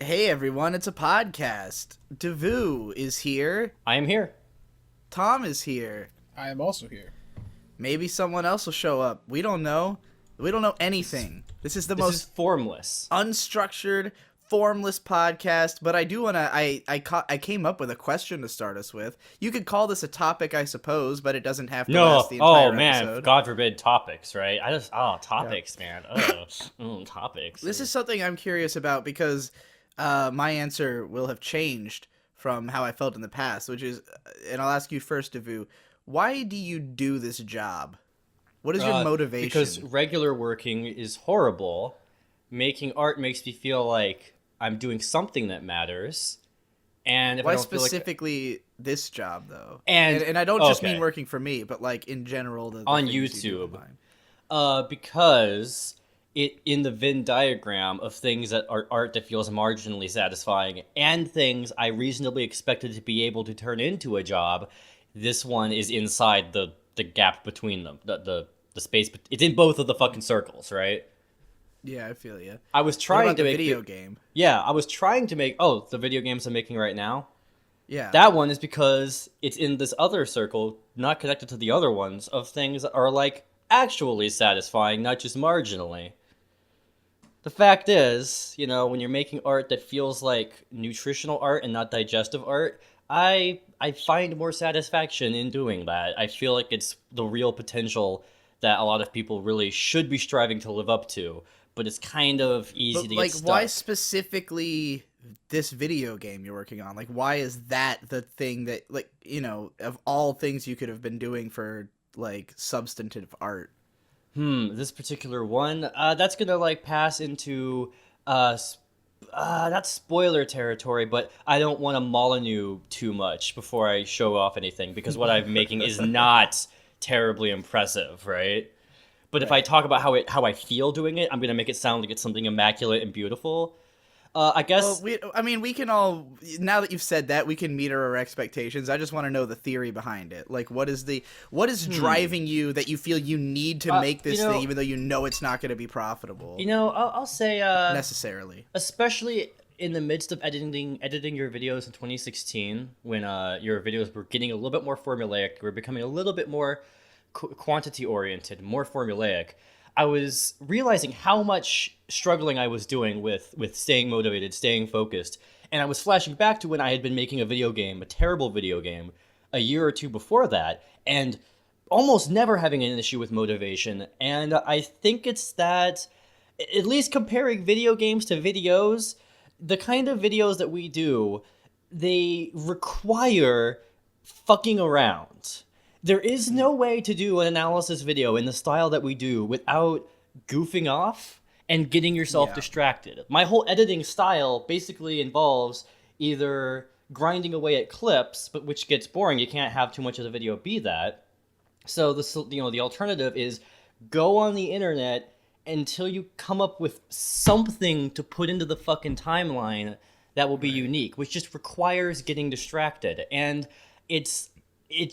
Hey everyone, it's a podcast. Devu is here. I am here. Tom is here. I am also here. Maybe someone else will show up. We don't know. We don't know anything. This is the This most is Formless. unstructured, formless podcast. But I do want to. I came up with a question to start us with. You could call this a topic, I suppose, but it doesn't have to No, last the entire oh man, episode. God forbid topics, right? Topics, man. Topics. This is something I'm curious about because my answer will have changed from how I felt in the past, which is, and I'll ask you first, Devu, why do you do this job? What is your motivation? Because regular working is horrible. Making art makes me feel like I'm doing something that matters. And if why I don't feel like specifically this job, though? And- And I don't just okay. mean working for me, but like in general, the On things you do YouTube. online. Because it in the Venn diagram of things that are art that feels marginally satisfying and things I reasonably expected to be able to turn into a job, this one is inside the gap between them. The space. It's in both of the fucking circles, right? Yeah, I feel you. I was What trying about to the make video game? Yeah, I was trying to make the video games I'm making right now. Yeah, That one is because it's in this other circle, not connected to the other ones, of things that are like actually satisfying, not just marginally. The fact is, when you're making art that feels like nutritional art and not digestive art, I find more satisfaction in doing that. I feel like it's the real potential that a lot of people really should be striving to live up to, but it's kind of easy but to like, get stuck. why specifically this video game you're working on? Like, why is that the thing that, like, of all things you could have been doing for like substantive art? This particular one, that's gonna like pass into not spoiler territory, but I don't want to Molyneux too much before I show off anything because what I'm making is not terribly impressive, right? But if I talk about how I feel doing it, I'm gonna make it sound like it's something immaculate and beautiful. I guess. Well, we can all, now that you've said that, we can meet our expectations. I just want to know the theory behind it. Like, what is driving you that you feel you need to make this thing, even though you know it's not going to be profitable? I'll say Necessarily. especially in the midst of editing your videos in 2016, when your videos were getting a little bit more formulaic, were becoming a little bit more quantity oriented, more formulaic. I was realizing how much struggling I was doing with staying motivated, staying focused, and I was flashing back to when I had been making a video game, a terrible video game, a year or two before that, and almost never having an issue with motivation. And I think it's that, at least comparing video games to videos, the kind of videos that we do, they require fucking around. There is no way to do an analysis video in the style that we do without goofing off and getting yourself distracted. My whole editing style basically involves either grinding away at clips, but which gets boring. You can't have too much of the video be that. So the alternative is go on the internet until you come up with something to put into the fucking timeline that will be unique, which just requires getting distracted. And it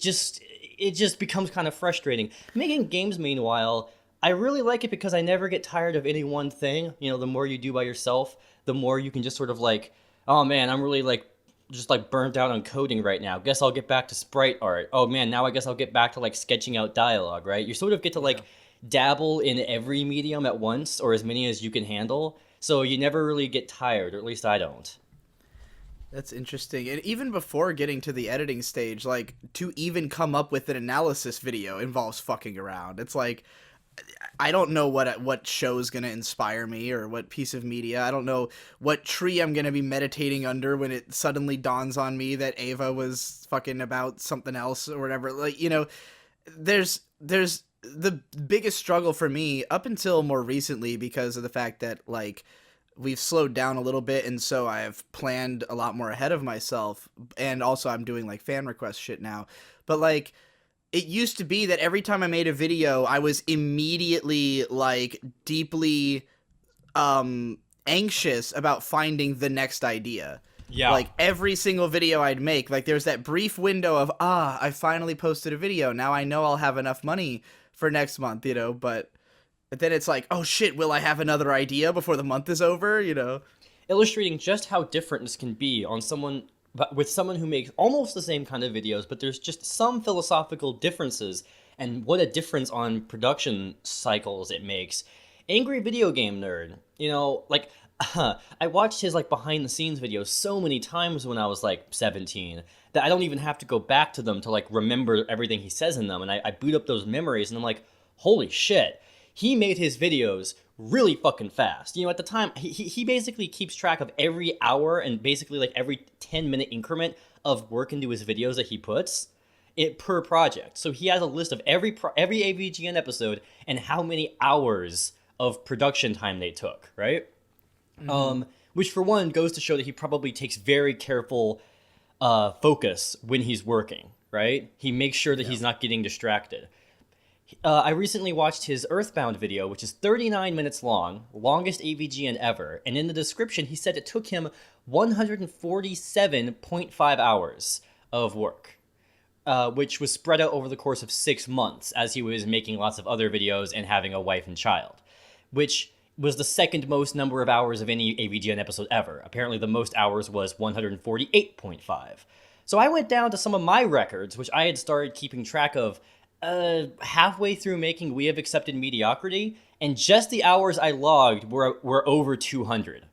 just becomes kind of frustrating. Making games, meanwhile, I really like it because I never get tired of any one thing. The more you do by yourself, the more you can just sort of like, oh man, I'm really like just like burnt out on coding right now. Guess I'll get back to sprite art. Oh man, now I guess I'll get back to like sketching out dialogue, right? You sort of get to like dabble in every medium at once, or as many as you can handle. So you never really get tired, or at least I don't. That's interesting. And even before getting to the editing stage, like, to even come up with an analysis video involves fucking around. It's like, I don't know what show's gonna inspire me or what piece of media. I don't know what tree I'm gonna be meditating under when it suddenly dawns on me that Ava was fucking about something else or whatever. Like, there's the biggest struggle for me up until more recently because of the fact that, like, we've slowed down a little bit, and so I've planned a lot more ahead of myself, and also I'm doing like fan request shit now. But like, it used to be that every time I made a video, I was immediately like deeply anxious about finding the next idea. Yeah. Like, every single video I'd make, like, there's that brief window of, I finally posted a video, now I know I'll have enough money for next month, but then it's like, oh shit, will I have another idea before the month is over, illustrating just how different this can be on someone with someone who makes almost the same kind of videos, but there's just some philosophical differences, and what a difference on production cycles it makes. Angry Video Game Nerd, like I watched his like behind the scenes videos so many times when I was like 17 that I don't even have to go back to them to like remember everything he says in them, and I boot up those memories and I'm like, holy shit, he made his videos really fucking fast. At the time, he basically keeps track of every hour and basically like every 10-minute increment of work into his videos that he puts it per project. So he has a list of every AVGN episode and how many hours of production time they took, right? Which for one goes to show that he probably takes very careful focus when he's working, right? He makes sure that he's not getting distracted. I recently watched his Earthbound video, which is 39 minutes long, longest AVGN ever, and in the description he said it took him 147.5 hours of work, which was spread out over the course of 6 months as he was making lots of other videos and having a wife and child, which was the second most number of hours of any AVGN episode ever. Apparently the most hours was 148.5. So I went down to some of my records, which I had started keeping track of halfway through making We Have Accepted Mediocrity, and just the hours I logged were over 200.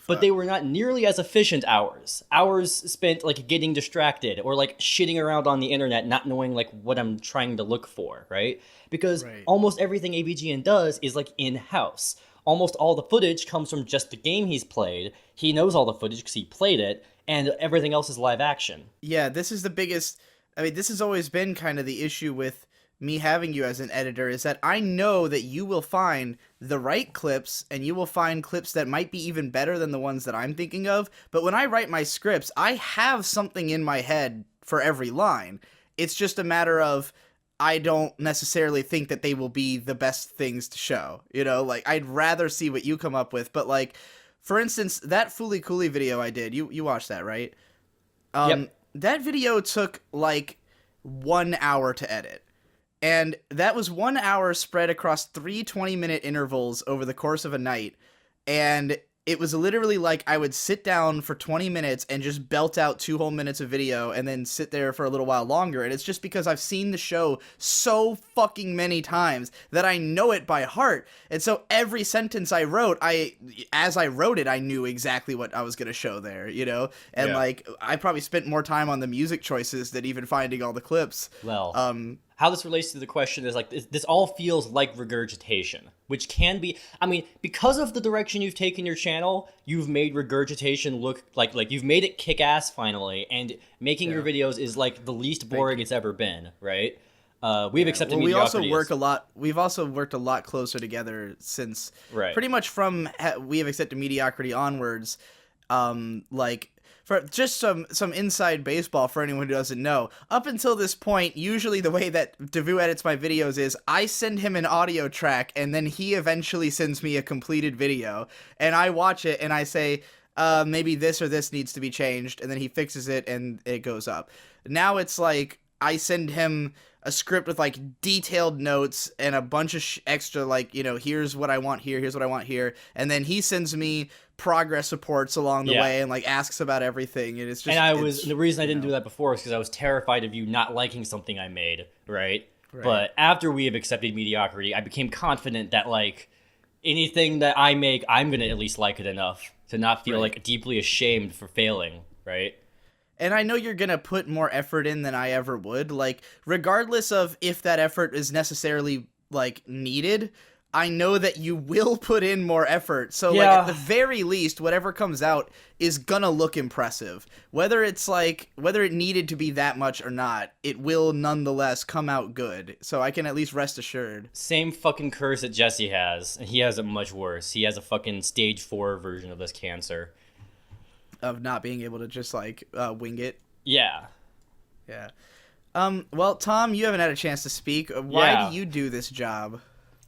But they were not nearly as efficient hours. Hours spent like getting distracted or like shitting around on the internet, not knowing like what I'm trying to look for, right? Because almost everything AVGN does is like in-house. Almost all the footage comes from just the game he's played. He knows all the footage because he played it, and everything else is live action. Yeah, this is the biggest... I mean, this has always been kind of the issue with me having you as an editor, is that I know that you will find the right clips, and you will find clips that might be even better than the ones that I'm thinking of, but when I write my scripts, I have something in my head for every line. It's just a matter of I don't necessarily think that they will be the best things to show, like, I'd rather see what you come up with, but, like, for instance, that Fooly Cooly video I did, you watched that, right? Yep. That video took, like, 1 hour to edit. And that was 1 hour spread across 3 20-minute intervals over the course of a night. And it was literally like I would sit down for 20 minutes and just belt out 2 whole minutes of video and then sit there for a little while longer. And it's just because I've seen the show so fucking many times that I know it by heart. And so every sentence I wrote, as I wrote it, I knew exactly what I was going to show there, And like, I probably spent more time on the music choices than even finding all the clips. Well, how this relates to the question is like this all feels like regurgitation, which can be, I mean, because of the direction you've taken your channel, you've made regurgitation look like you've made it kick ass finally, and making your videos is like the least boring it's ever been, right? We've accepted mediocrity. We've also worked a lot closer together since pretty much from We Have Accepted Mediocrity onwards. Like, for just some inside baseball for anyone who doesn't know, up until this point, usually the way that Devu edits my videos is I send him an audio track, and then he eventually sends me a completed video, and I watch it, and I say, maybe this or this needs to be changed, and then he fixes it, and it goes up. Now it's like, I send him a script with like detailed notes and a bunch of extra, like, here's what I want here, here's what I want here, and then he sends me progress reports along the way and like asks about everything, and it's just, and the reason I didn't do that before is because I was terrified of you not liking something I made, right? But after We Have Accepted Mediocrity, I became confident that like anything that I make, I'm gonna at least like it enough to not feel like deeply ashamed for failing, right? And I know you're going to put more effort in than I ever would, like, regardless of if that effort is necessarily, like, needed, I know that you will put in more effort. So, like, at the very least, whatever comes out is gonna look impressive. Whether it's, like, whether it needed to be that much or not, it will nonetheless come out good. So I can at least rest assured. Same fucking curse that Jesse has, and he has it much worse. He has a fucking stage 4 version of this cancer. Of not being able to just, like, wing it. Yeah. Yeah. Well, Tom, you haven't had a chance to speak. Why do you do this job?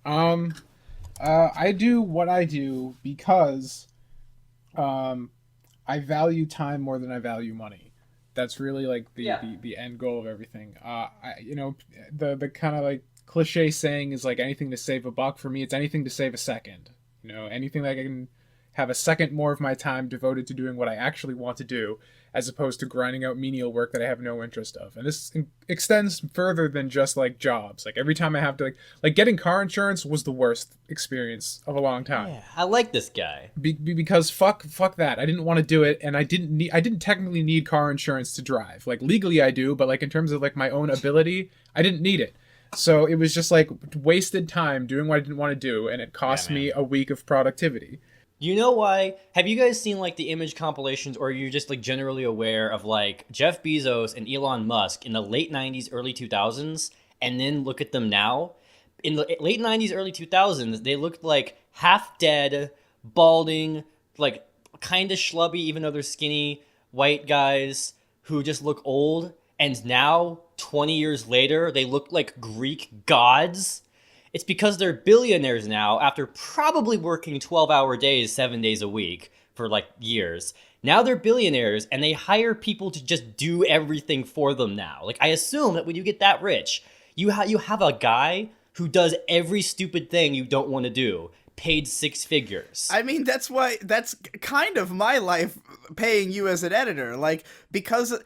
I do what I do because, I value time more than I value money. That's really, like, the end goal of everything. The kind of, like, cliche saying is, like, anything to save a buck. For me, it's anything to save a second. Anything that I can have a second more of my time devoted to doing what I actually want to do, as opposed to grinding out menial work that I have no interest of. And this extends further than just like jobs. Like every time I have to like getting car insurance was the worst experience of a long time. Yeah, I like this guy. Because fuck that. I didn't want to do it, and I didn't technically need car insurance to drive. Like legally I do, but like in terms of like my own ability, I didn't need it. So it was just like wasted time doing what I didn't want to do, and it cost me a week of productivity. You know why? Have you guys seen like the image compilations, or are you just like generally aware of like Jeff Bezos and Elon Musk in the late 90s, early 2000s, and then look at them now? In the late 90s, early 2000s, they looked like half dead, balding, like kind of schlubby, even though they're skinny, white guys who just look old. And now, 20 years later, they look like Greek gods. It's because they're billionaires now after probably working 12-hour days, 7 days a week for like years. Now they're billionaires and they hire people to just do everything for them now. Like I assume that when you get that rich, you have a guy who does every stupid thing you don't want to do, paid 6 figures. I mean, that's kind of my life paying you as an editor. Like, because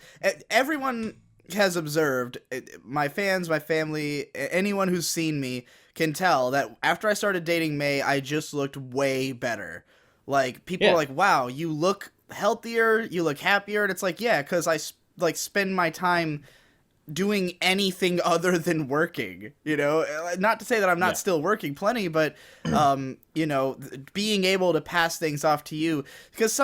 everyone has observed, my fans, my family, anyone who's seen me can tell that after I started dating May, I just looked way better. Like, people are like, wow, you look healthier, you look happier, and it's like, yeah, because I like spend my time doing anything other than working, you know? Not to say that I'm not still working plenty, but, you know, being able to pass things off to you, because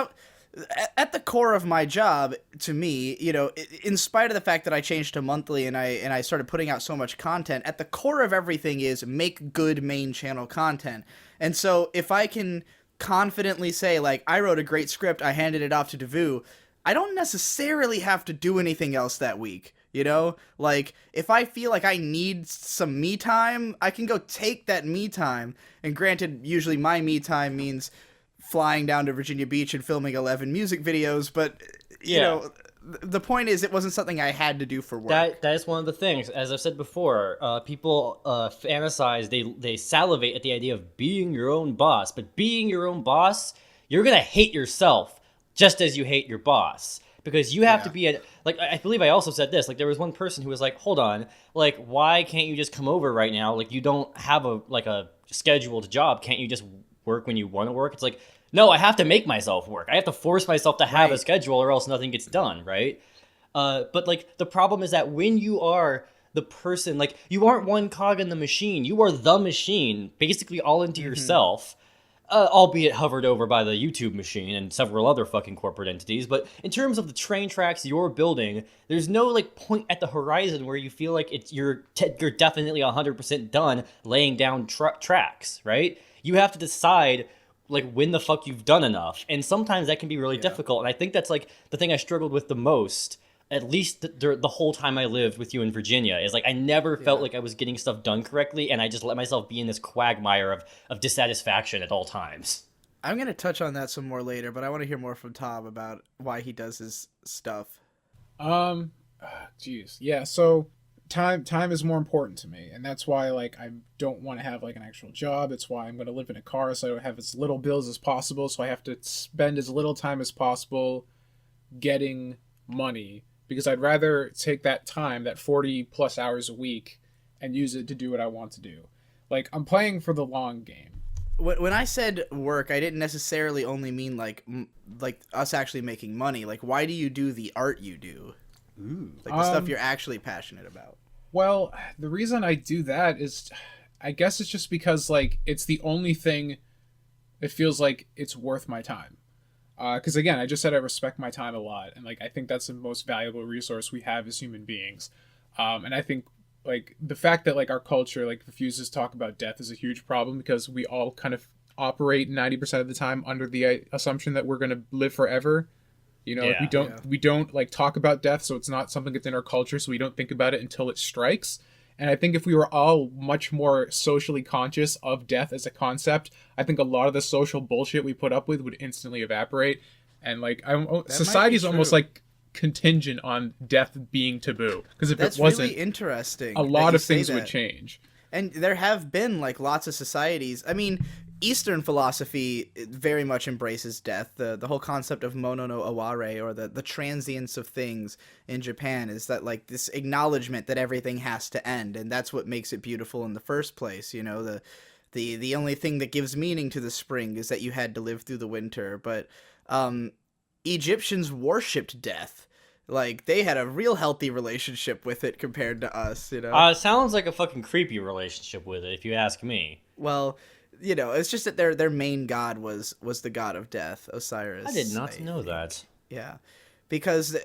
at the core of my job, to me, you know, in spite of the fact that I changed to monthly and I started putting out so much content, at the core of everything is make good main channel content. And so if I can confidently say, like, I wrote a great script, I handed it off to Devu, I don't necessarily have to do anything else that week. You know, like, if I feel like I need some me time, I can go take that me time. And granted, usually my me time means flying down to Virginia Beach and filming 11 music videos, but, you know, the point is it wasn't something I had to do for work. That is one of the things. As I've said before, people fantasize, they salivate at the idea of being your own boss. But being your own boss, you're going to hate yourself just as you hate your boss. Because you have to be like, I believe I also said this, like, there was one person who was like, hold on, like, why can't you just come over right now? Like, you don't have a scheduled job. Can't you just work when you want to work? It's like, no, I have to make myself work. I have to force myself to have a schedule or else nothing gets done, right? But, like, the problem is that when you are the person, like, you aren't one cog in the machine. You are the machine, basically all into yourself. Albeit hovered over by the YouTube machine and several other fucking corporate entities. But in terms of the train tracks you're building, there's no like point at the horizon where you feel like you're definitely 100% done laying down tracks, right? You have to decide like when the fuck you've done enough. And sometimes that can be really difficult. And I think that's like the thing I struggled with the most, at least the whole time I lived with you in Virginia, is like I never felt like I was getting stuff done correctly, and I just let myself be in this quagmire of dissatisfaction at all times. I'm going to touch on that some more later, but I want to hear more from Tom about why he does his stuff. Jeez. Yeah, so time is more important to me, and that's why like I don't want to have like an actual job. It's why I'm going to live in a car so I don't have as little bills as possible, so I have to spend as little time as possible getting money. Because I'd rather take that time, that 40 plus hours a week, and use it to do what I want to do. Like, I'm playing for the long game. When I said work, I didn't necessarily only mean like us actually making money. Like, why do you do the art you do? Ooh. Like the stuff you're actually passionate about. Well, the reason I do that is, I guess it's just because like it's the only thing that feels like it's worth my time. Because again, I just said I respect my time a lot, and like I think that's the most valuable resource we have as human beings. And I think like the fact that like our culture like refuses to talk about death is a huge problem, because we all kind of operate 90% of the time under the assumption that we're going to live forever. You know, like we don't like talk about death, so it's not something that's in our culture, so we don't think about it until it strikes. And I think if we were all much more socially conscious of death as a concept, I think a lot of the social bullshit we put up with would instantly evaporate. And like, society's almost like contingent on death being taboo. Because if it wasn't, really interesting. A lot of things would change. And there have been like lots of societies. I mean, Eastern philosophy very much embraces death. The whole concept of mono no aware, or the transience of things in Japan, is that like this acknowledgement that everything has to end, and that's what makes it beautiful in the first place. You know, the only thing that gives meaning to the spring is that you had to live through the winter. But Egyptians worshipped death. Like, they had a real healthy relationship with it compared to us, you know? It sounds like a fucking creepy relationship with it, if you ask me. Well, you know, it's just that their main god was the god of death, Osiris. I did not know that. Yeah. Because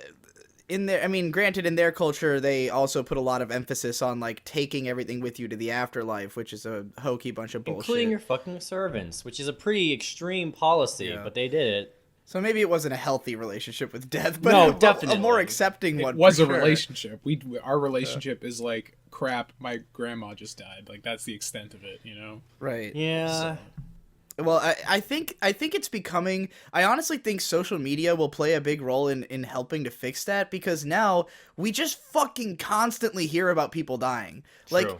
in their, I mean, granted, in their culture, they also put a lot of emphasis on, like, taking everything with you to the afterlife, which is a hokey bunch of bullshit. Including your fucking servants, which is a pretty extreme policy, but they did it. So maybe it wasn't a healthy relationship with death, but no, definitely a more accepting one. It was a sure. relationship. Our relationship is like, crap, my grandma just died. Like, that's the extent of it, you know? Right. Yeah. Well, I think it's becoming. I honestly think social media will play a big role in helping to fix that, because now we just fucking constantly hear about people dying. True. Like,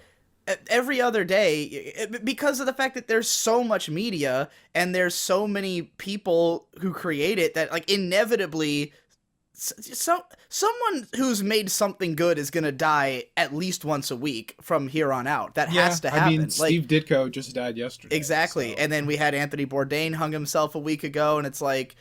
every other day, because of the fact that there's so much media and there's so many people who create it, that like inevitably someone who's made something good is gonna die at least once a week from here on out. That has to happen. I mean, Steve Ditko just died yesterday. Exactly. So. And then we had Anthony Bourdain hung himself a week ago, and it's like,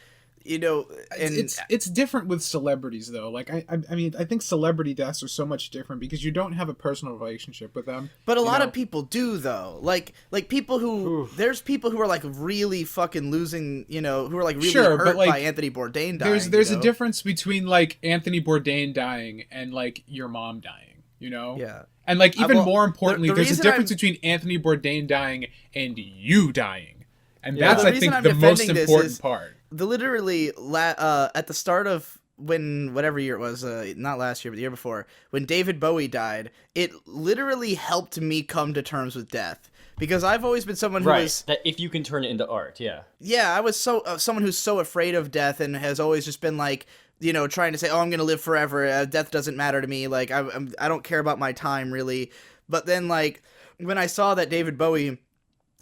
you know, and it's different with celebrities though. Like I mean, I think celebrity deaths are so much different because you don't have a personal relationship with them. But a lot of people do though. Like people who there's people who are like really fucking losing, you know, who are like really hurt by Anthony Bourdain dying. There's a difference between like Anthony Bourdain dying and like your mom dying, you know? Yeah. And like even more importantly, there's a difference between Anthony Bourdain dying and you dying. And that's I think the most important part. Literally at the start of whatever year it was, not last year but the year before, when David Bowie died, it literally helped me come to terms with death, because I've always been someone who was that if you can turn it into art. I was someone who's so afraid of death and has always just been like, you know, trying to say, oh, I'm gonna live forever, death doesn't matter to me, like I don't care about my time really. But then like when I saw that David Bowie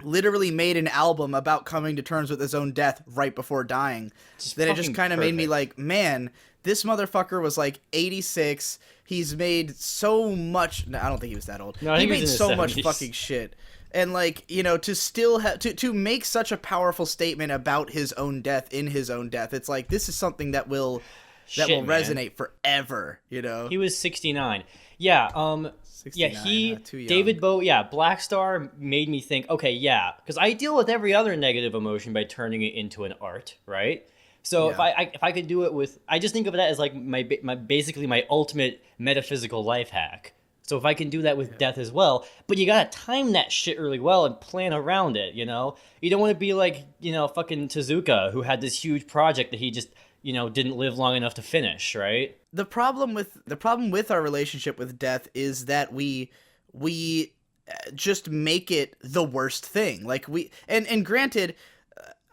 literally made an album about coming to terms with his own death right before dying, then it just kind of made me like, man, this motherfucker was like 86. He's made so much. No, I don't think he was that old. No, he made so much fucking shit. And like, you know, to still have to make such a powerful statement about his own death in his own death, it's like, this is something that will resonate forever, you know. He was 69. Yeah, 69, David Bowie, Black Star made me think, okay, because I deal with every other negative emotion by turning it into an art, right? So if I could do it with, I just think of that as like my basically my ultimate metaphysical life hack. So if I can do that with death as well, but you gotta time that shit really well and plan around it, you know? You don't want to be like, you know, fucking Tezuka, who had this huge project that he just, you know, didn't live long enough to finish, right? The problem with our relationship with death is that we just make it the worst thing. Like and granted,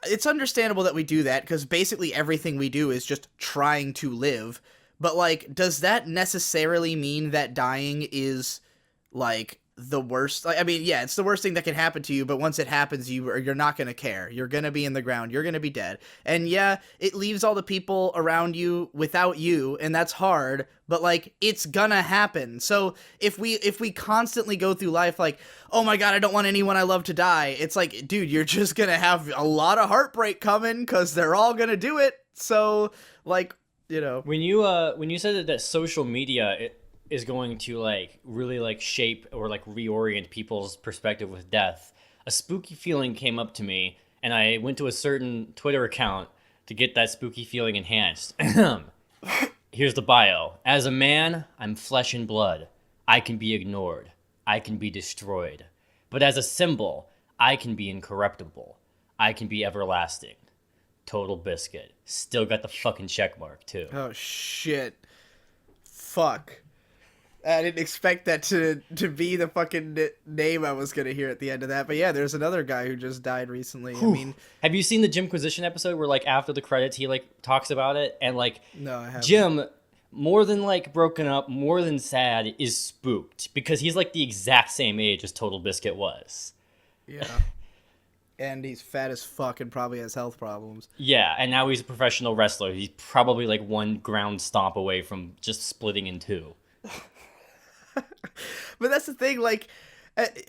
it's understandable that we do that, because basically everything we do is just trying to live. But like, does that necessarily mean that dying is like the worst? Like, I mean, yeah, it's the worst thing that can happen to you, but once it happens, you're not going to care. You're going to be in the ground. You're going to be dead. And yeah, it leaves all the people around you without you, and that's hard, but like, it's gonna happen. So if we constantly go through life like, oh my god, I don't want anyone I love to die, it's like, dude, you're just gonna have a lot of heartbreak coming, because they're all gonna do it. So like, you know, when you said that social media is going to like really like shape or like reorient people's perspective with death, a spooky feeling came up to me, and I went to a certain Twitter account to get that spooky feeling enhanced. Here's the bio. As a man, I'm flesh and blood. I can be ignored. I can be destroyed. But as a symbol, I can be incorruptible. I can be everlasting. Total Biscuit. Still got the fucking check mark, too. Oh, shit. Fuck. I didn't expect that to be the fucking name I was going to hear at the end of that. But yeah, there's another guy who just died recently. Whew. I mean, have you seen the Jimquisition episode where, like, after the credits, he, like, talks about it? And, like, no, I haven't. Jim, more than, like, broken up, more than sad, is spooked. Because he's, like, the exact same age as Total Biscuit was. Yeah. And he's fat as fuck and probably has health problems. Yeah, and now he's a professional wrestler. He's probably like one ground stomp away from just splitting in two. But that's the thing, like,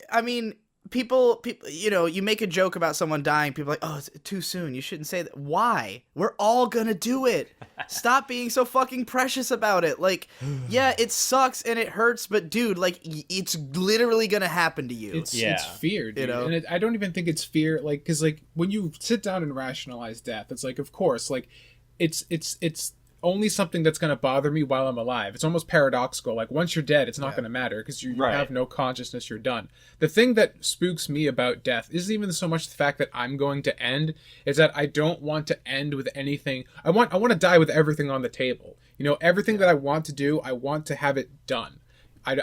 I mean, people, you know, you make a joke about someone dying, people are like, oh, it's too soon, you shouldn't say that. Why? We're all gonna do it. Stop being so fucking precious about it. Like, yeah, it sucks and it hurts, but dude, like, it's literally gonna happen to you. It's fear, dude. You know? And I don't even think it's fear, like, because, like, when you sit down and rationalize death, it's like, of course, like, it's only something that's going to bother me while I'm alive. It's almost paradoxical. Like, once you're dead, it's not going to matter because you have no consciousness, you're done. The thing that spooks me about death isn't even so much the fact that I'm going to end, is that I don't want to end with anything. I want to die with everything on the table. You know, everything that I want to do, I want to have it done. I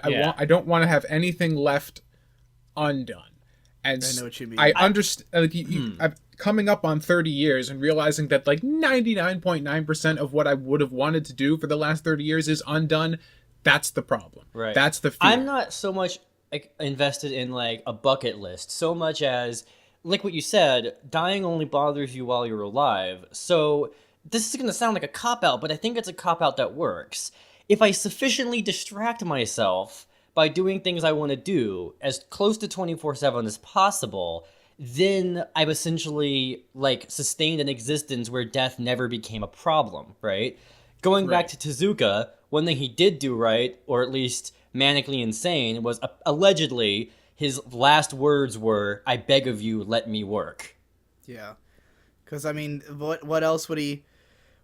don't want to have anything left undone. And I know what you mean. I understand. Like, I'm coming up on 30 years and realizing that like 99.9% of what I would have wanted to do for the last 30 years is undone. That's the problem. Right. That's the fear. I'm not so much like invested in like a bucket list, so much as like what you said, dying only bothers you while you're alive. So this is going to sound like a cop-out, but I think it's a cop-out that works. If I sufficiently distract myself by doing things I want to do as close to 24/7 as possible, then I've essentially like sustained an existence where death never became a problem, right? Going back to Tezuka, one thing he did do right, or at least manically insane, was allegedly his last words were, "I beg of you, let me work." Yeah. Because, I mean, what else would he...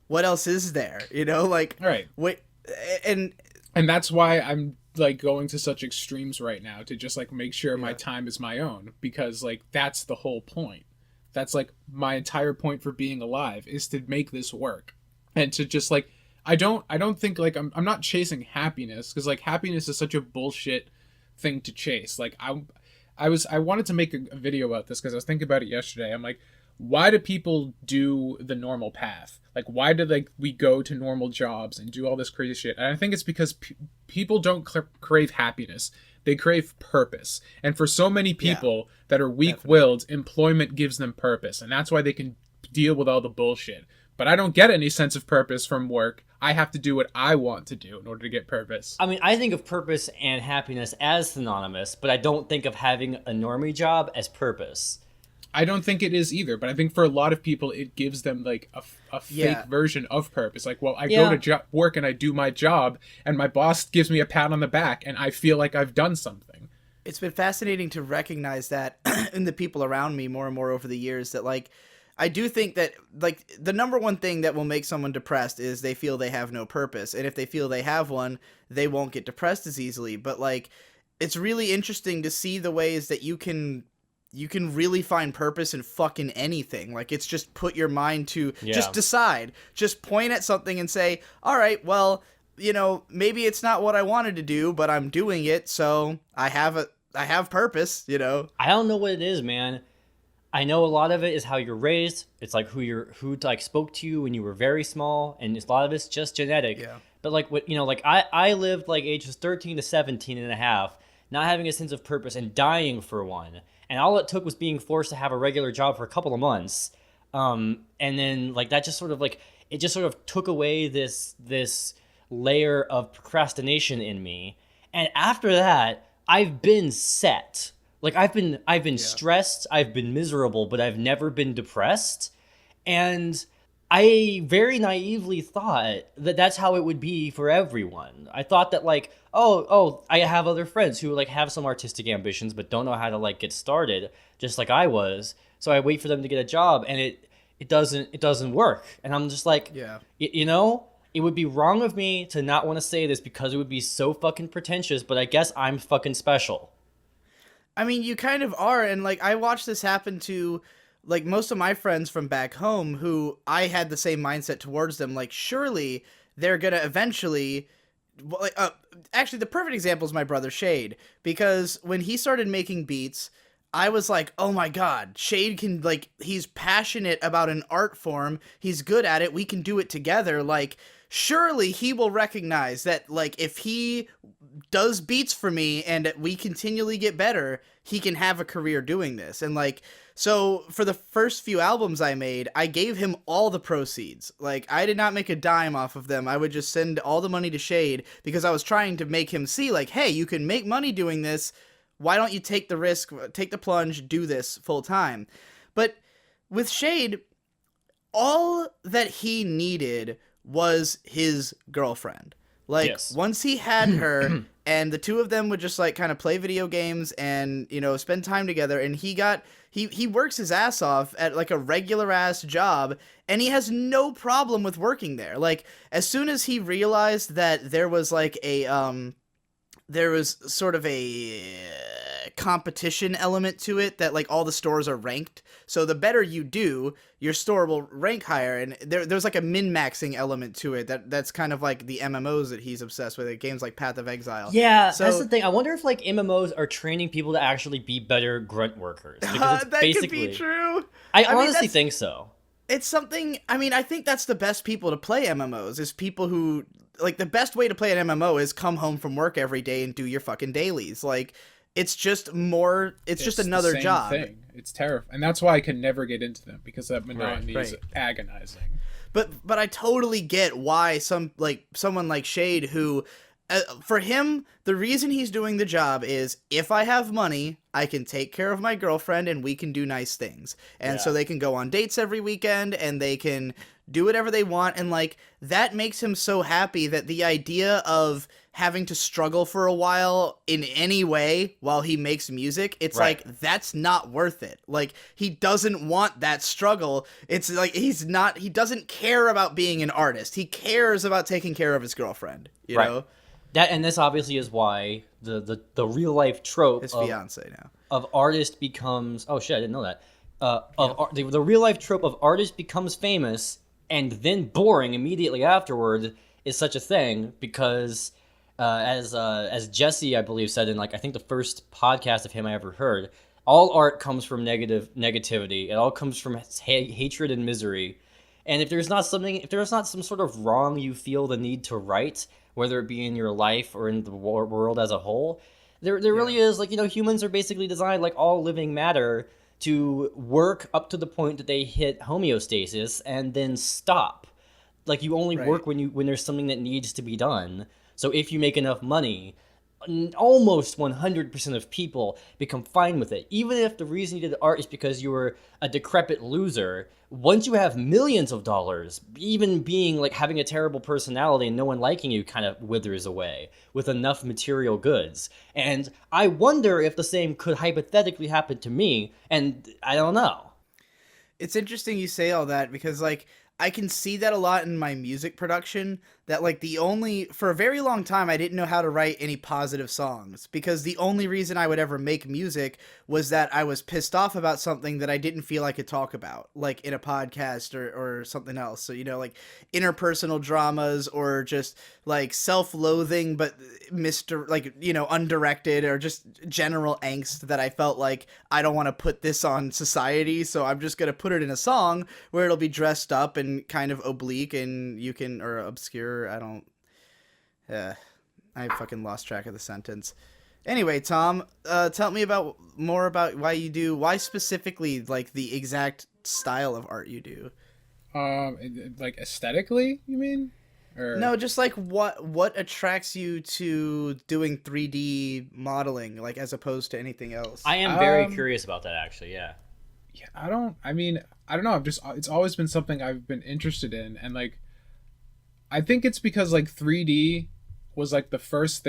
What else is there? You know, like... Right. Wait, and that's why I'm like going to such extremes right now to just like make sure my time is my own, because like that's the whole point. That's like my entire point for being alive, is to make this work. And to just like I don't think like I'm not chasing happiness, because like happiness is such a bullshit thing to chase. Like I wanted to make a video about this because I was thinking about it yesterday. I'm like, why do people do the normal path? Like, why did like we go to normal jobs and do all this crazy shit? And I think it's because people don't crave happiness. They crave purpose. And for so many people that are weak-willed, employment gives them purpose. And that's why they can deal with all the bullshit. But I don't get any sense of purpose from work. I have to do what I want to do in order to get purpose. I mean, I think of purpose and happiness as synonymous, but I don't think of having a normie job as purpose. I don't think it is either, but I think for a lot of people, it gives them like a fake version of purpose. Like, well, I go to work and I do my job, and my boss gives me a pat on the back, and I feel like I've done something. It's been fascinating to recognize that in the people around me more and more over the years, that like, I do think that like the number one thing that will make someone depressed is they feel they have no purpose. And if they feel they have one, they won't get depressed as easily. But like, it's really interesting to see the ways that you can really find purpose in fucking anything. Like, it's just put your mind to just decide, just point at something and say, all right, well, you know, maybe it's not what I wanted to do, but I'm doing it. So I have purpose, you know? I don't know what it is, man. I know a lot of it is how you're raised. It's like who like spoke to you when you were very small. And a lot of it's just genetic. Yeah. But like what, you know, like I lived like ages 13 to 17 and a half, not having a sense of purpose and dying for one. And all it took was being forced to have a regular job for a couple of months. And then like that just sort of like, it just sort of took away this layer of procrastination in me. And after that, I've been set. Like I've been stressed, I've been miserable, but I've never been depressed. And I very naively thought that that's how it would be for everyone. I thought that like, oh, I have other friends who like have some artistic ambitions but don't know how to like get started, just like I was. So I wait for them to get a job, and it doesn't work. And I'm just like, you know, it would be wrong of me to not want to say this because it would be so fucking pretentious, but I guess I'm fucking special. I mean, you kind of are, and like I watched this happen to like most of my friends from back home who I had the same mindset towards them. Like, surely they're gonna eventually, like, actually the perfect example is my brother Shade, because when he started making beats, I was like, oh my god, Shade can, like, he's passionate about an art form, he's good at it, we can do it together. Like, surely he will recognize that, like, if he does beats for me and we continually get better, he can have a career doing this. And like, So for the first few albums I made, I gave him all the proceeds. Like, I did not make a dime off of them. I would just send all the money to Shade because I was trying to make him see, like, hey, you can make money doing this. Why don't you take the risk, take the plunge, do this full time? But with Shade, all that he needed was his girlfriend. Like, Yes. once he had her and the two of them would just like kind of play video games and, you know, spend time together, and he works his ass off at like a regular ass job, and he has no problem with working there. Like, as soon as he realized that there was like there was sort of a competition element to it, that like all the stores are ranked, so the better you do, your store will rank higher, and there's like a min-maxing element to it that's kind of like the MMOs that he's obsessed with, games like Path of Exile. Yeah, So- that's the thing. I wonder if like MMOs are training people to actually be better grunt workers. Because it's that basically, could be true. I mean, honestly that's- think so. It's something, I mean, I think that's the best people to play MMOs, is people who, like, the best way to play an MMO is come home from work every day and do your fucking dailies. Like, it's just more, it's just the another same job. thing. It's terrifying, and that's why I can never get into them, because that monotony is right. agonizing. But I totally get why someone like Shade, who, for him, the reason he's doing the job is, if I have money, I can take care of my girlfriend and we can do nice things. And so they can go on dates every weekend and they can do whatever they want. And like, that makes him so happy that the idea of having to struggle for a while in any way while he makes music, it's Right. like, that's not worth it. Like, he doesn't want that struggle. It's like, he doesn't care about being an artist. He cares about taking care of his girlfriend, you Right. know? And this obviously is why the real life trope His of, fiance now. of artist becomes, oh shit, I didn't know that. The real life trope of artist becomes famous and then boring immediately afterward is such a thing, because as Jesse, I believe, said in like, I think the first podcast of him I ever heard, all art comes from negativity. It all comes from hatred and misery. And if there's not some sort of wrong you feel the need to right, whether it be in your life or in the world as a whole, there really is, like, you know, humans are basically designed, like all living matter, to work up to the point that they hit homeostasis and then stop. Like, you only work when there's something that needs to be done. So if you make enough money, almost 100% of people become fine with it. Even if the reason you did art is because you were a decrepit loser, once you have millions of dollars, even being like having a terrible personality and no one liking you kind of withers away with enough material goods. And I wonder if the same could hypothetically happen to me, and I don't know. It's interesting you say all that, because like, I can see that a lot in my music production, that like for a very long time I didn't know how to write any positive songs, because the only reason I would ever make music was that I was pissed off about something that I didn't feel I could talk about, like in a podcast or something else. So, you know, like interpersonal dramas, or just like self-loathing but undirected, or just general angst that I felt like I don't want to put this on society, so I'm just going to put it in a song where it'll be dressed up and kind of oblique and or obscure. I fucking lost track of the sentence. Anyway, Tom, tell me more about why specifically, like, the exact style of art you do. Like aesthetically, you mean? Or... No, just like what attracts you to doing 3D modeling, like, as opposed to anything else. I am very curious about that, actually. Yeah. Yeah, I don't know. It's always been something I've been interested in, and like, I think it's because like 3D was like the first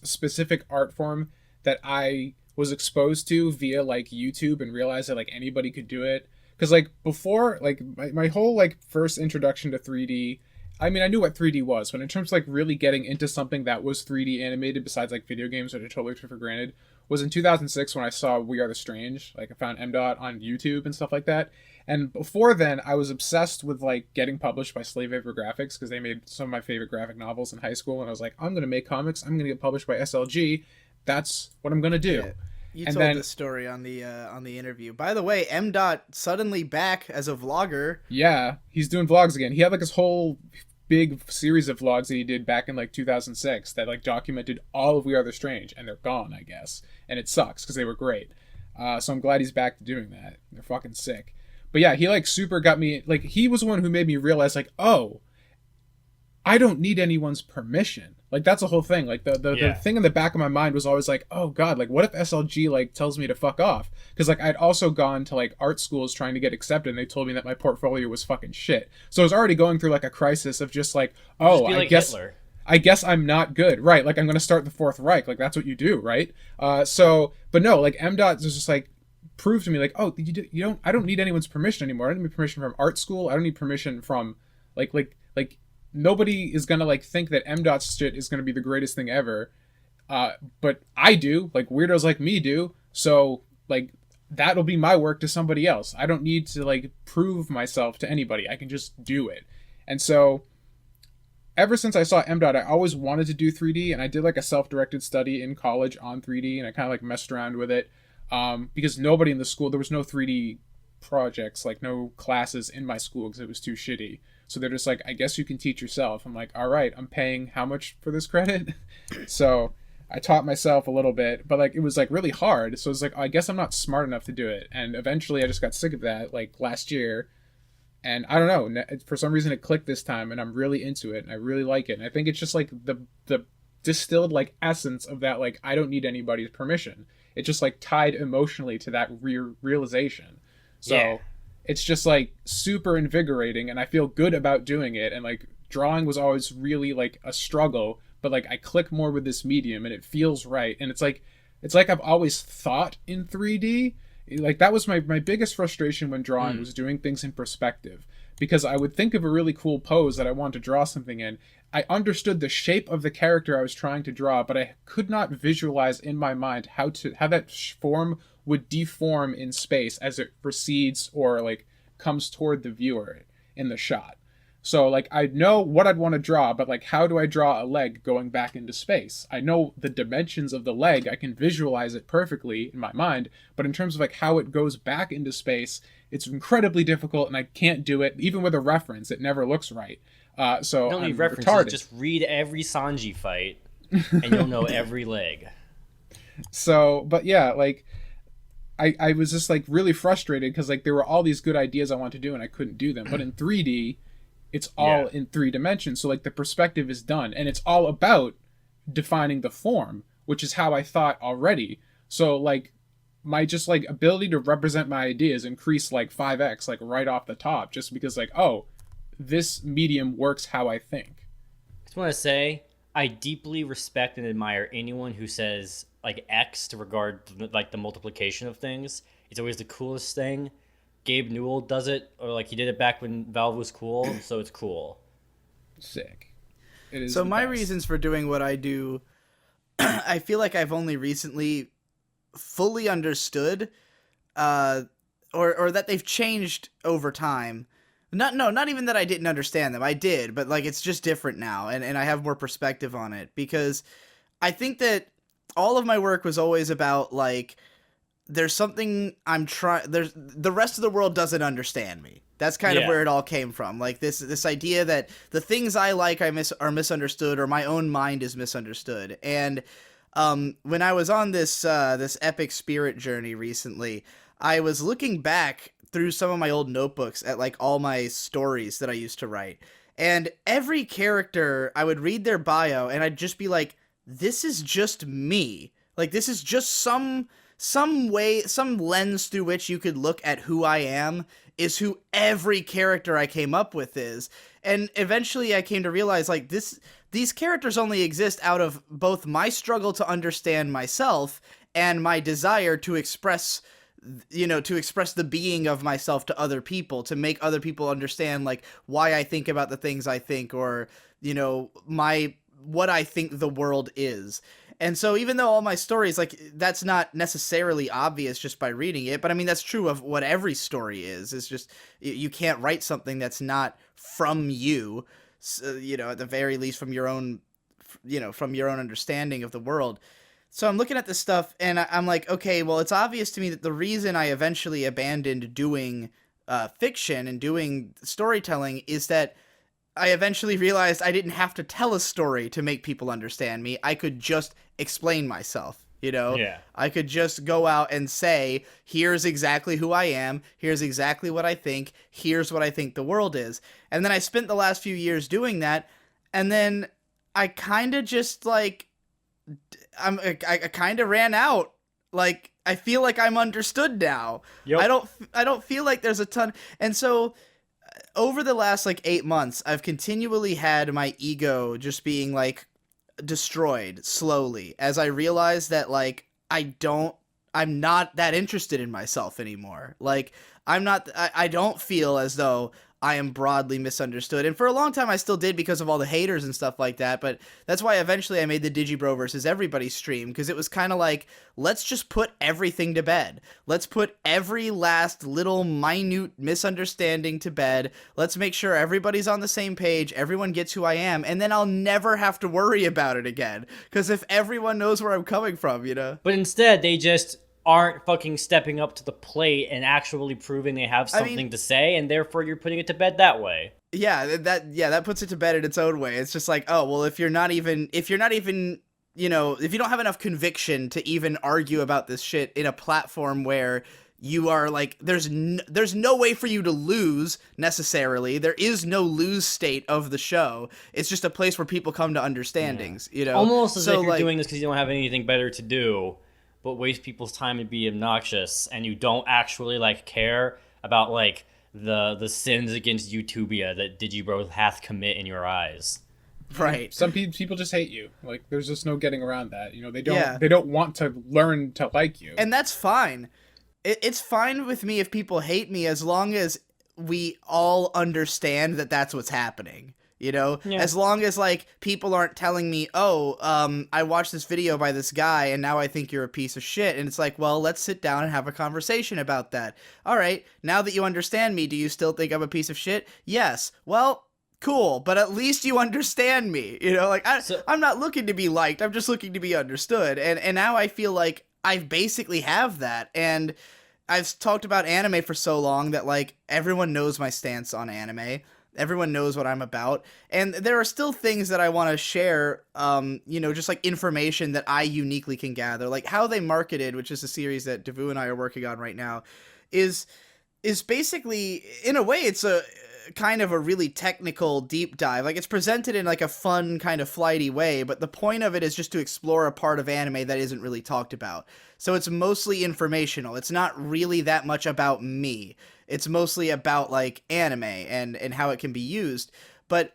specific art form that I was exposed to via like YouTube, and realized that like anybody could do it. Because like before, like my whole like first introduction to 3D, I mean, I knew what 3D was, but in terms of like really getting into something that was 3D animated, besides like video games, which I totally took for granted, was in 2006 when I saw We Are the Strange. Like, I found M-Dot on YouTube and stuff like that. And before then, I was obsessed with like getting published by Slave Paper Graphics, because they made some of my favorite graphic novels in high school. And I was like, I'm going to make comics. I'm going to get published by SLG. That's what I'm going to do. Yeah. You told this story on the interview. By the way, M-Dot suddenly back as a vlogger. Yeah, he's doing vlogs again. He had like his whole big series of vlogs that he did back in like 2006 that like documented all of We Are the Strange, and they're gone, I guess, and it sucks because they were great. So I'm glad he's back to doing that. They're fucking sick. But yeah, he like super got me. Like he was the one who made me realize like, oh, I don't need anyone's permission. Like that's the whole thing. Like the thing in the back of my mind was always like, oh god, like what if SLG like tells me to fuck off? Because like I'd also gone to like art schools trying to get accepted, and they told me that my portfolio was fucking shit. So I was already going through like a crisis of just like, oh, just be I like guess Hitler. I guess I'm not good, right? Like I'm gonna start the Fourth Reich. Like that's what you do, right? But no, like MDOT was just like prove to me like, oh, you don't. I don't need anyone's permission anymore. I don't need permission from art school. I don't need permission from like nobody is gonna like think that MDOT's shit is gonna be the greatest thing ever. But I do. Like weirdos like me do. So like that'll be my work to somebody else. I don't need to like prove myself to anybody. I can just do it. And so ever since I saw MDOT, I always wanted to do 3D, and I did like a self-directed study in college on 3D, and I kind of like messed around with it because nobody in the school, there was no 3D projects, like no classes in my school because it was too shitty. So they're just like, I guess you can teach yourself. I'm like, all right, I'm paying how much for this credit? So I taught myself a little bit, but like it was like really hard. So it's like, I guess I'm not smart enough to do it. And eventually I just got sick of that like last year. And I don't know, for some reason it clicked this time, and I'm really into it, and I really like it. And I think it's just like the distilled like essence of that, like I don't need anybody's permission. It just like tied emotionally to that realization. So yeah. It's just like super invigorating, and I feel good about doing it. And like drawing was always really like a struggle, but like I click more with this medium, and it feels right. And it's like I've always thought in 3D. Like that was my biggest frustration when drawing was doing things in perspective, because I would think of a really cool pose that I wanted to draw something in. I understood the shape of the character I was trying to draw, but I could not visualize in my mind how that form would deform in space as it proceeds or like comes toward the viewer in the shot. So like I know what I'd want to draw, but like how do I draw a leg going back into space? I know the dimensions of the leg, I can visualize it perfectly in my mind, but in terms of like how it goes back into space, it's incredibly difficult, and I can't do it. Even with a reference, it never looks right. So you don't need references, retarded. Just read every Sanji fight and you'll know every leg. So, but yeah, like I was just like really frustrated because like there were all these good ideas I wanted to do and I couldn't do them. But in 3D, it's all in 3 dimensions. So like the perspective is done, and it's all about defining the form, which is how I thought already. So like my just like ability to represent my ideas increased like 5x, like right off the top, just because like, oh, this medium works how I think. I just want to say I deeply respect and admire anyone who says like X to regard like the multiplication of things. It's always the coolest thing. Gabe Newell does it, or like he did it back when Valve was cool, so it's cool. Sick. It is. So my reasons for doing what I do, I feel like I've only recently fully understood, or that they've changed over time. Not even that I didn't understand them. I did, but like it's just different now, and I have more perspective on it, because I think that all of my work was always about like there's something there's the rest of the world doesn't understand me. That's kind of where it all came from. Like this idea that the things I like are misunderstood, or my own mind is misunderstood. And when I was on this epic spirit journey recently, I was looking back through some of my old notebooks at like all my stories that I used to write. And every character, I would read their bio and I'd just be like, this is just me. Like this is just some way, some lens through which you could look at who I am is who every character I came up with is. And eventually I came to realize like these characters only exist out of both my struggle to understand myself and my desire to express the being of myself to other people, to make other people understand like why I think about the things I think, or, what I think the world is. And so even though all my stories, like, that's not necessarily obvious just by reading it, but I mean, that's true of what every story is. It's just, you can't write something that's not from you, at the very least from your own understanding of the world. So I'm looking at this stuff and I'm like, okay, well, it's obvious to me that the reason I eventually abandoned doing fiction and doing storytelling is that I eventually realized I didn't have to tell a story to make people understand me. I could just explain myself. You know, Yeah. I could just go out and say, here's exactly who I am. Here's exactly what I think. Here's what I think the world is. And then I spent the last few years doing that. And then I kind of just like, I kind of ran out. Like, I feel like I'm understood now. Yep. I don't feel like there's a ton. And so over the last like 8 months, I've continually had my ego just being like destroyed slowly as I realize that like I'm not that interested in myself anymore. Like I don't feel as though I am broadly misunderstood. And for a long time I still did because of all the haters and stuff like that, but that's why eventually I made the Digibro versus everybody stream, because it was kind of like, let's just put everything to bed. Let's put every last little minute misunderstanding to bed. Let's make sure everybody's on the same page, everyone gets who I am, and then I'll never have to worry about it again. Because if everyone knows where I'm coming from, you know? But instead, they just aren't fucking stepping up to the plate and actually proving they have something to say, and therefore you're putting it to bed that way. Yeah, that puts it to bed in its own way. It's just like, oh, well, if you're not even, you know, if you don't have enough conviction to even argue about this shit in a platform where you are like, there's no way for you to lose necessarily. There is no lose state of the show. It's just a place where people come to understandings, you know? Almost as if you're doing this because you don't have anything better to do, but waste people's time and be obnoxious, and you don't actually like care about like the sins against Utopia that Digibro hath commit in your eyes. Right. Some people just hate you. Like, there's just no getting around that. You know, they don't want to learn to like you. And that's fine. It's fine with me if people hate me, as long as we all understand that that's what's happening. You know, as long as like people aren't telling me, oh, I watched this video by this guy and now I think you're a piece of shit. And it's like, well, let's sit down and have a conversation about that. All right. Now that you understand me, do you still think I'm a piece of shit? Yes. Well, cool. But at least you understand me. You know, like I'm not looking to be liked. I'm just looking to be understood. And now I feel like I basically have that. And I've talked about anime for so long that like everyone knows my stance on anime. Everyone knows what I'm about. And there are still things that I want to share, you know, just like information that I uniquely can gather. Like How They Marketed, which is a series that Devu and I are working on right now, is basically, in a way, it's a kind of a really technical deep dive. Like, it's presented in like a fun kind of flighty way, but the point of it is just to explore a part of anime that isn't really talked about. So it's mostly informational. It's not really that much about me. It's mostly about like anime and how it can be used. But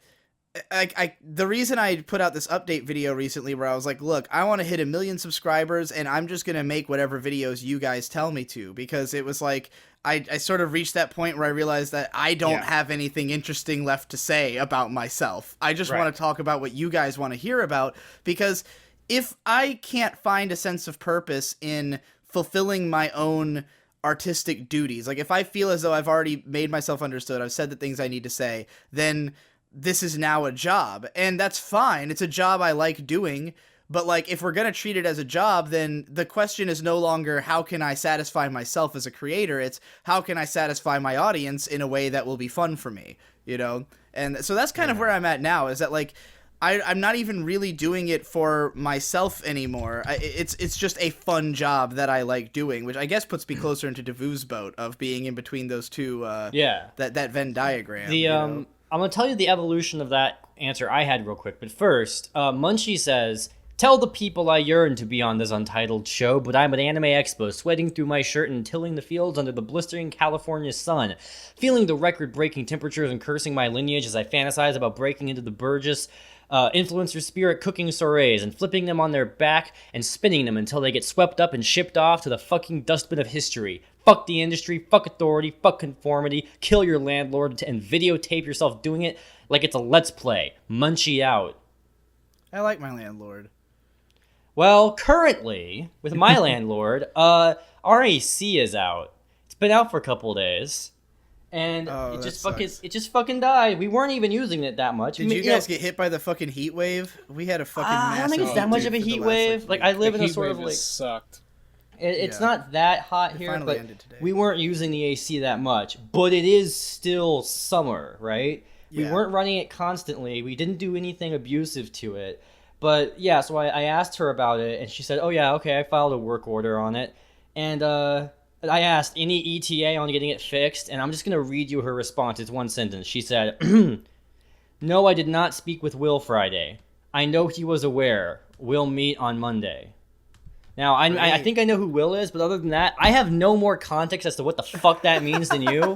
the reason I put out this update video recently where I was like, look, I want to hit 1 million subscribers and I'm just going to make whatever videos you guys tell me to, because it was like, I sort of reached that point where I realized that I don't have anything interesting left to say about myself. I just want to talk about what you guys want to hear about, because if I can't find a sense of purpose in fulfilling my own artistic duties, like if I feel as though I've already made myself understood, I've said the things I need to say, then this is now a job, and that's fine. It's a job I like doing, but like if we're going to treat it as a job, then the question is no longer how can I satisfy myself as a creator, it's how can I satisfy my audience in a way that will be fun for me, you know? And so that's kind of where I'm at now, is that like I'm not even really doing it for myself anymore. It's just a fun job that I like doing, which I guess puts me closer into Devu's boat of being in between those two. That Venn diagram. The I'm gonna tell you the evolution of that answer I had real quick, but first, Munchie says, "Tell the people I yearn to be on this Untitled show, but I'm at Anime Expo, sweating through my shirt and tilling the fields under the blistering California sun, feeling the record-breaking temperatures and cursing my lineage as I fantasize about breaking into the Burgess influencer spirit cooking soirees and flipping them on their back and spinning them until they get swept up and shipped off to the fucking dustbin of history. Fuck the industry, fuck authority, fuck conformity, kill your landlord, and videotape yourself doing it like it's a let's play. Munchie out." I like my landlord. Well, currently, with my landlord, RAC is out. It's been out for a couple days. And it just fucking died. We weren't even using it that much. Did you guys get hit by the fucking heat wave? We had a fucking massive. I don't think it's that much of a heat wave. Like, I live in a sort of like. Sucked. It's not that hot here, but we weren't using the AC that much. But it is still summer, right? We weren't running it constantly. We didn't do anything abusive to it. But yeah, so I asked her about it, and she said, "Oh yeah, okay, I filed a work order on it." And I asked any ETA on getting it fixed, and I'm just gonna read you her response. It's one sentence. She said, "No, I did not speak with Will Friday. I know he was aware. We'll meet on Monday." Now, I think I know who Will is, but other than that, I have no more context as to what the fuck that means than you.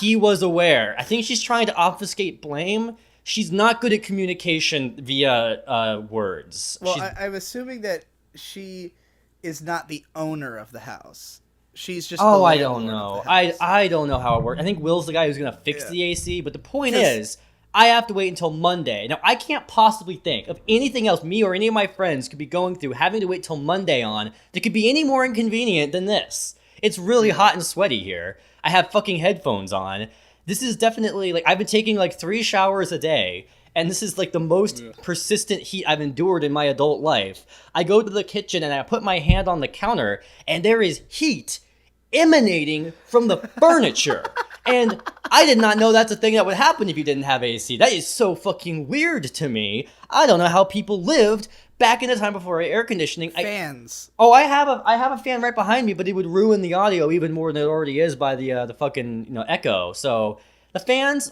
He was aware. I think she's trying to obfuscate blame. She's not good at communication via words. Well, I'm assuming that she is not the owner of the house. She's just the I don't landlord know. of the house. I don't know how it works. I think Will's the guy who's gonna fix the AC, but the point is, I have to wait until Monday. Now, I can't possibly think of anything else me or any of my friends could be going through having to wait till Monday on that could be any more inconvenient than this. It's really hot and sweaty here. I have fucking headphones on. This is definitely, like, I've been taking, like, 3 showers a day, and this is, like, the most persistent heat I've endured in my adult life. I go to the kitchen, and I put my hand on the counter, and there is heat emanating from the furniture. And I did not know that's a thing that would happen if you didn't have AC. That is so fucking weird to me. I don't know how people lived back in the time before air conditioning. Fans. I have a fan right behind me, but it would ruin the audio even more than it already is by the fucking echo. So the fans,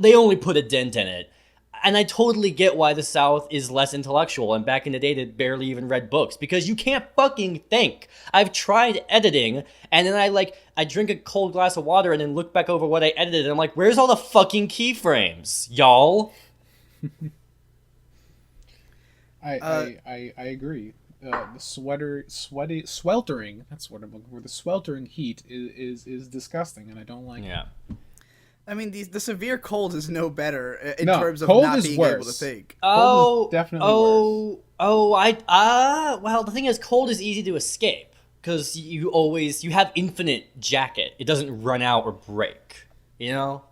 they only put a dent in it. And I totally get why the South is less intellectual, and back in the day they barely even read books, because you can't fucking think. I've tried editing, and then I drink a cold glass of water and then look back over what I edited, and I'm like, where's all the fucking keyframes, y'all? I agree. The sweltering. That's what I'm looking for. The sweltering heat is disgusting, and I don't like. Yeah. I mean, the severe cold is no better in No, terms of cold not is being worse. able to think. Cold is definitely worse. Well, the thing is, cold is easy to escape because you have infinite jacket. It doesn't run out or break. You know.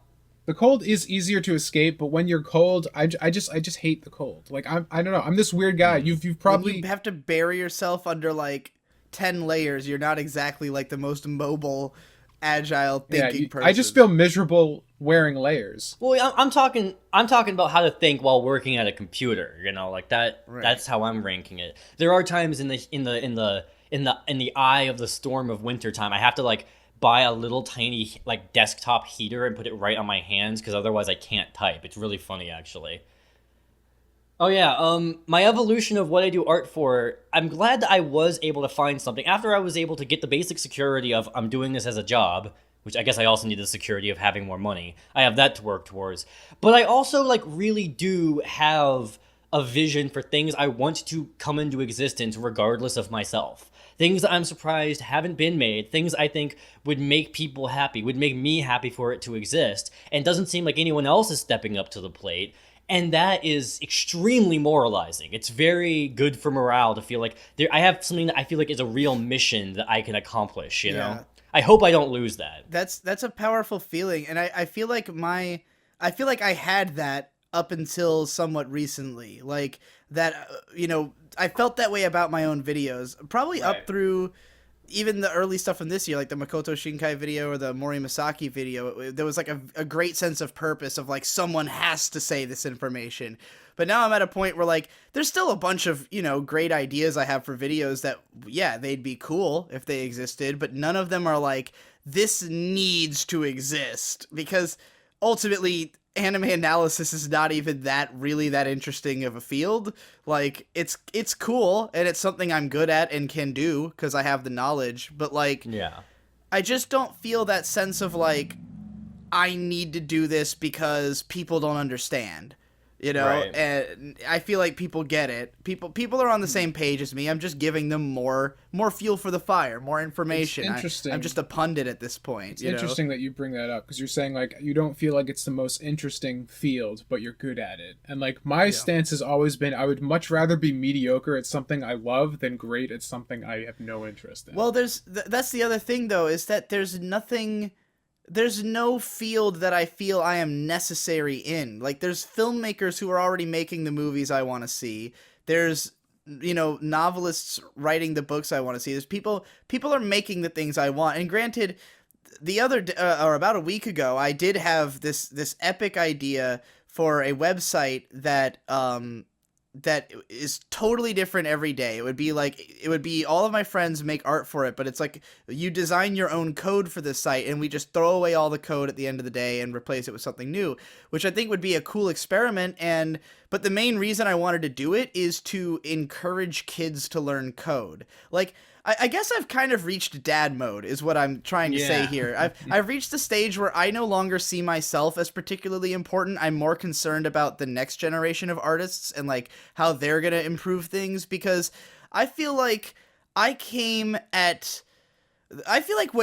The cold is easier to escape, but when you're cold, I just hate the cold. Like I don't know. I'm this weird guy. You've probably When you have to bury yourself under like 10 layers. You're not exactly like the most mobile, agile thinking person. I just feel miserable wearing layers. Well, I'm talking about how to think while working at a computer. Like that. Right. That's how I'm ranking it. There are times in the eye of the storm of wintertime, I have to buy a little tiny desktop heater and put it right on my hands, because otherwise I can't type. It's really funny, actually. Oh yeah, my evolution of what I do art for, I'm glad that I was able to find something after I was able to get the basic security of I'm doing this as a job, which I guess I also need the security of having more money. I have that to work towards. But I also really do have a vision for things I want to come into existence regardless of myself. Things that I'm surprised haven't been made, things I think would make people happy, would make me happy for it to exist, and doesn't seem like anyone else is stepping up to the plate. And that is extremely moralizing. It's very good for morale to feel like I have something that I feel like is a real mission that I can accomplish, you know? I hope I don't lose that. That's a powerful feeling, and I feel like I had that up until somewhat recently. Like that, I felt that way about my own videos, probably up through even the early stuff from this year, like the Makoto Shinkai video or the Mori Masaki video. There was a great sense of purpose of someone has to say this information. But now I'm at a point where there's still a bunch of, great ideas I have for videos that, yeah, they'd be cool if they existed, but none of them are this needs to exist, because ultimately anime analysis is not even that interesting of a field. It's cool, and it's something I'm good at and can do because I have the knowledge, but yeah, I just don't feel that sense of I need to do this because people don't understand. Right. And I feel like people get it. People are on the same page as me. I'm just giving them more fuel for the fire, more information. It's interesting. I'm just a pundit at this point. It's interesting that you bring that up, because you're saying you don't feel like it's the most interesting field, but you're good at it. And my stance has always been I would much rather be mediocre at something I love than great at something I have no interest in. Well, that's the other thing though, is that there's no field that I feel I am necessary in. There's filmmakers who are already making the movies I want to see. There's, novelists writing the books I want to see. There's people are making the things I want. And granted, the other, or about a week ago, I did have this epic idea for a website that, that is totally different every day. It would be all of my friends make art for it, but it's like you design your own code for this site and we just throw away all the code at the end of the day and replace it with something new, which I think would be a cool experiment. But the main reason I wanted to do it is to encourage kids to learn code. Like, I guess I've kind of reached dad mode is what I'm trying to say here. I've reached the stage where I no longer see myself as particularly important. I'm more concerned about the next generation of artists and like how they're going to improve things, because I feel like what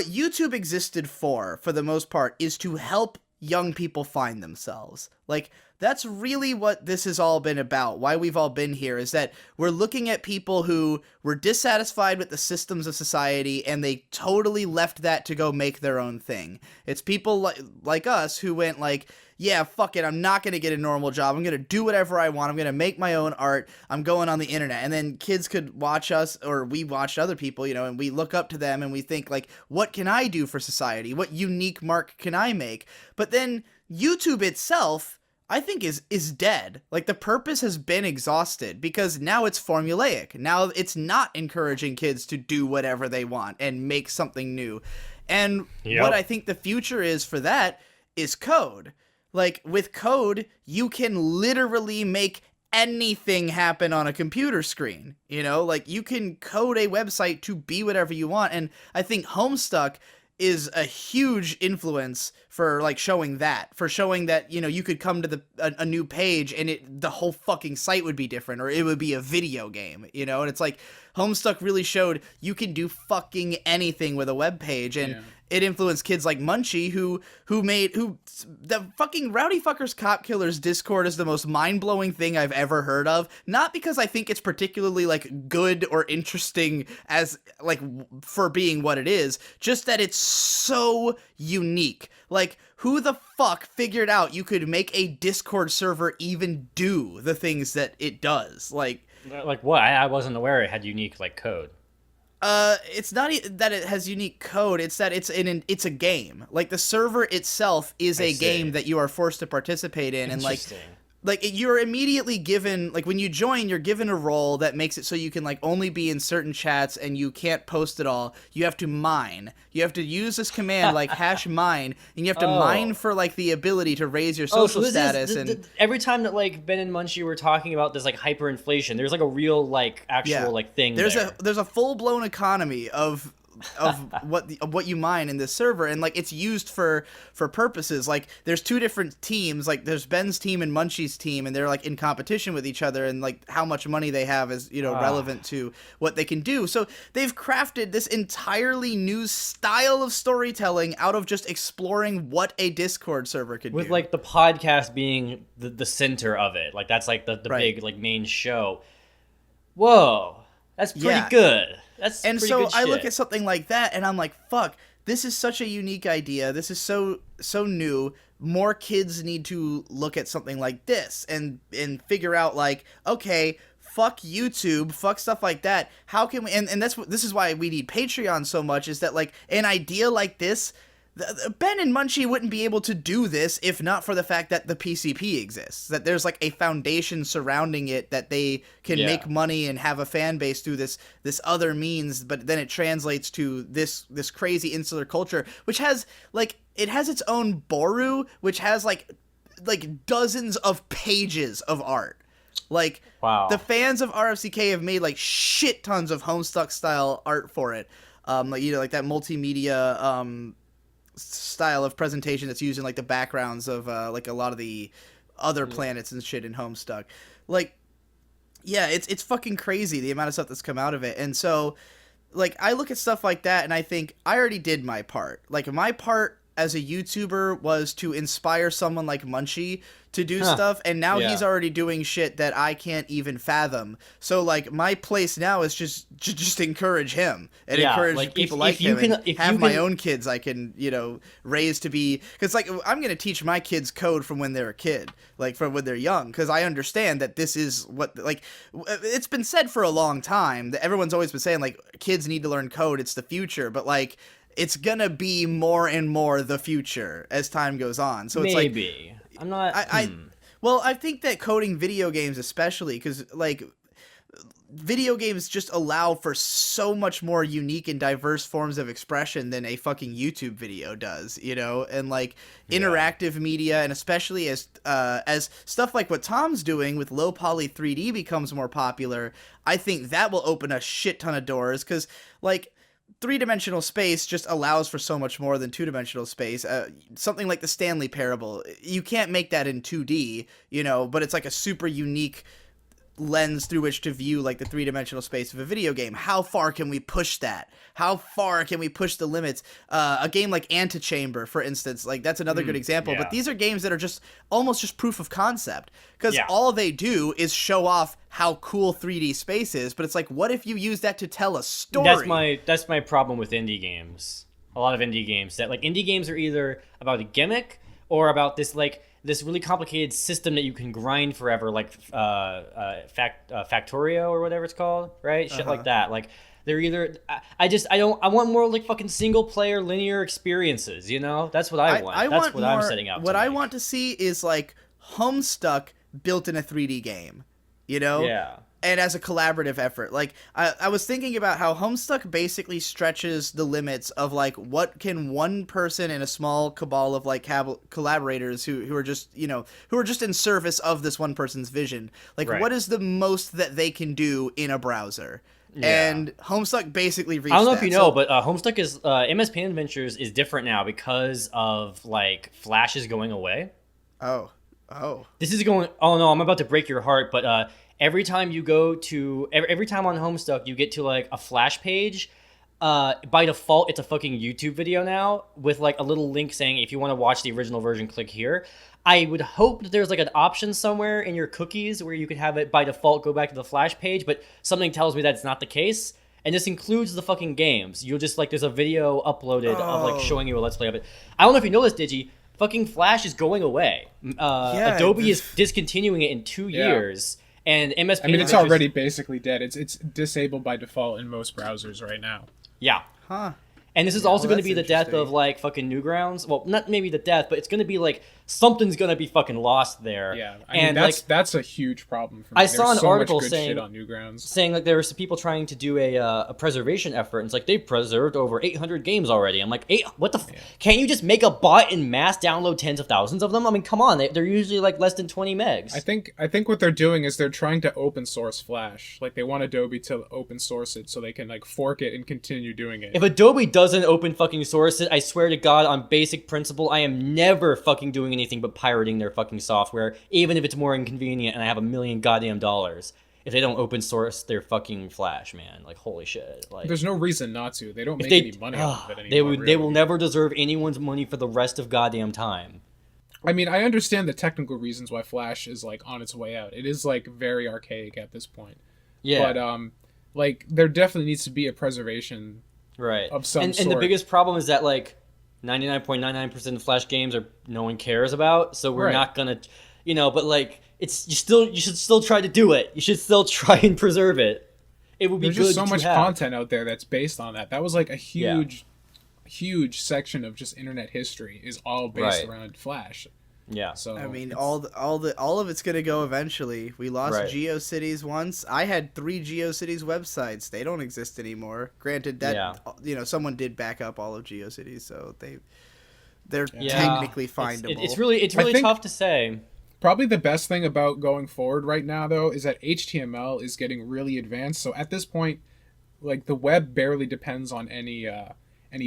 YouTube existed for the most part, is to help young people find themselves. Like, that's really what this has all been about. Why we've all been here is that we're looking at people who were dissatisfied with the systems of society and they totally left that to go make their own thing. It's people like us who went like, yeah, fuck it, I'm not going to get a normal job. I'm going to do whatever I want. I'm going to make my own art. I'm going on the internet. And then kids could watch us, or we watched other people, and we look up to them and we think like, what can I do for society? What unique mark can I make? But then YouTube itself, I think is dead. Like, the purpose has been exhausted because now it's formulaic. Now it's not encouraging kids to do whatever they want and make something new. And what I think the future is for that is code. Like, with code, you can literally make anything happen on a computer screen. Like, you can code a website to be whatever you want. And I think Homestuck is a huge influence for like showing that you could come to a new page and the whole fucking site would be different, or it would be a video game, and it's like Homestuck really showed you can do fucking anything with a web page. And it influenced kids like Munchie who the fucking Rowdy Fuckers Cop Killers Discord is the most mind-blowing thing I've ever heard of. Not because I think it's particularly like good or interesting as like for being what it is, just that it's so unique. Like, who the fuck figured out you could make a Discord server even do the things that it does? Like what? I wasn't aware it had unique like code. It's not that it has unique code. It's that it's a game. Like, the server itself is a game that you are forced to participate in, and like you're immediately given, like, when you join, you're given a role that makes it so you can like only be in certain chats and you can't post at all. You have to mine. You have to use this command like #mine, and you have to mine for like the ability to raise your social status. Every time that like Ben and Munchie were talking about this like hyperinflation, there's like a real like actual like thing. There's a full blown economy of what you mine in this server, and like it's used for purposes. Like, there's two different teams, like there's Ben's team and Munchie's team, and they're like in competition with each other, and like how much money they have is relevant to what they can do. So they've crafted this entirely new style of storytelling out of just exploring what a Discord server could do, with like the podcast being the center of it. Like, that's like the big like main show. Whoa, that's pretty good. And so I look at something like that and I'm like, fuck, this is such a unique idea. This is so new. More kids need to look at something like this and figure out like, okay, fuck YouTube, fuck stuff like that. How can we, and this is why we need Patreon so much, is that like an idea like this, Ben and Munchie wouldn't be able to do this if not for the fact that the PCP exists, that there's like a foundation surrounding it, that they can make money and have a fan base through this other means, but then it translates to this crazy insular culture, which has like, it has its own Boru, which has like dozens of pages of art. Like, wow. The fans of RFCK have made like shit tons of Homestuck style art for it. Like that multimedia style of presentation that's using like the backgrounds of like a lot of the other planets and shit in Homestuck. Like, yeah, it's fucking crazy the amount of stuff that's come out of it. And so like I look at stuff like that and I think I already did my part. Like, my part as a YouTuber was to inspire someone like Munchie to do stuff, and now he's already doing shit that I can't even fathom. So like my place now is just encourage him and encourage like people like him, and have my own kids I can raise to be, because like I'm gonna teach my kids code from when they're a kid, like from when they're young, because I understand that this is what, like, it's been said for a long time that everyone's always been saying like kids need to learn code, it's the future, but like it's gonna be more and more the future as time goes on. So it's maybe. like, I'm not. Well, I think that coding video games especially, because like video games just allow for so much more unique and diverse forms of expression than a fucking YouTube video does, you know? And like interactive media, and especially as stuff like what Tom's doing with low poly 3D becomes more popular, I think that will open a shit ton of doors, cuz like three-dimensional space just allows for so much more than two-dimensional space. Something like the Stanley Parable, you can't make that in 2D, you know, but it's like a super unique lens through which to view like the three-dimensional space of a video game. How far can we push that? How far can we push the limits? A game like Antechamber, for instance, like that's another good example. But these are games that are just almost just proof of concept, because all they do is show off how cool 3D space is. But it's like, what if you use that to tell a story? That's my problem with indie games. A lot of indie games are either about a gimmick or about this really complicated system that you can grind forever, like Factorio or whatever it's called, right? Shit like that. Like they're either I want more like fucking single player linear experiences, you know? That's what I want. That's what I'm setting out. What I want to see is like Homestuck built in a 3D game, you know? Yeah. And as a collaborative effort. Like, I was thinking about how Homestuck basically stretches the limits of, like, what can one person in a small cabal of, like, collaborators who are just, you know, who are just in service of this one person's vision. Like, what is the most that they can do in a browser? Yeah. And Homestuck basically reached that. I don't know if you know, but Homestuck is, MS Paint Adventures is different now because of, like, Flash is going away. Oh. This is going, oh no, I'm about to break your heart, but, every time you go to every time on Homestuck you get to like a Flash page, by default it's a fucking YouTube video now with like a little link saying if you want to watch the original version, click here. I would hope that there's like an option somewhere in your cookies where you could have it by default go back to the Flash page, but something tells me that's not the case. And this includes the fucking games. You'll just like there's a video uploaded of like showing you a let's play of it. I don't know if you know this, Digi. Fucking Flash is going away. Adobe is discontinuing it in 2 years. And MS Paint I mean, it's already basically dead. It's disabled by default in most browsers right now. Yeah. Huh. And this is also going to be the death of, like, fucking Newgrounds. Well, not maybe the death, but it's going to be, like, something's going to be fucking lost there. Yeah, I mean, that's a huge problem for me. I saw an article saying, shit on Newgrounds. saying, like, there were some people trying to do a preservation effort, and it's like, they've preserved over 800 games already. I'm like, what the can't you just make a bot and mass download tens of thousands of them? I mean, come on, they're usually, like, less than 20 megs. I think what they're doing is they're trying to open source Flash. Like, they want Adobe to open source it so they can, like, fork it and continue doing it. If Adobe doesn't open fucking source it, I swear to God, on basic principle, I am never fucking doing anything but pirating their fucking software, even if it's more inconvenient and I have $1 million goddamn dollars. If they don't open source their fucking Flash, man, like holy shit. Like, there's no reason not to. They don't make any money off of it anymore. They will never deserve anyone's money for the rest of goddamn time. I mean, I understand the technical reasons why Flash is like on its way out. It is like very archaic at this point. Yeah. But like there definitely needs to be a preservation of some sort. And the biggest problem is that like 99.99% of Flash games are no one cares about, so we're not gonna, you know. But like, you should still try to do it. You should still try and preserve it. It would be There's good. There's just so much content out there that's based on that. That was like a huge section of just internet history is all based around Flash. Yeah. So I mean, all of it's gonna go eventually. We lost GeoCities once. I had 3 GeoCities websites. They don't exist anymore. Granted, that you know, someone did back up all of GeoCities, so they're technically findable. It's really tough to say. Probably the best thing about going forward right now, though, is that HTML is getting really advanced. So at this point, like the web barely depends on any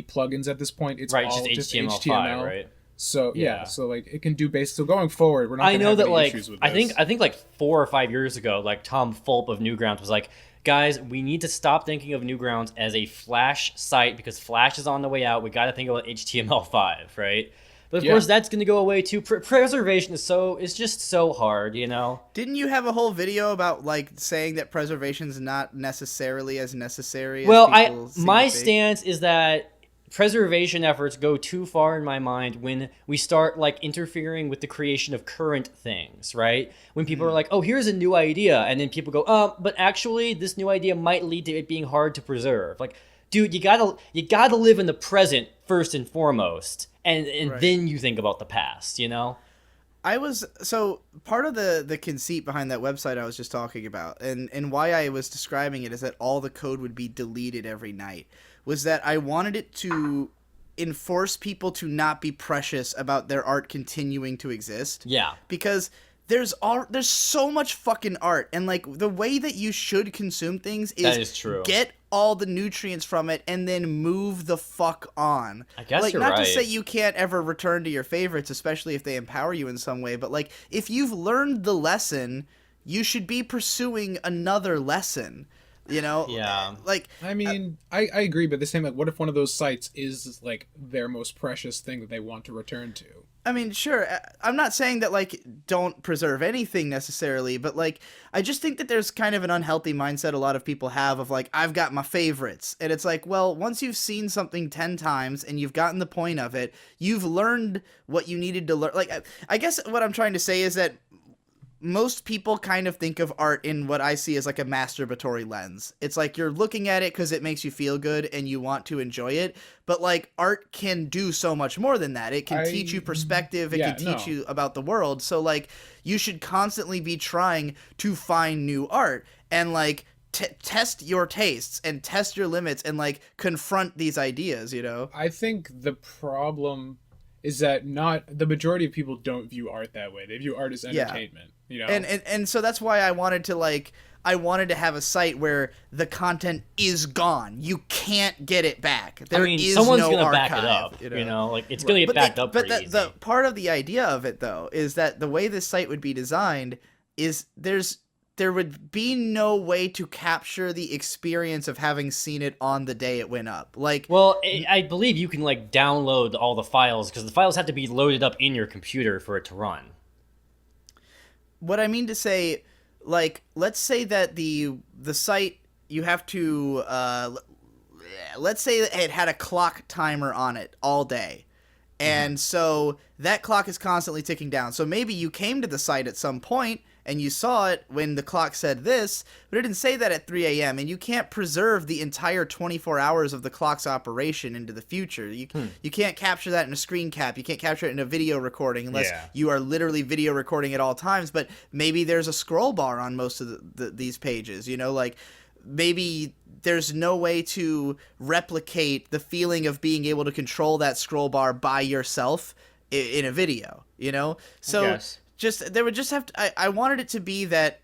plugins. At this point, it's all just HTML. Right? So so like it can do so going forward, we're not going to have any issues with this. I think like 4 or 5 years ago, like Tom Fulp of Newgrounds was like, guys, we need to stop thinking of Newgrounds as a Flash site because Flash is on the way out. We got to think about HTML5, right? But of course, that's going to go away too. Preservation is just so hard, you know. Didn't you have a whole video about like saying that preservation is not necessarily as necessary? Well, as my stance is that preservation efforts go too far in my mind when we start like interfering with the creation of current things, right? When people are like, oh, here's a new idea, and then people go, but actually this new idea might lead to it being hard to preserve. Like, dude, you gotta live in the present first and foremost, and then you think about the past, you know? I was so part of the conceit behind that website I was just talking about, and why I was describing it is that all the code would be deleted every night, was that I wanted it to enforce people to not be precious about their art continuing to exist. Yeah. Because there's so much fucking art, and like the way that you should consume things That is true. get all the nutrients from it and then move the fuck on. I guess like, you're not right. to say you can't ever return to your favorites, especially if they empower you in some way, but like if you've learned the lesson, you should be pursuing another lesson. You know? Yeah. Like, I mean, I agree, but the same, like, what if one of those sites is like their most precious thing that they want to return to? I mean, sure. I'm not saying that, like, don't preserve anything necessarily, but, like, I just think that there's kind of an unhealthy mindset a lot of people have of, like, I've got my favorites. And it's like, well, once you've seen something 10 times and you've gotten the point of it, you've learned what you needed to learn. Like, I guess what I'm trying to say is that most people kind of think of art in what I see as like a masturbatory lens. It's like you're looking at it because it makes you feel good and you want to enjoy it. But like art can do so much more than that. It can teach you perspective. It can teach you about the world. So like you should constantly be trying to find new art and like test your tastes and test your limits and like confront these ideas, you know? I think the problem is that not the majority of people don't view art that way. They view art as entertainment. You know? And so that's why I wanted to have a site where the content is gone. You can't get it back. There is someone's no gonna archive, back it up. You know? Like it's gonna get backed up. But pretty easy. the part of the idea of it though is that the way this site would be designed is there would be no way to capture the experience of having seen it on the day it went up. Like, well, I believe you can like download all the files because the files have to be loaded up in your computer for it to run. What I mean to say, like, let's say that the site, you have to, let's say it had a clock timer on it all day. And so that clock is constantly ticking down. So maybe you came to the site at some point and you saw it when the clock said this, but it didn't say that at 3 a.m. And you can't preserve the entire 24 hours of the clock's operation into the future. You can't capture that in a screen cap. You can't capture it in a video recording unless you are literally video recording at all times. But maybe there's a scroll bar on most of these pages, you know, like maybe there's no way to replicate the feeling of being able to control that scroll bar by yourself in a video, you know? So there would just have to, I wanted it to be that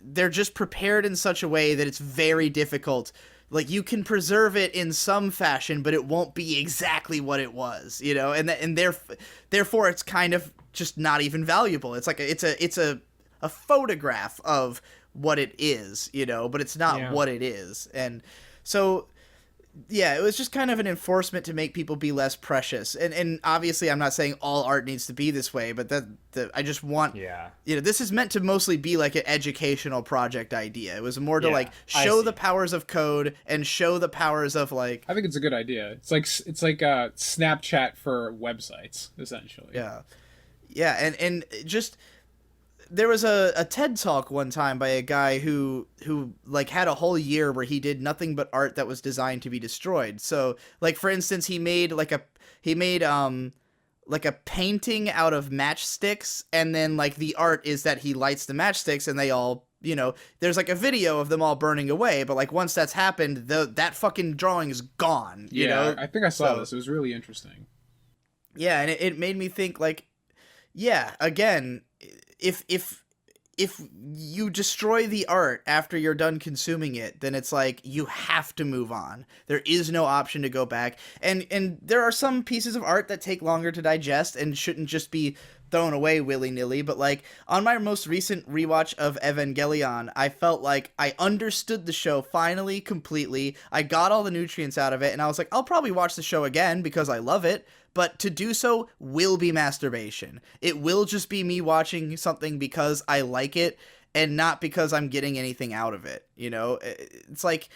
they're just prepared in such a way that it's very difficult. Like you can preserve it in some fashion, but it won't be exactly what it was, you know? And therefore it's kind of just not even valuable. It's like it's a photograph of what it is, you know, but it's not what it is. And so yeah, it was just kind of an enforcement to make people be less precious. And obviously I'm not saying all art needs to be this way, but I just want, you know, this is meant to mostly be like an educational project idea. It was more to like show the powers of code and show the powers of like, I think it's a good idea. It's like Snapchat for websites, essentially. Yeah. And just, there was a TED Talk one time by a guy who like had a whole year where he did nothing but art that was designed to be destroyed. So like for instance, he made like a painting out of matchsticks, and then like the art is that he lights the matchsticks and they all, you know, there's like a video of them all burning away, but like once that's happened, that fucking drawing is gone. You know? I think I saw this. It was really interesting. Yeah, and it made me think like, yeah, again, if you destroy the art after you're done consuming it, then it's like you have to move on. There is no option to go back. And there are some pieces of art that take longer to digest and shouldn't just be thrown away willy-nilly, but like on my most recent rewatch of Evangelion, I felt like I understood the show finally completely. I got all the nutrients out of it, and I was like, I'll probably watch the show again because I love it. But to do so will be masturbation. It will just be me watching something because I like it and not because I'm getting anything out of it. You know, it's like,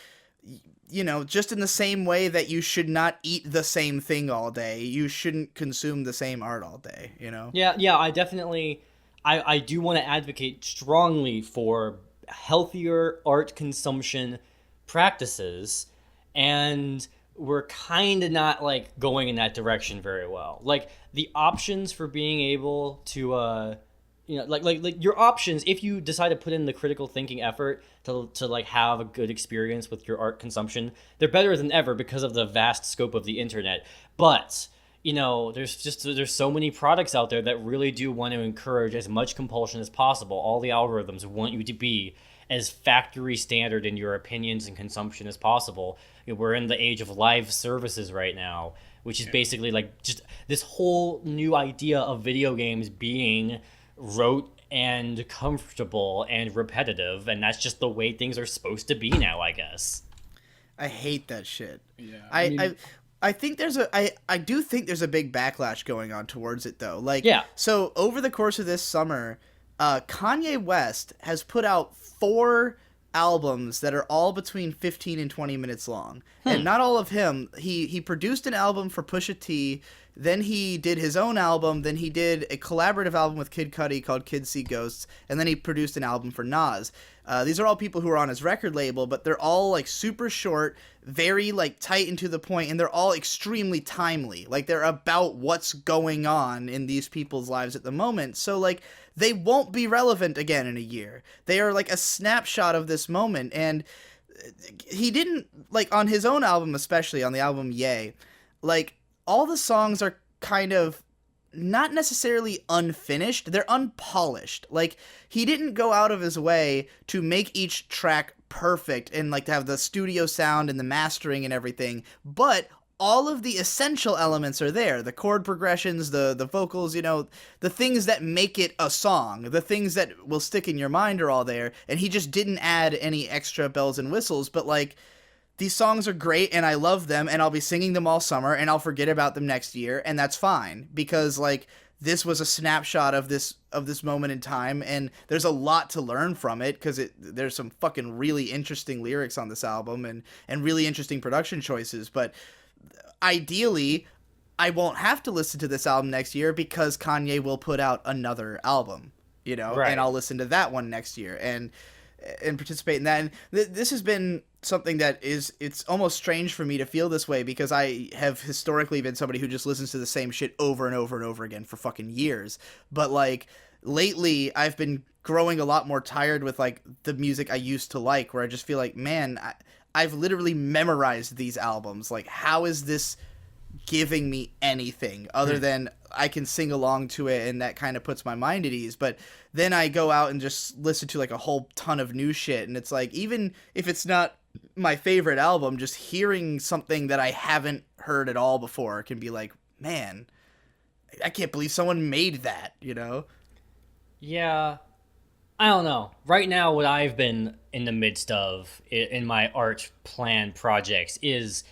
you know, just in the same way that you should not eat the same thing all day, you shouldn't consume the same art all day, you know? Yeah, I definitely, I do want to advocate strongly for healthier art consumption practices, and we're kind of not like going in that direction very well. Like the options for being able to like your options, if you decide to put in the critical thinking effort to like have a good experience with your art consumption, they're better than ever because of the vast scope of the internet. But there's so many products out there that really do want to encourage as much compulsion as possible. All the algorithms want you to be as factory standard in your opinions and consumption as possible. We're in the age of live services right now, which is basically like just this whole new idea of video games being rote and comfortable and repetitive, and that's just the way things are supposed to be now, I guess. I hate that shit. Yeah, I think I do think there's a big backlash going on towards it though. Like, yeah. So over the course of this summer, Kanye West has put out 4 albums that are all between 15 and 20 minutes long. And not all of him. He produced an album for Pusha T, then he did his own album, then he did a collaborative album with Kid Cudi called Kids See Ghosts, and then he produced an album for Nas. These are all people who are on his record label, but they're all like super short, very like tight and to the point, and they're all extremely timely. Like they're about what's going on in these people's lives at the moment. So like they won't be relevant again in a year. They are like a snapshot of this moment. And he didn't, like on his own album, especially on the album Yay, like all the songs are kind of not necessarily unfinished, they're unpolished. Like he didn't go out of his way to make each track perfect and like to have the studio sound and the mastering and everything, but all of the essential elements are there. The chord progressions, the vocals, the things that make it a song, the things that will stick in your mind are all there, and he just didn't add any extra bells and whistles. But like these songs are great and I love them and I'll be singing them all summer and I'll forget about them next year, and that's fine because like this was a snapshot of this moment in time, and there's a lot to learn from it because there's some fucking really interesting lyrics on this album and really interesting production choices. But ideally, I won't have to listen to this album next year because Kanye will put out another album, Right. and I'll listen to that one next year and participate in that. And this has been something that it's almost strange for me to feel this way because I have historically been somebody who just listens to the same shit over and over and over again for fucking years. But like lately I've been growing a lot more tired with like the music I used to like, where I just feel like, man, I've literally memorized these albums. Like, how is this giving me anything other than I can sing along to it, and that kind of puts my mind at ease? But then I go out and just listen to like a whole ton of new shit, and it's like, even if it's not my favorite album, just hearing something that I haven't heard at all before can be like, man, I can't believe someone made that, Yeah, I don't know. Right now, what I've been in the midst of in my art plan projects is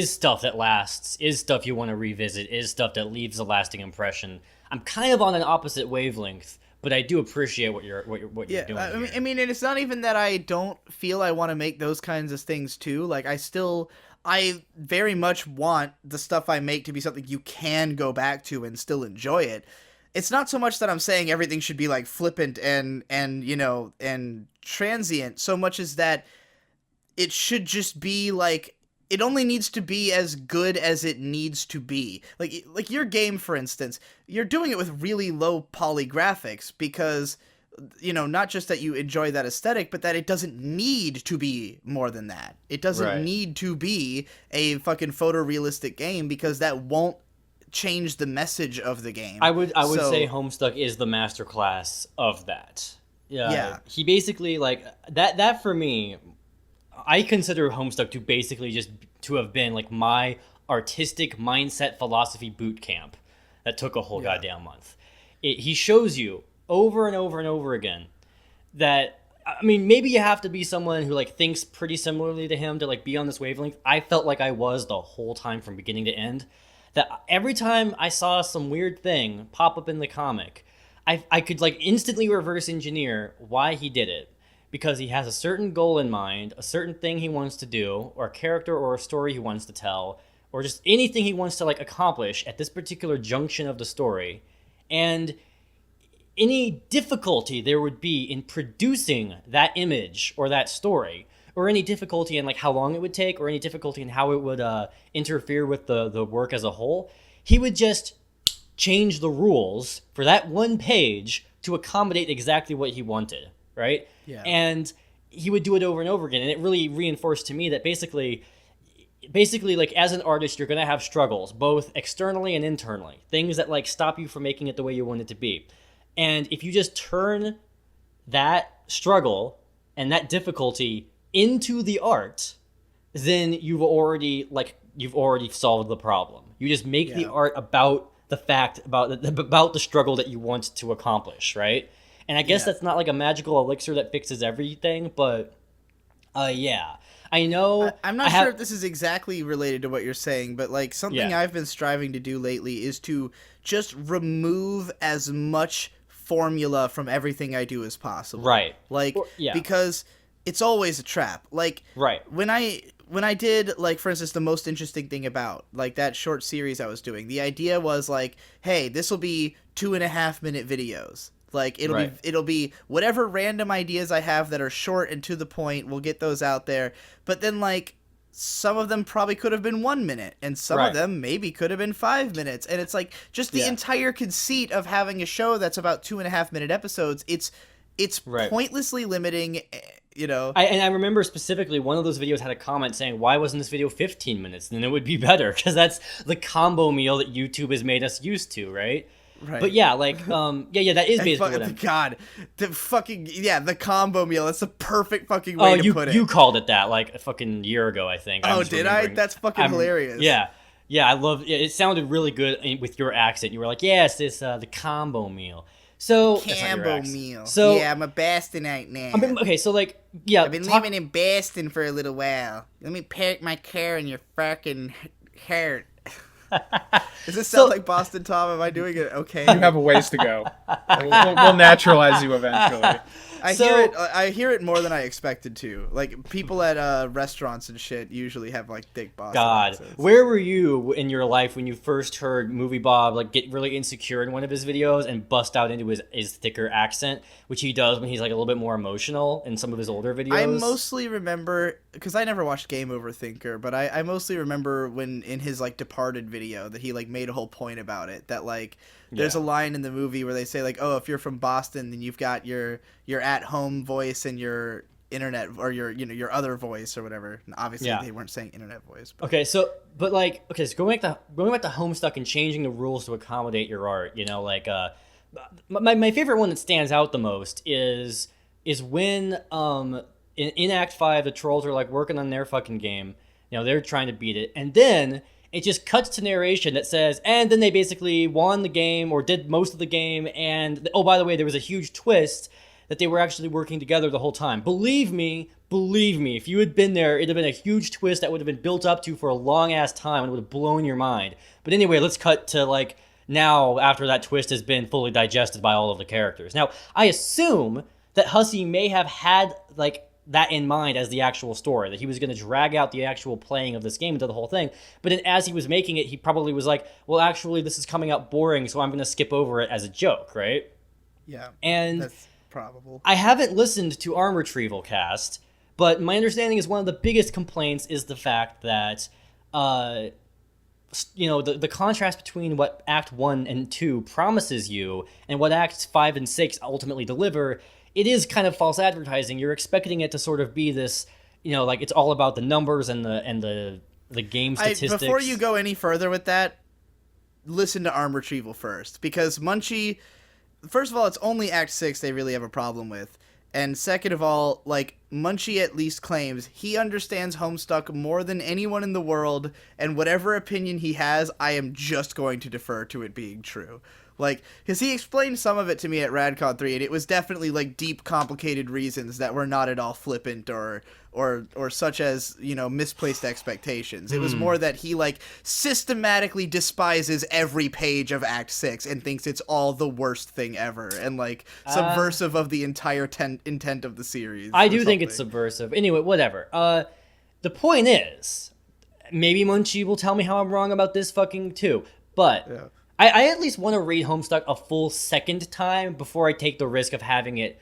stuff that lasts, is stuff you want to revisit, is stuff that leaves a lasting impression. I'm kind of on an opposite wavelength, but I do appreciate what you're doing. I mean, and it's not even that I don't feel I want to make those kinds of things too. Like I very much want the stuff I make to be something you can go back to and still enjoy it. It's not so much that I'm saying everything should be like flippant and transient, so much as that it should just be like, it only needs to be as good as it needs to be. Like your game, for instance, you're doing it with really low poly graphics because, not just that you enjoy that aesthetic, but that it doesn't need to be more than that. It doesn't need to be a fucking photorealistic game because that won't change the message of the game. I would say Homestuck is the masterclass of that. Yeah. He basically, like, that for me, I consider Homestuck to basically just to have been like my artistic mindset philosophy boot camp that took a whole goddamn month. He shows you over and over and over again that, I mean, maybe you have to be someone who like thinks pretty similarly to him to like be on this wavelength. I felt like I was the whole time from beginning to end. That every time I saw some weird thing pop up in the comic, I could like instantly reverse engineer why he did it. Because he has a certain goal in mind, a certain thing he wants to do, or a character or a story he wants to tell, or just anything he wants to like accomplish at this particular junction of the story. And any difficulty there would be in producing that image or that story or any difficulty in like how long it would take, or any difficulty in how it would interfere with the work as a whole, he would just change the rules for that one page to accommodate exactly what he wanted, right? Yeah. And he would do it over and over again, and it really reinforced to me that basically like as an artist you're going to have struggles both externally and internally, things that like stop you from making it the way you want it to be. And if you just turn that struggle and that difficulty into the art, then you've already solved the problem. You just make the art about the fact about the struggle that you want to accomplish, right? And I guess that's not like a magical elixir that fixes everything, but yeah. I know. I'm not sure if this is exactly related to what you're saying, but like something I've been striving to do lately is to just remove as much formula from everything I do as possible. Right. Like, because it's always a trap. Like, when I did, like, for instance, the most interesting thing about, like, that short series I was doing, the idea was, like, hey, this will be 2.5-minute videos. Like, it'll be whatever random ideas I have that are short and to the point, we'll get those out there. But then, like, some of them probably could have been 1 minute, and some of them maybe could have been 5 minutes. And it's, like, just the entire conceit of having a show that's about 2.5-minute episodes, it's pointlessly limiting, you know. I remember specifically one of those videos had a comment saying, why wasn't this video 15 minutes? Then it would be better, because that's the combo meal that YouTube has made us used to, right? Right. But yeah, like, that is basically what I'm... God, the combo meal, that's the perfect fucking way to put it. You called it that, like, a fucking year ago, I think. Oh, did I? That's fucking hilarious. Yeah. Yeah, I love it. It sounded really good with your accent. You were like, yes, it's the combo meal. So... Combo meal. So, yeah, I'm a Bostonite now. Okay, so, like, yeah... I've been living in Boston for a little while. Let me park my car in your fucking heart. Does this sound like Boston Tom? Am I doing it okay? You have a ways to go. We'll naturalize you eventually. I hear it more than I expected to. Like, people at restaurants and shit usually have, like, thick Boston accents. Where were you in your life when you first heard Movie Bob, like, get really insecure in one of his videos and bust out into his thicker accent, which he does when he's, like, a little bit more emotional in some of his older videos? I mostly remember, because I never watched Game Over Thinker, but I mostly remember when, in his, like, Departed video, that he, like, made a whole point about it, that, like, there's a line in the movie where they say, like, oh, if you're from Boston, then you've got your at-home voice and your internet, or your other voice or whatever. And obviously, they weren't saying internet voice. But. So going back to Homestuck and changing the rules to accommodate your art, you know, like, my favorite one that stands out the most is when, in Act 5, the trolls are, like, working on their fucking game. You know, they're trying to beat it. And then... it just cuts to narration that says, and then they basically won the game or did most of the game. And, oh, by the way, there was a huge twist that they were actually working together the whole time. Believe me, if you had been there, it'd have been a huge twist that would have been built up to for a long-ass time and it would have blown your mind. But anyway, let's cut to, like, now after that twist has been fully digested by all of the characters. Now, I assume that Hussey may have had, like, that in mind as the actual story, that he was going to drag out the actual playing of this game into the whole thing. But then as he was making it, he probably was like, well, actually, this is coming out boring, so I'm going to skip over it as a joke, right? Yeah, and that's probable. I haven't listened to Arm Retrieval Cast, but my understanding is one of the biggest complaints is the fact that, you know, the contrast between what Act 1 and 2 promises you and what Acts 5 and 6 ultimately deliver, it is kind of false advertising. You're expecting it to sort of be this, you know, like it's all about the numbers and the game statistics. Before you go any further with that, listen to Arm Retrieval first, because Munchie, first of all, it's only Act 6 they really have a problem with. And second of all, like, Munchie at least claims he understands Homestuck more than anyone in the world, and whatever opinion he has, I am just going to defer to it being true. Like, because he explained some of it to me at RadCon 3, and it was definitely, like, deep, complicated reasons that were not at all flippant or such as, you know, misplaced expectations. It was more that he, like, systematically despises every page of Act 6 and thinks it's all the worst thing ever, and, like, subversive of the entire intent of the series. I do think it's subversive. Anyway, whatever. The point is, maybe Munchie will tell me how I'm wrong about this fucking too, but... yeah. I at least want to read Homestuck a full second time before I take the risk of having it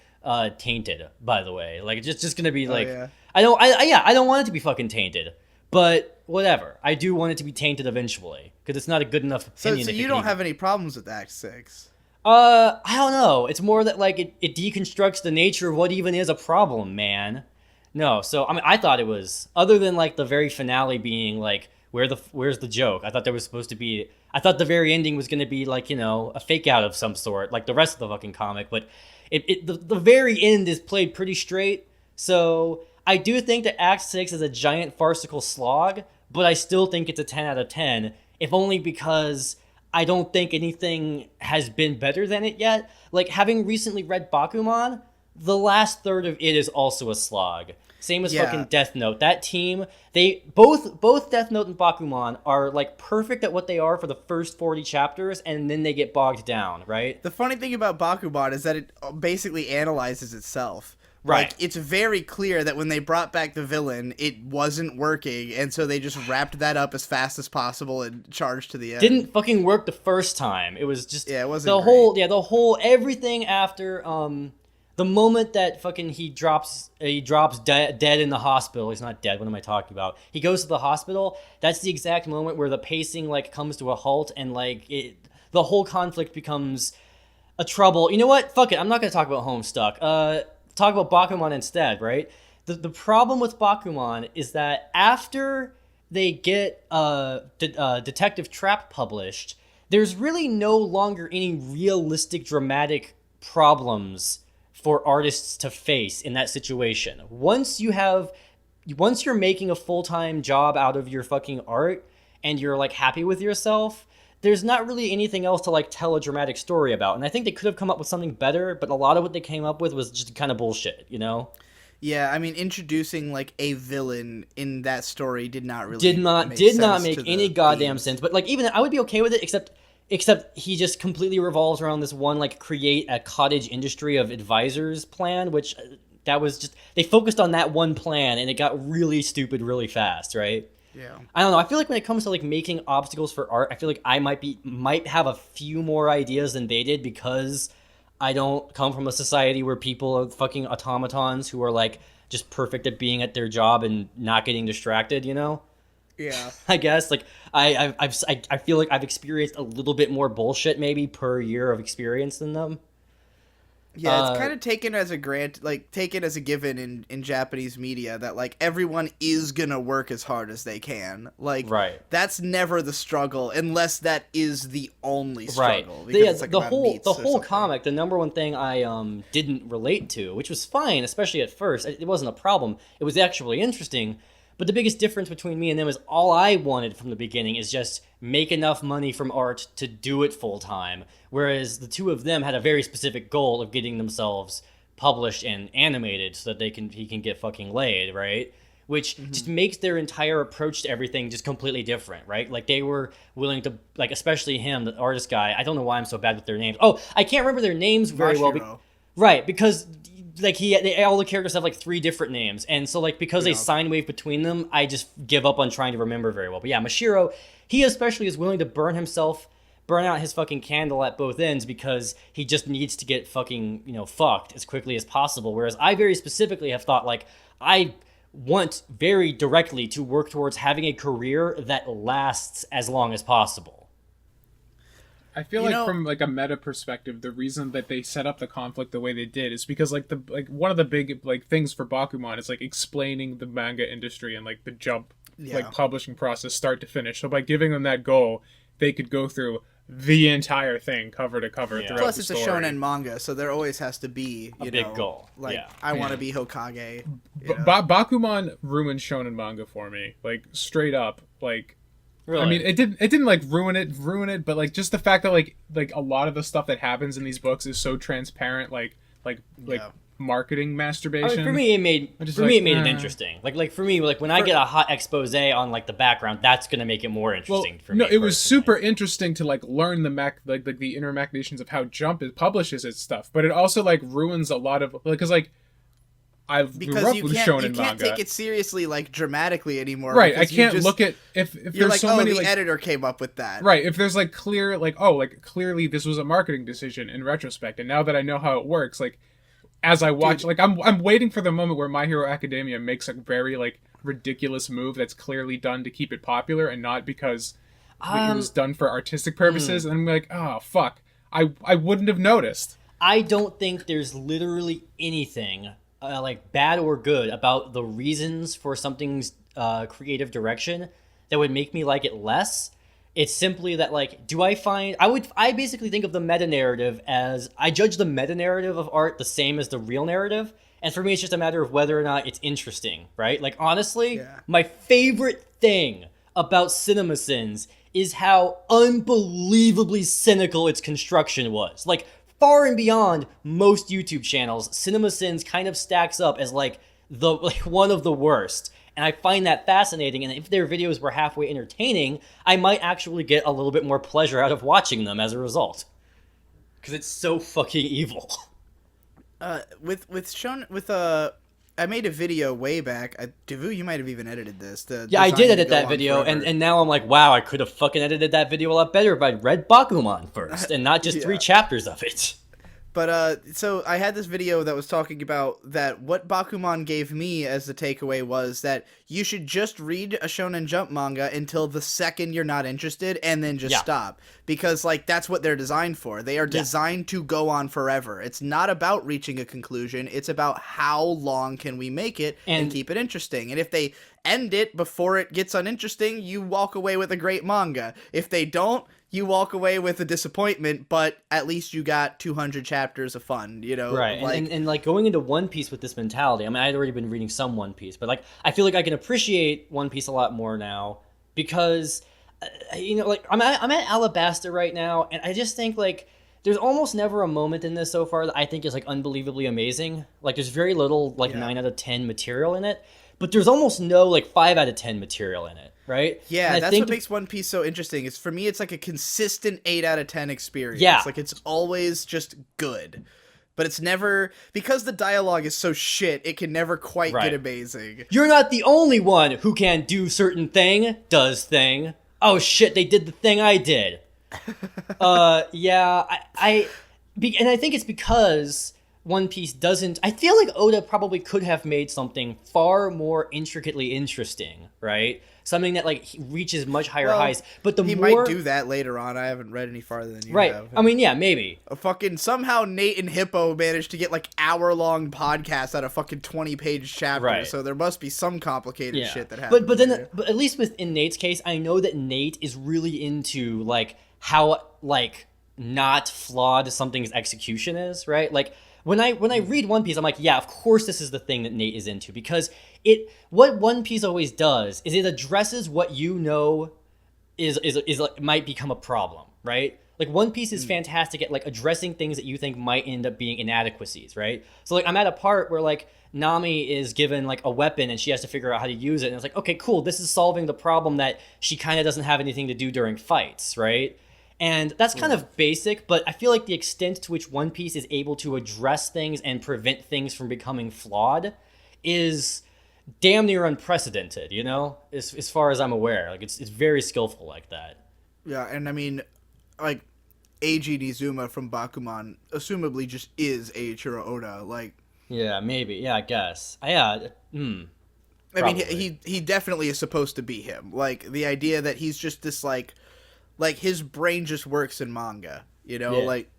tainted, by the way. Like, it's just going to be, like... I don't want it to be fucking tainted, but whatever. I do want it to be tainted eventually because it's not a good enough opinion. So you don't have any problems with Act 6? I don't know. It's more that like it deconstructs the nature of what even is a problem, man. No, so I mean, I thought it was, other than like the very finale being like, where's the joke? I thought there was supposed to be. I thought the very ending was going to be like, you know, a fake out of some sort, like the rest of the fucking comic. But the very end is played pretty straight. So I do think that Act 6 is a giant farcical slog, but I still think it's a 10 out of 10, if only because I don't think anything has been better than it yet. Like, having recently read Bakuman, the last third of it is also a slog. Same as fucking Death Note. That team, they both Death Note and Bakuman are like perfect at what they are for the first 40 chapters, and then they get bogged down, right? The funny thing about Bakuman is that it basically analyzes itself. Right. Like, it's very clear that when they brought back the villain, it wasn't working, and so they just wrapped that up as fast as possible and charged to the end. Didn't fucking work the first time. It was just it wasn't the great. whole everything after the moment that fucking he drops dead in the hospital. He's not dead. What am I talking about? He goes to the hospital. That's the exact moment where the pacing like comes to a halt, and like the whole conflict becomes a trouble. You know what? Fuck it. I'm not gonna talk about Homestuck. Talk about Bakuman instead, right? The problem with Bakuman is that after they get Detective Trap published, there's really no longer any realistic dramatic problems for artists to face in that situation. Once you're making a full-time job out of your fucking art and you're like happy with yourself, there's not really anything else to like tell a dramatic story about. And I think they could have come up with something better, but a lot of what they came up with was just kind of bullshit, you know? Yeah, I mean, introducing like a villain in that story did not make any goddamn sense. But like, even I would be okay with it, except he just completely revolves around this one like create a cottage industry of advisors plan, which that was just, they focused on that one plan and it got really stupid really fast, right? Yeah. I don't know. I feel like when it comes to like making obstacles for art, I feel like I might have a few more ideas than they did because I don't come from a society where people are fucking automatons who are like just perfect at being at their job and not getting distracted, you know? Yeah. I guess like I feel like I've experienced a little bit more bullshit maybe per year of experience than them. Yeah, it's kind of taken as a given in Japanese media that like everyone is gonna work as hard as they can. Like, right. That's never the struggle unless that is the only struggle. Right. Yeah, like the whole comic, the number one thing I didn't relate to, which was fine, especially at first, it wasn't a problem. It was actually interesting. But the biggest difference between me and them is all I wanted from the beginning is just make enough money from art to do it full time. Whereas the two of them had a very specific goal of getting themselves published and animated so that he can get fucking laid, right? Which just makes their entire approach to everything just completely different, right? Like they were willing to, like especially him, the artist guy. I don't know why I'm so bad with their names. Oh, I can't remember their names very well. Right, because like all the characters have like 3 different names, and so like because they sine wave between them, I just give up on trying to remember very well. But yeah, Mashiro, he especially is willing to burn out his fucking candle at both ends because he just needs to get fucking fucked as quickly as possible. Whereas I very specifically have thought like I want very directly to work towards having a career that lasts as long as possible. I feel like from like a meta perspective, the reason that they set up the conflict the way they did is because like one of the big like things for Bakuman is like explaining the manga industry and like the jump like publishing process start to finish. So by giving them that goal, they could go through the entire thing cover to cover throughout Plus, the it's story. a shonen manga, so there always has to be a big goal. Like I want to be Hokage. Bakuman ruined shonen manga for me, like straight up, like. Really? I mean, it didn't like ruin it, but like just the fact that like a lot of the stuff that happens in these books is so transparent, like marketing masturbation. I mean, for me, it made it interesting. Like for me, like when I get a hot expose on like the background, that's gonna make it more interesting for me. No, it was super interesting to like learn the inner machinations of how Jump publishes its stuff, but it also like ruins a lot of because like. Because you can't take it seriously like dramatically anymore. Right, I can't look at if you're there's like, so many. The editor came up with that. Right, if there's like clear like clearly this was a marketing decision in retrospect, and now that I know how it works, like as I watch. Dude. Like I'm waiting for the moment where My Hero Academia makes a very like ridiculous move that's clearly done to keep it popular and not because it was done for artistic purposes. And I'm like, oh fuck, I wouldn't have noticed. I don't think there's literally anything like bad or good about the reasons for something's creative direction that would make me like it less. It's simply that, like, I basically think of the meta narrative as, I judge the meta narrative of art the same as the real narrative. And for me, it's just a matter of whether or not it's interesting, right? Like, honestly, my favorite thing about CinemaSins is how unbelievably cynical its construction was. Like, far and beyond most YouTube channels, CinemaSins kind of stacks up as like one of the worst. And I find that fascinating, and if their videos were halfway entertaining, I might actually get a little bit more pleasure out of watching them as a result. Because it's so fucking evil. I made a video way back. Devu, you might have even edited this. Yeah, I did edit that video, and now I'm like, wow, I could have fucking edited that video a lot better if I'd read Bakuman first, and not just 3 chapters of it. But, so I had this video that was talking about that what Bakuman gave me as the takeaway was that you should just read a Shonen Jump manga until the second you're not interested and then just stop. Because, like, that's what they're designed for. They are designed to go on forever. It's not about reaching a conclusion. It's about how long can we make it and keep it interesting. And if they end it before it gets uninteresting, you walk away with a great manga. If they don't, you walk away with a disappointment, but at least you got 200 chapters of fun, you know? Right, like, and like going into One Piece with this mentality, I mean, I'd already been reading some One Piece, but like, I feel like I can appreciate One Piece a lot more now because, you know, like, I'm at Alabasta right now, and I just think, like, there's almost never a moment in this so far that I think is, like, unbelievably amazing. Like, there's very little, like, 9 out of 10 material in it, but there's almost no, like, 5 out of 10 material in it. Right? Yeah, that's what makes One Piece so interesting. Is for me, it's like a consistent 8 out of 10 experience. Yeah. Like, it's always just good. But it's never, because the dialogue is so shit, it can never quite get amazing. You're not the only one who can do certain thing, does thing. Oh shit, they did the thing I did. Yeah, and I think it's because One Piece doesn't, I feel like Oda probably could have made something far more intricately interesting, right? Something that, like, reaches much higher highs. But he might do that later on. I haven't read any farther than you have. I mean, yeah, maybe. Somehow Nate and Hippo managed to get, like, hour-long podcasts out of fucking 20-page chapters. Right. So there must be some complicated shit that happens. But at least in Nate's case, I know that Nate is really into, like, how, like, not flawed something's execution is, right? Like, when I read One Piece, I'm like, yeah, of course this is the thing that Nate is into, because what One Piece always does is it addresses what you know is like, might become a problem, right? Like, One Piece is fantastic at, like, addressing things that you think might end up being inadequacies, right? So, like, I'm at a part where, like, Nami is given, like, a weapon and she has to figure out how to use it, and it's like, okay, cool, this is solving the problem that she kind of doesn't have anything to do during fights, right? And that's kind of basic, but I feel like the extent to which One Piece is able to address things and prevent things from becoming flawed is damn near unprecedented, you know? As far as I'm aware. Like, it's very skillful like that. Yeah, and I mean, like, Eiji Nizuma from Bakuman assumably just is Eiichiro Oda, like... Yeah, maybe. Yeah, I guess. I mean, he definitely is supposed to be him. Like, the idea that he's just this, like his brain just works in manga, you know? Yeah. Like,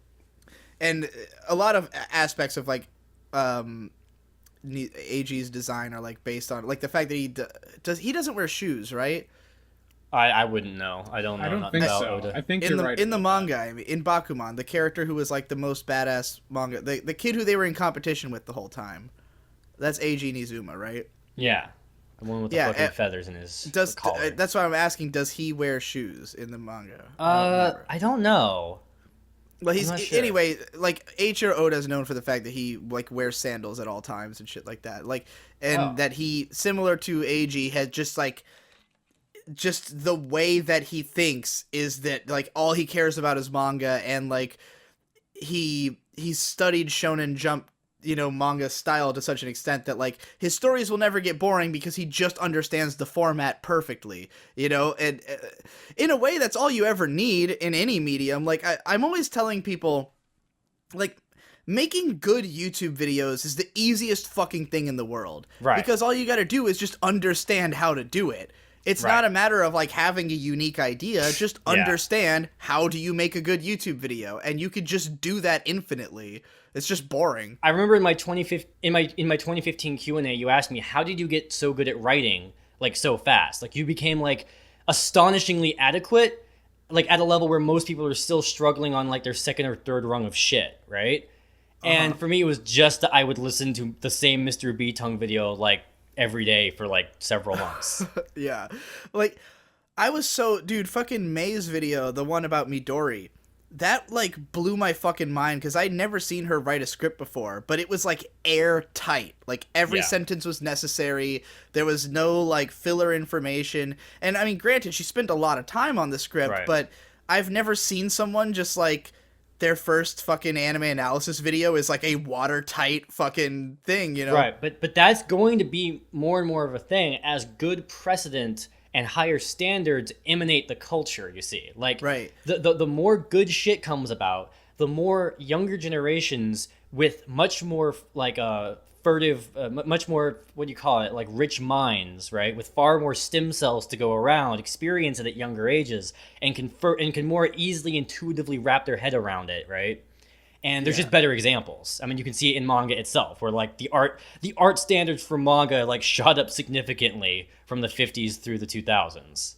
and a lot of aspects of, like, Eiji's design are, like, based on, like, the fact that he doesn't wear shoes, right? I wouldn't know. I don't know. I don't think so. Oda. I think you're right. In the manga, I mean, in Bakuman, the character who was, like, the most badass manga, the kid who they were in competition with the whole time, that's Eiji Nizuma, right? Yeah. The one with the fucking feathers in his collar. That's why I'm asking, does he wear shoes in the manga? I don't know. Well, I'm not sure. Anyway, like, Eiichiro Oda is known for the fact that he, like, wears sandals at all times and shit like that. Like, and that he, similar to Eiji, had just, like, just the way that he thinks is that, like, all he cares about is manga, and, like, he studied Shonen Jump, you know, manga style to such an extent that, like, his stories will never get boring because he just understands the format perfectly, you know? And in a way, that's all you ever need in any medium. Like, I'm always telling people, like, making good YouTube videos is the easiest fucking thing in the world. Right. Because all you gotta do is just understand how to do it. It's Right. not a matter of like having a unique idea, just Yeah. understand how do you make a good YouTube video, and you could just do that infinitely. It's just boring. I remember in my 2015 Q&A, you asked me, how did you get so good at writing like so fast? Like you became like astonishingly adequate, like at a level where most people are still struggling on like their second or third rung of shit, right? And for me, it was just that I would listen to the same Mr. B tongue video like every day for like several months. Yeah. Like, dude, fucking May's video, the one about Midori, that, like, blew my fucking mind, because I'd never seen her write a script before, but it was, like, airtight. Like, every Yeah. sentence was necessary, there was no, like, filler information, and, I mean, granted, she spent a lot of time on the script, Right. but I've never seen someone just, like, their first fucking anime analysis video is, like, a watertight fucking thing, you know? Right, but that's going to be more and more of a thing as good precedent and higher standards emanate the culture, you see. Like, Right. the more good shit comes about, the more younger generations with much more, like, much more, what do you call it, like, rich minds, right? With far more stem cells to go around, experience it at younger ages, and can more easily intuitively wrap their head around it, right? And there's just better examples. I mean, you can see it in manga itself, where like the art standards for manga like shot up significantly from the 50s through the 2000s.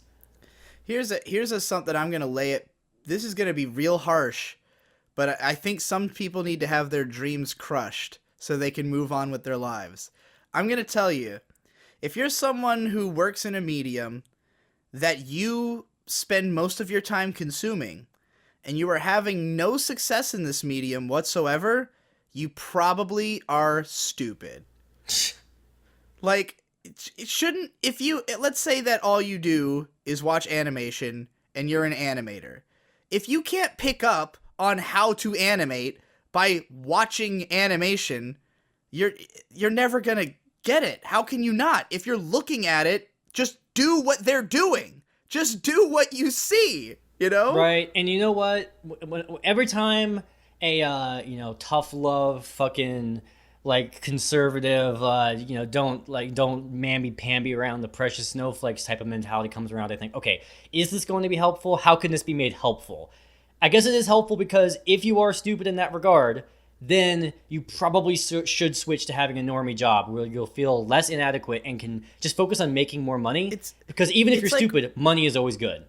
Here's a something I'm gonna lay it. This is gonna be real harsh, but I think some people need to have their dreams crushed so they can move on with their lives. I'm gonna tell you, if you're someone who works in a medium that you spend most of your time consuming, and you are having no success in this medium whatsoever, you probably are stupid. Like, it shouldn't, let's say that all you do is watch animation and you're an animator. If you can't pick up on how to animate by watching animation, you're never gonna get it. How can you not? If you're looking at it, just do what they're doing. Just do what you see. You know? Right, and you know what? Every time a tough love fucking like conservative don't mamby-pamby around the precious snowflakes type of mentality comes around, I think, okay, is this going to be helpful? How can this be made helpful? I guess it is helpful because if you are stupid in that regard, then you probably should switch to having a normie job where you'll feel less inadequate and can just focus on making more money. Because even if you're stupid, money is always good.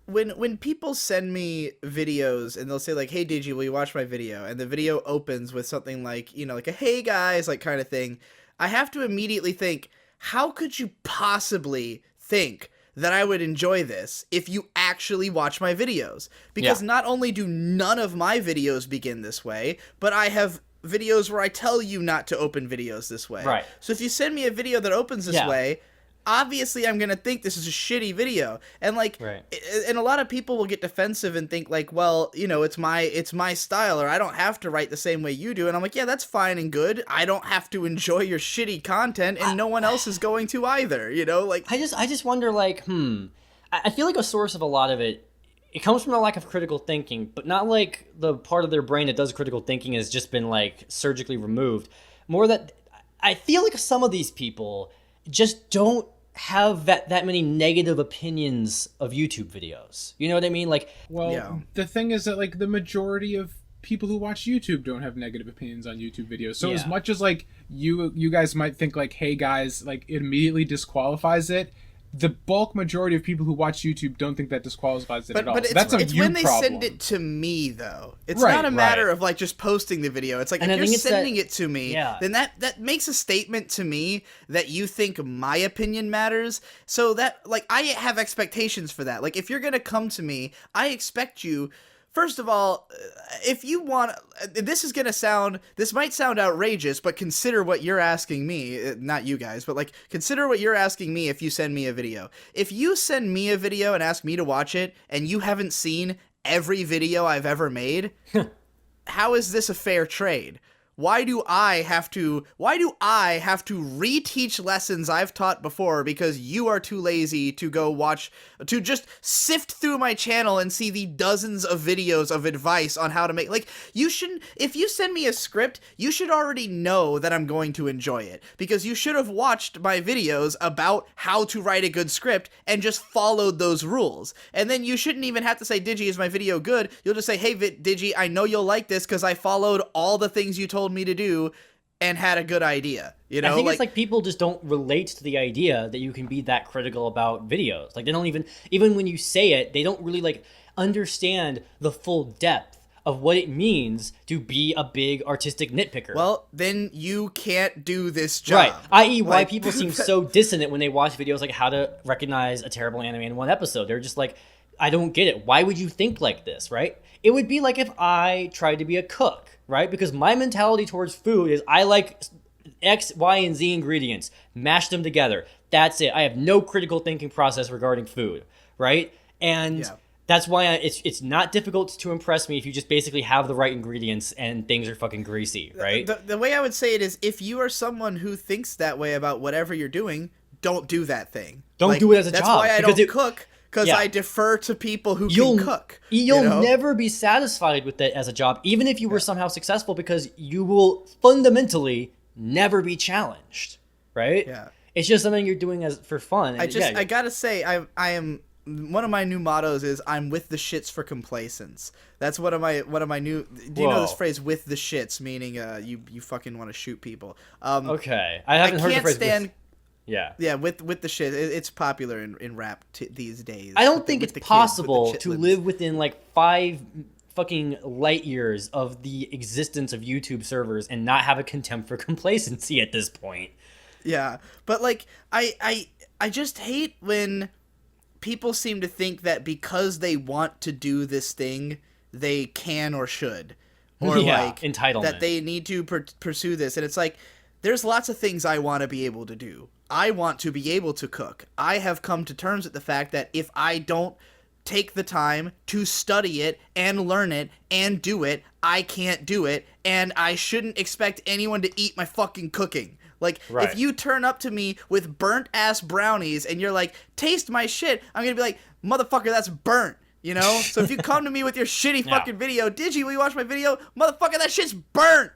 When people send me videos and they'll say like, hey Digi, will you watch my video? And the video opens with something like, like a hey guys, like kind of thing. I have to immediately think, how could you possibly think that I would enjoy this if you actually watch my videos? Because not only do none of my videos begin this way, but I have videos where I tell you not to open videos this way. Right. So if you send me a video that opens this way, obviously I'm going to think this is a shitty video. And like, and a lot of people will get defensive and think like, well, it's my style, or I don't have to write the same way you do. And I'm like, yeah, that's fine and good. I don't have to enjoy your shitty content, and no one else is going to either, like. I just wonder, like, I feel like a source of a lot of it comes from a lack of critical thinking, but not like the part of their brain that does critical thinking has just been like surgically removed. More that I feel like some of these people just don't have that many negative opinions of YouTube videos. You know what I mean? Like, well, the thing is that like the majority of people who watch YouTube don't have negative opinions on YouTube videos. So as much as like you guys might think like, hey guys, like it immediately disqualifies it, the bulk majority of people who watch YouTube don't think that disqualifies it at all. But so that's it's you when they problem. send it to me, though. It's not a matter of like just posting the video. It's like, if you're sending it to me, then that makes a statement to me that you think my opinion matters. So that, like, I have expectations for that. Like, if you're gonna come to me, I expect you. First of all, if you want, this might sound outrageous, but consider what you're asking me, not you guys, but like, consider what you're asking me if you send me a video. If you send me a video and ask me to watch it, and you haven't seen every video I've ever made, how is this a fair trade? why do I have to reteach lessons I've taught before because you are too lazy to go watch, to just sift through my channel and see the dozens of videos of advice on how to make, like, you shouldn't, if you send me a script, you should already know that I'm going to enjoy it, because you should have watched my videos about how to write a good script and just followed those rules. And then you shouldn't even have to say, Digi, is my video good? You'll just say, hey, Digi, I know you'll like this because I followed all the things you told me to do and had a good idea. You know, I think it's like people just don't relate to the idea that you can be that critical about videos. Like, they don't even when you say it, they don't really like understand the full depth of what it means to be a big artistic nitpicker. Well, then you can't do this job. Right. I.e. why people seem so dissonant when they watch videos like how to recognize a terrible anime in one episode. They're just like, I don't get it. Why would you think like this, right? It would be like if I tried to be a cook, right? Because my mentality towards food is I like X, Y, and Z ingredients. Mash them together. That's it. I have no critical thinking process regarding food, right? And that's why it's not difficult to impress me if you just basically have the right ingredients and things are fucking greasy, right? The way I would say it is, if you are someone who thinks that way about whatever you're doing, don't do that thing. Don't do it as a job. That's why I don't cook. Because I defer to people who can cook. You'll never be satisfied with it as a job, even if you were somehow successful, because you will fundamentally never be challenged, right? Yeah. It's just something you're doing as for fun. I gotta say, I am, one of my new mottos is I'm with the shits for complacence. That's one of my new. Do you know this phrase, with the shits, meaning you fucking want to shoot people? Okay, I haven't heard the phrase. Yeah, with the shit. It's popular in rap these days. I don't think it's possible to live within like 5 fucking light years of the existence of YouTube servers and not have a contempt for complacency at this point. Yeah, but like I just hate when people seem to think that because they want to do this thing, they can or should, or like entitlement, that they need to pursue this. And it's like, there's lots of things I want to be able to do. I want to be able to cook. I have come to terms with the fact that if I don't take the time to study it and learn it and do it, I can't do it, and I shouldn't expect anyone to eat my fucking cooking. Like, if you turn up to me with burnt-ass brownies and you're like, taste my shit, I'm gonna be like, motherfucker, that's burnt, you know? So if you come to me with your shitty fucking video, Digi, will you watch my video? Motherfucker, that shit's burnt!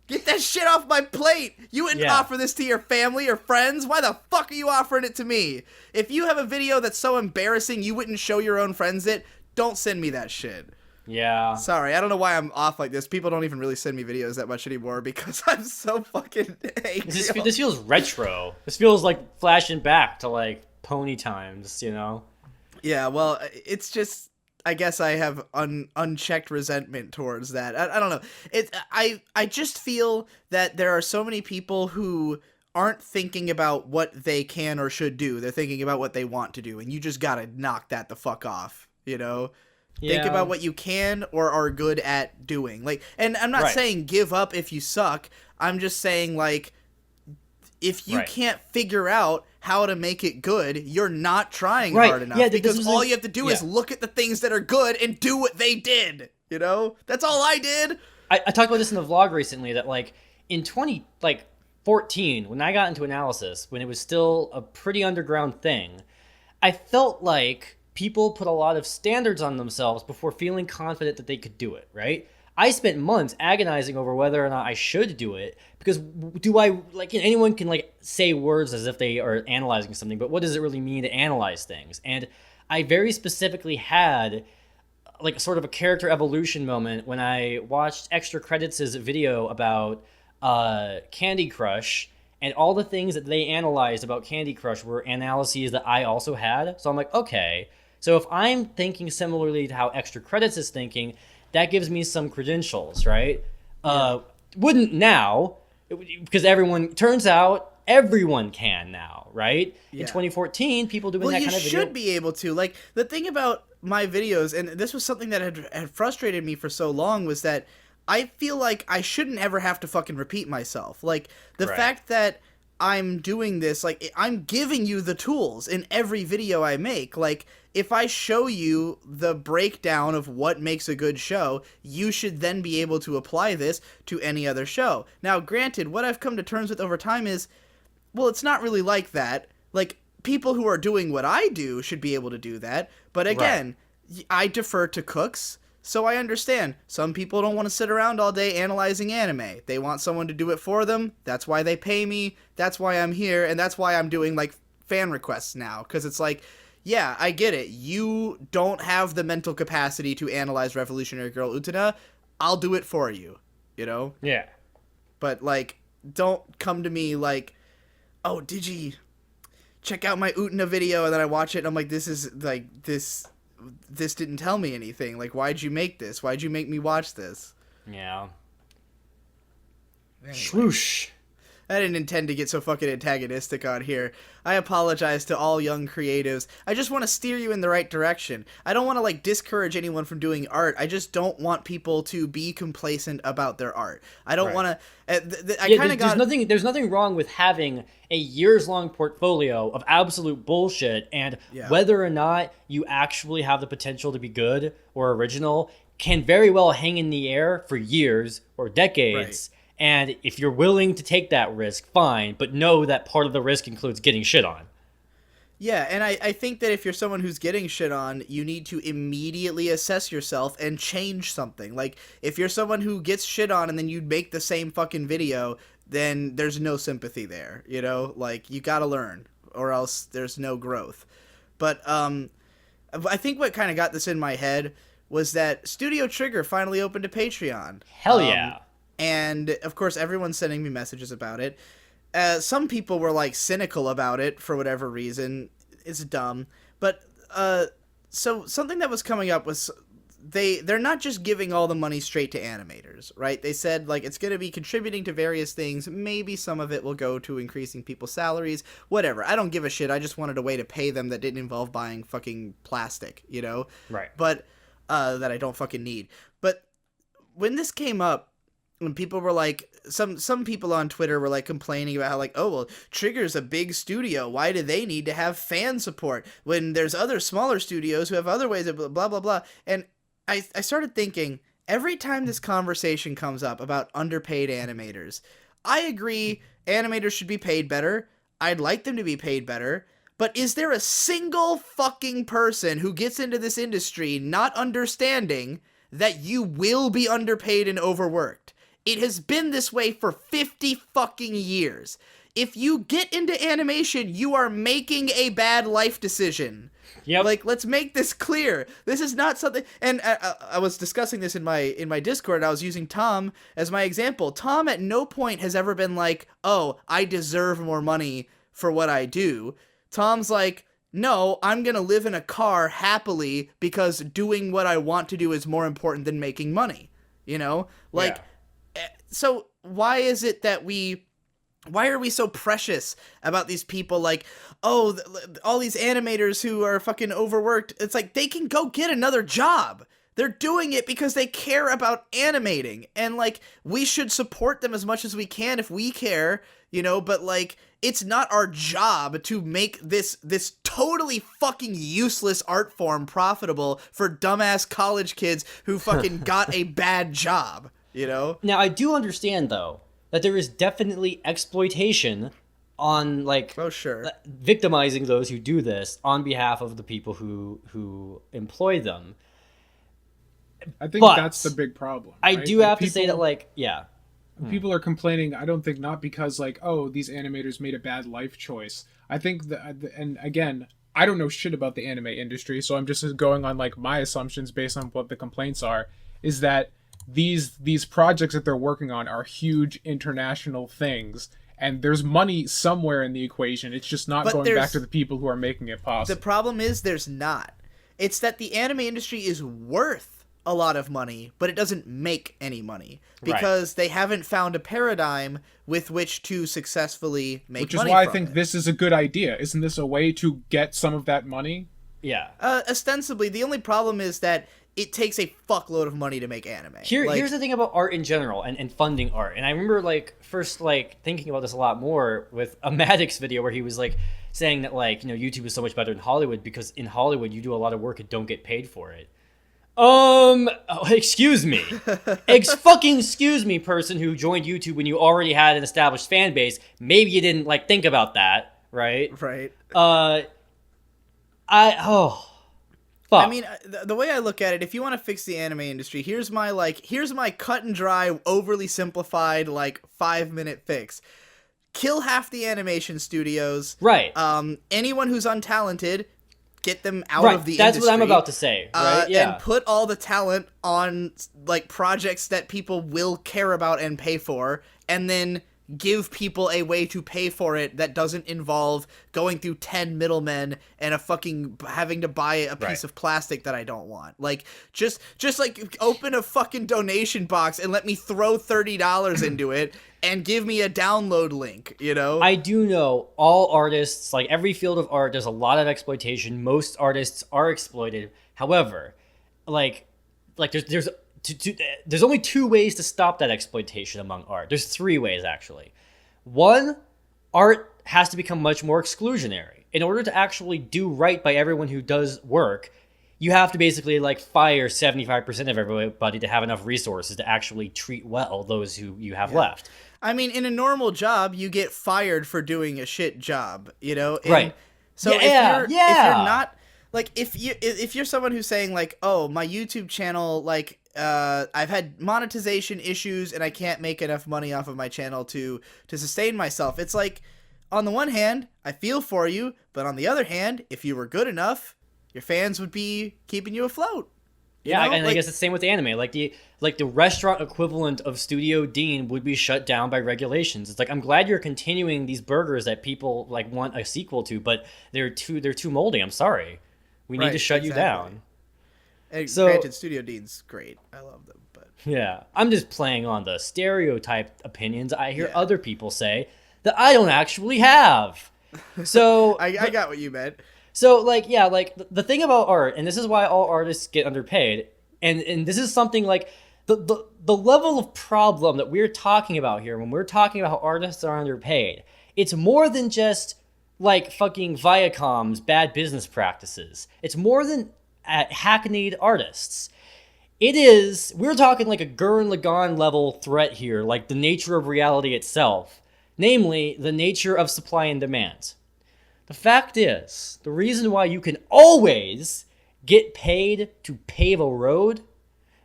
Get that shit off my plate! You wouldn't offer this to your family or friends. Why the fuck are you offering it to me? If you have a video that's so embarrassing you wouldn't show your own friends it, don't send me that shit. Yeah. Sorry, I don't know why I'm off like this. People don't even really send me videos that much anymore because I'm so fucking angry. This feels retro. This feels like flashing back to like pony times, you know? Yeah, well, it's just, I guess I have unchecked resentment towards that. I don't know. I just feel that there are so many people who aren't thinking about what they can or should do. They're thinking about what they want to do, and you just gotta knock that the fuck off, you know? Think about what you can or are good at doing. Like, and I'm not saying give up if you suck. I'm just saying, like, if you can't figure out how to make it good, you're not trying hard enough. Because all you have to do is look at the things that are good and do what they did. You know? That's all I did. I talked about this in the vlog recently, that like in 2014, when I got into analysis, when it was still a pretty underground thing, I felt like people put a lot of standards on themselves before feeling confident that they could do it, right? I spent months agonizing over whether or not I should do it, because anyone can like say words as if they are analyzing something, but what does it really mean to analyze things? And I very specifically had like sort of a character evolution moment when I watched Extra Credits' video about Candy Crush, and all the things that they analyzed about Candy Crush were analyses that I also had. So I'm like, okay, so if I'm thinking similarly to how Extra Credits is thinking, that gives me some credentials, right? Wouldn't now, because turns out everyone can now, right? In 2014, people doing that kind of video. You should be able to. Like, the thing about my videos, and this was something that had frustrated me for so long, was that I feel like I shouldn't ever have to fucking repeat myself. Like, the fact that I'm doing this, like, I'm giving you the tools in every video I make. Like, if I show you the breakdown of what makes a good show, you should then be able to apply this to any other show. Now, granted, what I've come to terms with over time is, well, it's not really like that. Like, people who are doing what I do should be able to do that. But again, I defer to cooks. So I understand. Some people don't want to sit around all day analyzing anime. They want someone to do it for them. That's why they pay me. That's why I'm here. And that's why I'm doing, like, fan requests now. Because it's like, yeah, I get it. You don't have the mental capacity to analyze Revolutionary Girl Utena. I'll do it for you. You know? Yeah. But, like, don't come to me like, oh, did you check out my Utena video? And then I watch it and I'm like, this didn't tell me anything. Like, why'd you make this? Why'd you make me watch this? Yeah. Anyway. Swoosh. I didn't intend to get so fucking antagonistic on here. I apologize to all young creatives. I just want to steer you in the right direction. I don't want to, like, discourage anyone from doing art. I just don't want people to be complacent about their art. I don't want to... There's nothing wrong with having a years-long portfolio of absolute bullshit, and whether or not you actually have the potential to be good or original can very well hang in the air for years or decades. Right. And if you're willing to take that risk, fine, but know that part of the risk includes getting shit on. Yeah, and I think that if you're someone who's getting shit on, you need to immediately assess yourself and change something. Like, if you're someone who gets shit on and then you make the same fucking video, then there's no sympathy there, you know? Like, you gotta learn, or else there's no growth. But I think what kind of got this in my head was that Studio Trigger finally opened a Patreon. Hell yeah. And, of course, everyone's sending me messages about it. Some people were, like, cynical about it for whatever reason. It's dumb. But, so something that was coming up was they're not just giving all the money straight to animators, right? They said, like, it's going to be contributing to various things. Maybe some of it will go to increasing people's salaries. Whatever. I don't give a shit. I just wanted a way to pay them that didn't involve buying fucking plastic, you know? Right. But, that I don't fucking need. But when this came up, when people were like, some people on Twitter were like complaining about how, like, oh, well, Trigger's a big studio. Why do they need to have fan support when there's other smaller studios who have other ways of blah, blah, blah. And I started thinking, every time this conversation comes up about underpaid animators, I agree animators should be paid better. I'd like them to be paid better. But is there a single fucking person who gets into this industry not understanding that you will be underpaid and overworked? It has been this way for 50 fucking years. If you get into animation, you are making a bad life decision. Yep. Like, let's make this clear. This is not something... And I was discussing this in my Discord. I was using Tom as my example. Tom at no point has ever been like, oh, I deserve more money for what I do. Tom's like, no, I'm going to live in a car happily because doing what I want to do is more important than making money. You know? Like... Yeah. So why is it that why are we so precious about these people? Like, oh, all these animators who are fucking overworked. It's like, they can go get another job. They're doing it because they care about animating. And, like, we should support them as much as we can if we care, you know, but, like, it's not our job to make this totally fucking useless art form profitable for dumbass college kids who fucking got a bad job. You know? Now, I do understand, though, that there is definitely exploitation on, like, oh, sure, victimizing those who do this on behalf of the people who employ them. I think that's the big problem. Right? I do like, have to say that, like, yeah. People are complaining, I don't think, not because, like, oh, these animators made a bad life choice. I think that, and again, I don't know shit about the anime industry, so I'm just going on, like, my assumptions based on what the complaints are, is that these projects that they're working on are huge international things, and there's money somewhere in the equation. It's just not going back to the people who are making it possible. The problem is there's not. It's that the anime industry is worth a lot of money, but it doesn't make any money because they haven't found a paradigm with which to successfully make money. Which is why I think this is a good idea. Isn't this a way to get some of that money? Yeah. Ostensibly, the only problem is that it takes a fuckload of money to make anime. Here's the thing about art in general and funding art. And I remember like first like thinking about this a lot more with a Maddox video where he was like saying that like, you know, YouTube is so much better than Hollywood because in Hollywood you do a lot of work and don't get paid for it. Excuse me. Excuse me, person who joined YouTube when you already had an established fan base. Maybe you didn't like think about that, right? Right. Fuck. I mean, the way I look at it, if you want to fix the anime industry, here's my cut and dry, overly simplified, like 5-minute fix. Kill half the animation studios. Right. Anyone who's untalented, get them out of the industry. That's what I'm about to say, right? And put all the talent on like projects that people will care about and pay for, and then give people a way to pay for it that doesn't involve going through 10 middlemen and a fucking having to buy a piece of plastic that I don't want. Like just like open a fucking donation box and let me throw $30 into it and give me a download link, you know? I do know all artists, like every field of art, there's a lot of exploitation. Most artists are exploited. However, like there's only 2 ways to stop that exploitation among art. There's 3 ways, actually. 1, art has to become much more exclusionary. In order to actually do right by everyone who does work, you have to basically like fire 75% of everybody to have enough resources to actually treat well those who you have left. I mean, in a normal job, you get fired for doing a shit job, you know? And right. So if you're not like if you're someone who's saying like, "Oh, my YouTube channel like I've had monetization issues and I can't make enough money off of my channel to sustain myself." It's like, on the one hand, I feel for you, but on the other hand, if you were good enough, your fans would be keeping you afloat. Yeah, and I guess it's the same with the anime. Like the restaurant equivalent of Studio Dean would be shut down by regulations. It's like, I'm glad you're continuing these burgers that people like want a sequel to, but they're too moldy. I'm sorry. We need to shut you down. And so, granted, Studio Dean's great. I love them, but yeah, I'm just playing on the stereotype opinions I hear other people say that I don't actually have. So I got what you meant. So like the thing about art, and this is why all artists get underpaid, and this is something like the level of problem that we're talking about here when we're talking about how artists are underpaid. It's more than just like fucking Viacom's bad business practices. It's more than hackneyed artists. We're talking like a Gurren Lagann level threat here, like the nature of reality itself, namely the nature of supply and demand. The fact is, the reason why you can always get paid to pave a road,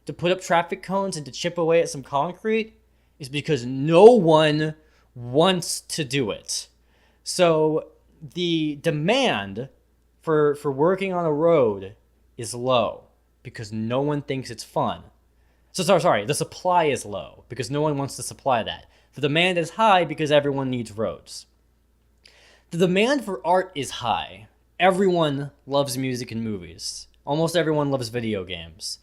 to put up traffic cones, and to chip away at some concrete is because no one wants to do it. So the demand for working on a road is low because no one thinks it's fun. Sorry, the supply is low because no one wants to supply that. The demand is high because everyone needs roads. The demand for art is high. Everyone loves music and movies. Almost everyone loves video games.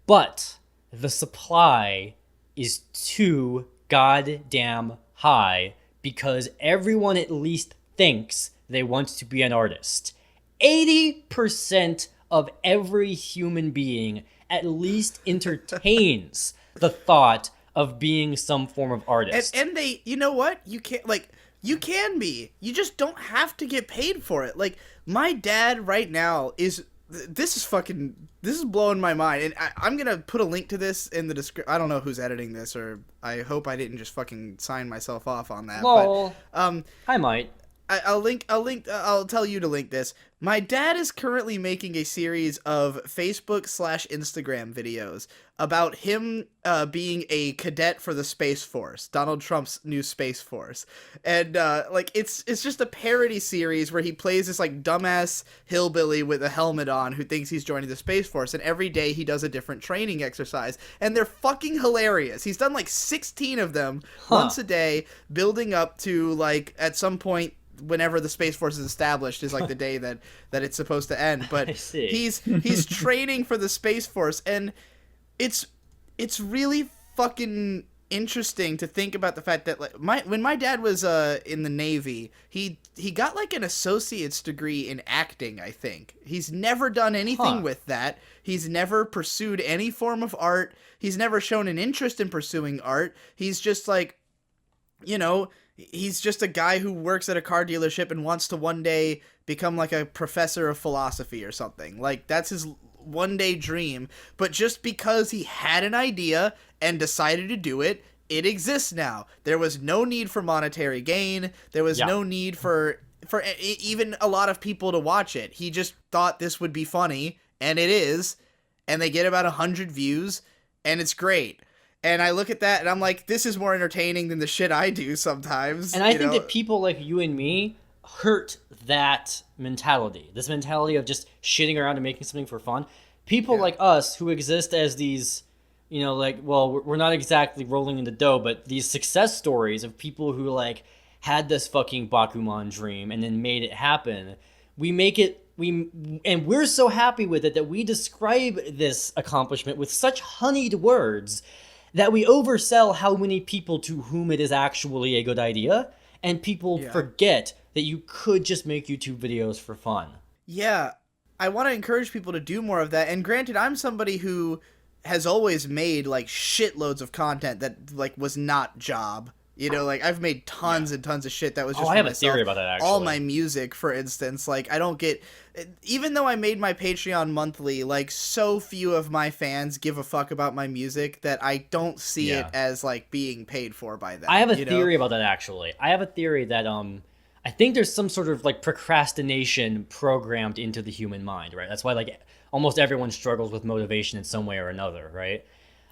But the supply is too goddamn high because everyone at least thinks they want to be an artist. 80% of every human being at least entertains the thought of being some form of artist. And they, you know what? You can't, like, you can be. You just don't have to get paid for it. Like, my dad right now is, this is blowing my mind. And I'm going to put a link to this in the description. I don't know who's editing this, or I hope I didn't just fucking sign myself off on that. Well, but, I might. I'll tell you to link this. My dad is currently making a series of Facebook/Instagram videos about him being a cadet for the Space Force, Donald Trump's new Space Force. And like it's just a parody series where he plays this like dumbass hillbilly with a helmet on who thinks he's joining the Space Force, and every day he does a different training exercise, and they're fucking hilarious. He's done like 16 of them once a day, building up to like at some point whenever the Space Force is established is like the day that it's supposed to end. But he's training for the Space Force, and it's really fucking interesting to think about the fact that like when my dad was in the Navy, he got like an associate's degree in acting, I think. He's never done anything with that. He's never pursued any form of art. He's never shown an interest in pursuing art. He's just like, you know, he's just a guy who works at a car dealership and wants to one day become like a professor of philosophy or something. Like, that's his one day dream. But just because he had an idea and decided to do it, it exists now. There was no need for monetary gain. There was no need for even a lot of people to watch it. He just thought this would be funny, and it is. And they get about 100 views, and it's great. And I look at that and I'm like, this is more entertaining than the shit I do sometimes. And I think that people like you and me hurt that mentality. This mentality of just shitting around and making something for fun. People like us who exist as these, you know, like, well, we're not exactly rolling in the dough, but these success stories of people who like had this fucking Bakuman dream and then made it happen. We make it, and we're so happy with it that we describe this accomplishment with such honeyed words that we oversell how many people to whom it is actually a good idea, and people forget that you could just make YouTube videos for fun. Yeah, I want to encourage people to do more of that, and granted, I'm somebody who has always made, like, shitloads of content that, like, was not job. You know, like, I've made tons and tons of shit that was just I have a theory about that, actually. All my music, for instance, like, I don't get... Even though I made my Patreon monthly, like, so few of my fans give a fuck about my music that I don't see it as, like, being paid for by them. I have a theory about that, actually. I have a theory that, I think there's some sort of, like, procrastination programmed into the human mind, right? That's why, like, almost everyone struggles with motivation in some way or another, right?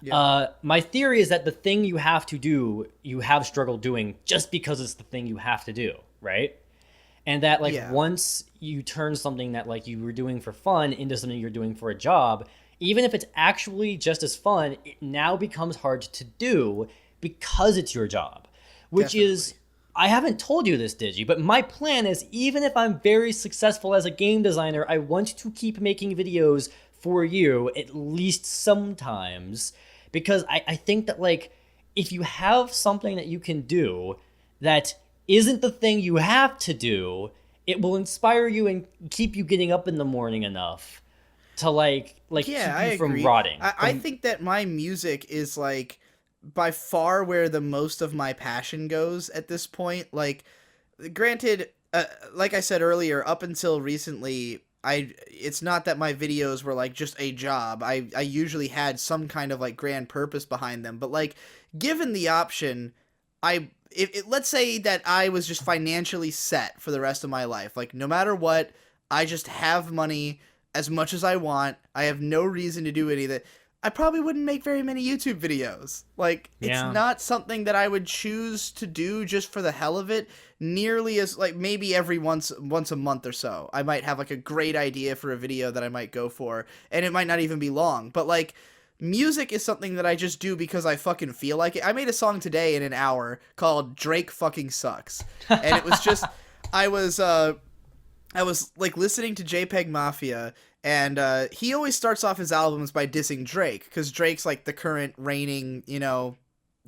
Yeah. My theory is that the thing you have to do, you have struggled doing just because it's the thing you have to do, right? And that, like, once you turn something that, like, you were doing for fun into something you're doing for a job, even if it's actually just as fun, it now becomes hard to do because it's your job. Which is, I haven't told you this, Digi, but my plan is, even if I'm very successful as a game designer, I want to keep making videos for you, at least sometimes, because I think that, like, if you have something that you can do that isn't the thing you have to do, it will inspire you and keep you getting up in the morning enough to, like keep you from rotting. I think that my music is, like, by far where the most of my passion goes at this point. Like, granted, like I said earlier, up until recently, it's not that my videos were, like, just a job. I usually had some kind of, like, grand purpose behind them. But, like, given the option, let's say that I was just financially set for the rest of my life. Like, no matter what, I just have money as much as I want. I have no reason to do any of that. I probably wouldn't make very many YouTube videos. Like, it's not something that I would choose to do just for the hell of it, nearly as, like, maybe every once a month or so. I might have, like, a great idea for a video that I might go for, and it might not even be long. But, like, music is something that I just do because I fucking feel like it. I made a song today in an hour called Drake Fucking Sucks. And it was just, I was like, listening to JPEG Mafia, and he always starts off his albums by dissing Drake, because Drake's, like, the current reigning, you know,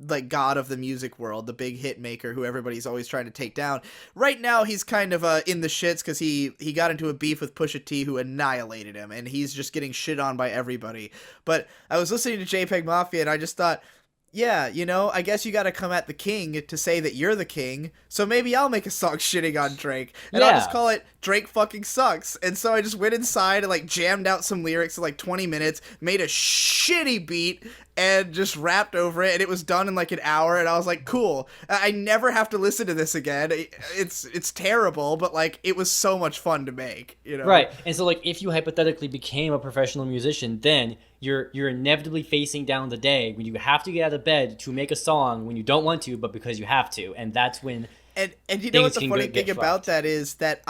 like, god of the music world, the big hit maker who everybody's always trying to take down. Right now, he's kind of in the shits because he got into a beef with Pusha T, who annihilated him, and he's just getting shit on by everybody. But I was listening to JPEG Mafia, and I just thought, yeah, you know, I guess you gotta come at the king to say that you're the king, so maybe I'll make a song shitting on Drake, and I'll just call it Drake Fucking Sucks. And so I just went inside and, like, jammed out some lyrics in, like, 20 minutes, made a shitty beat, and just rapped over it, and it was done in, like, an hour, and I was like, cool, I never have to listen to this again. It's terrible, but, like, it was so much fun to make, you know? Right, and so, like, if you hypothetically became a professional musician, then you're inevitably facing down the day when you have to get out of bed to make a song when you don't want to, but because you have to, and that's when and you know what the funny thing about that is, that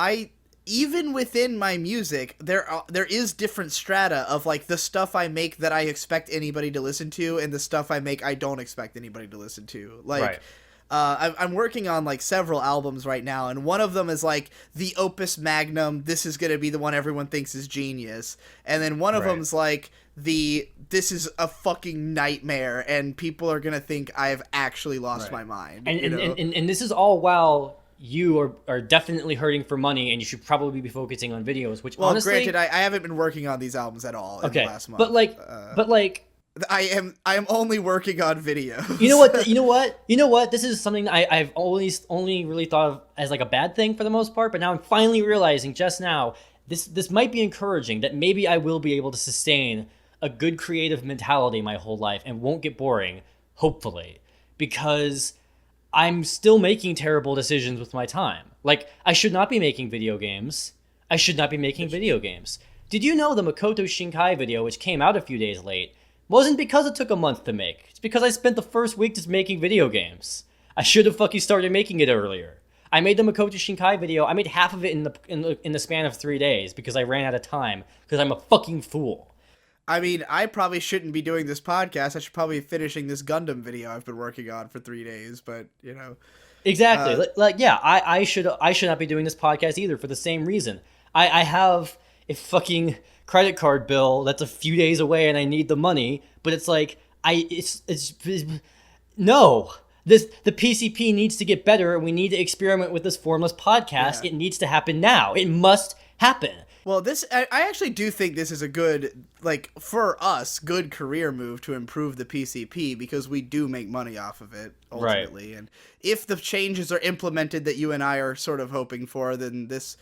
even within my music, there is different strata of, like, the stuff I make that I expect anybody to listen to, and the stuff I make I don't expect anybody to listen to. Like, I'm working on, like, several albums right now, and one of them is, like, the opus magnum. This is gonna be the one everyone thinks is genius, and then one of them's like this is a fucking nightmare and people are gonna think I've actually lost my mind. And this is all while you are definitely hurting for money, and you should probably be focusing on videos. Which, honestly, granted, I haven't been working on these albums at all in the last month. But like, I am only working on videos. You know what? This is something I've always only really thought of as like a bad thing for the most part. But now I'm finally realizing just now this might be encouraging, that maybe I will be able to sustain a good creative mentality my whole life and won't get boring, hopefully, because I'm still making terrible decisions with my time. Like, I should not be making video games. Did you know the Makoto Shinkai video, which came out a few days late, wasn't because it took a month to make. It's because I spent the first week just making video games. I should have fucking started making it earlier. I made the Makoto Shinkai video. I made half of it in the span of 3 days because I ran out of time because I'm a fucking fool. I mean, I probably shouldn't be doing this podcast. I should probably be finishing this Gundam video I've been working on for 3 days, but, you know. Exactly. I should not be doing this podcast either for the same reason. I have a fucking credit card bill that's a few days away and I need the money, but it's like, no. The PCP needs to get better, and we need to experiment with this Formless podcast. Yeah. It needs to happen now. It must happen. Well, I actually do think this is a good, like, for us, good career move to improve the PCP, because we do make money off of it, ultimately. Right. And if the changes are implemented that you and I are sort of hoping for, then this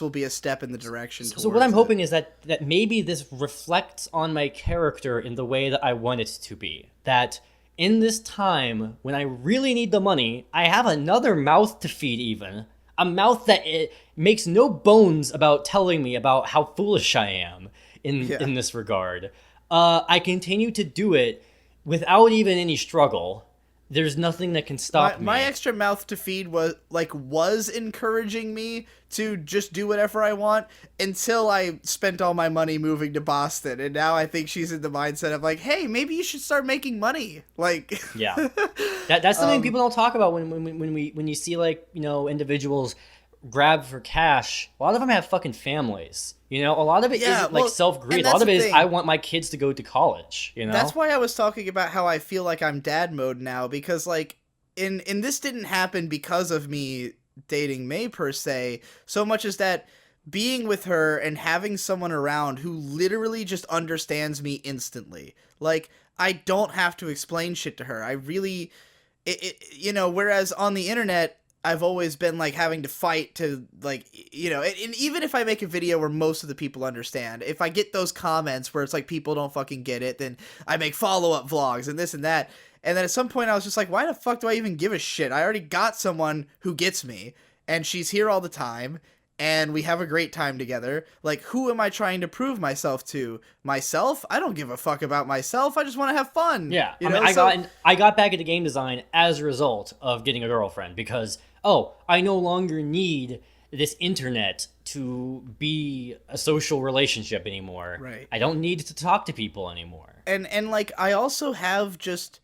will be a step in the direction towards So what I'm hoping is that maybe this reflects on my character in the way that I want it to be. That in this time, when I really need the money, I have another mouth to feed even. A mouth that it makes no bones about telling me about how foolish I am in this regard. I continue to do it without even any struggle. There's nothing that can stop me. My extra mouth to feed was encouraging me to just do whatever I want until I spent all my money moving to Boston, and now I think she's in the mindset of like, hey, maybe you should start making money. Like, yeah, that's something people don't talk about when you see, like, you know, individuals grab for cash. A lot of them have fucking families. You know, a lot of it isn't like self-greed. A lot of it is, I want my kids to go to college, you know? That's why I was talking about how I feel like I'm dad mode now, because, like, and this didn't happen because of me dating May, per se, so much as that being with her and having someone around who literally just understands me instantly. Like, I don't have to explain shit to her. I really, you know, whereas on the internet, I've always been, like, having to fight to, like, you know, and even if I make a video where most of the people understand, if I get those comments where it's like people don't fucking get it, then I make follow-up vlogs and this and that. And then at some point I was just like, why the fuck do I even give a shit? I already got someone who gets me, and she's here all the time, and we have a great time together. Like, who am I trying to prove myself to? Myself? I don't give a fuck about myself. I just want to have fun. Yeah, you know? I got back into game design as a result of getting a girlfriend, because I no longer need this internet to be a social relationship anymore. Right. I don't need to talk to people anymore. And like, I also have just,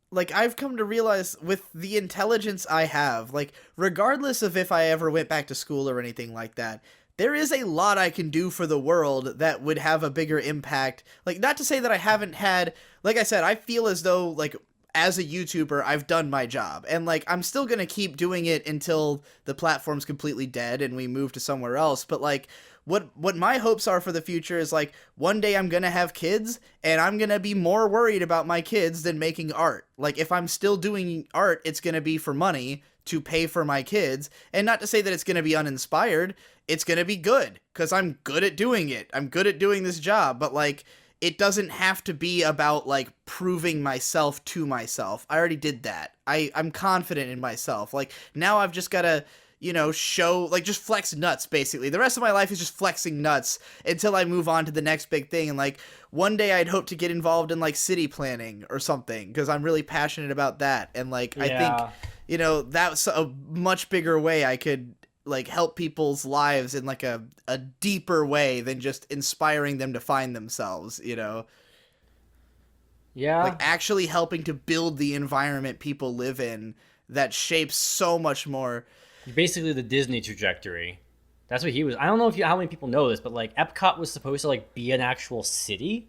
like, I've come to realize with the intelligence I have, like, regardless of if I ever went back to school or anything like that, there is a lot I can do for the world that would have a bigger impact. Like, not to say that I haven't had, like I said, I feel as though, like, as a YouTuber, I've done my job, and, like, I'm still gonna keep doing it until the platform's completely dead and we move to somewhere else. But, like, what my hopes are for the future is, like, one day I'm gonna have kids, and I'm gonna be more worried about my kids than making art. Like, if I'm still doing art, it's gonna be for money to pay for my kids, and not to say that it's gonna be uninspired. It's gonna be good, because I'm good at doing it. I'm good at doing this job, but, like, it doesn't have to be about, like, proving myself to myself. I already did that. I'm confident in myself. Like, now I've just got to, you know, show, like, just flex nuts, basically. The rest of my life is just flexing nuts until I move on to the next big thing. And, like, one day I'd hope to get involved in, like, city planning or something, because I'm really passionate about that. And, like, I think, you know, that's a much bigger way I could, like, help people's lives in, like, a deeper way than just inspiring them to find themselves, you know? Yeah. Like, actually helping to build the environment people live in that shapes so much more. Basically the Disney trajectory. That's what he was. I don't know how many people know this, but, like, Epcot was supposed to, like, be an actual city.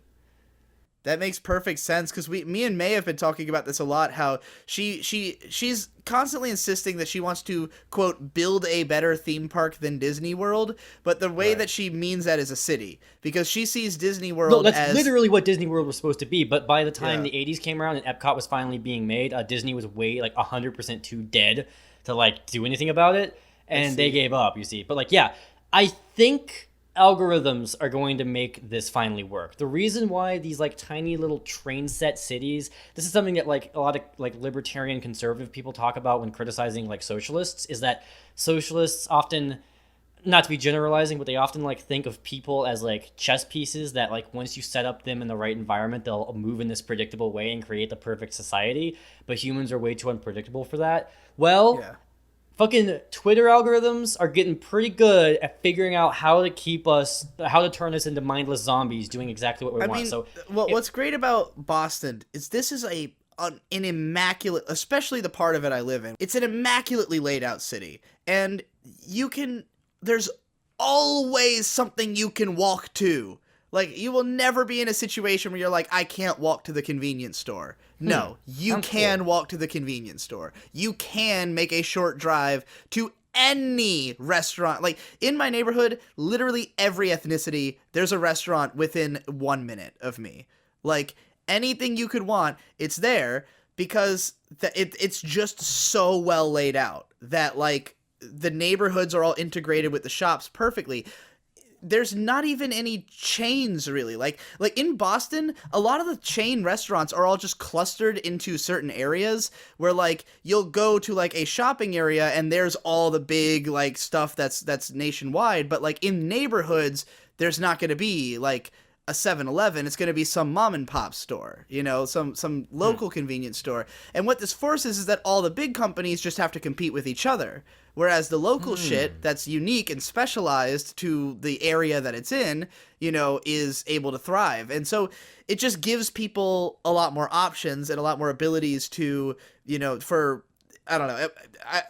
That makes perfect sense because me and May have been talking about this a lot. How she's constantly insisting that she wants to quote build a better theme park than Disney World, but the way that she means that is a city because she sees Disney World. No, that's as literally what Disney World was supposed to be. But by the time the '80s came around and Epcot was finally being made, Disney was way like 100% too dead to like do anything about it, and they gave up. You see, but like I think algorithms are going to make this finally work. The reason why these like tiny little train set cities, this is something that like a lot of like libertarian conservative people talk about when criticizing like socialists, is that socialists often, not to be generalizing, but they often like think of people as like chess pieces that like once you set up them in the right environment, they'll move in this predictable way and create the perfect society. But humans are way too unpredictable for that. Well, fucking Twitter algorithms are getting pretty good at figuring out how to turn us into mindless zombies doing exactly what we want. So what's great about Boston is this is an immaculate, especially the part of it I live in. It's an immaculately laid out city, and there's always something you can walk to. Like, you will never be in a situation where you're like, I can't walk to the convenience store. No, you can walk to the convenience store. You can make a short drive to any restaurant. Like, in my neighborhood, literally every ethnicity, there's a restaurant within 1 minute of me. Like, anything you could want, it's there because it's just so well laid out that, like, the neighborhoods are all integrated with the shops perfectly. There's not even any chains really. Like in Boston, a lot of the chain restaurants are all just clustered into certain areas where like you'll go to like a shopping area and there's all the big like stuff that's nationwide, but like in neighborhoods there's not going to be like a 7-Eleven. It's going to be some mom and pop store, you know, some local convenience store. And what this forces is that all the big companies just have to compete with each other. Whereas the local shit that's unique and specialized to the area that it's in, you know, is able to thrive. And so it just gives people a lot more options and a lot more abilities to, you know, I don't know.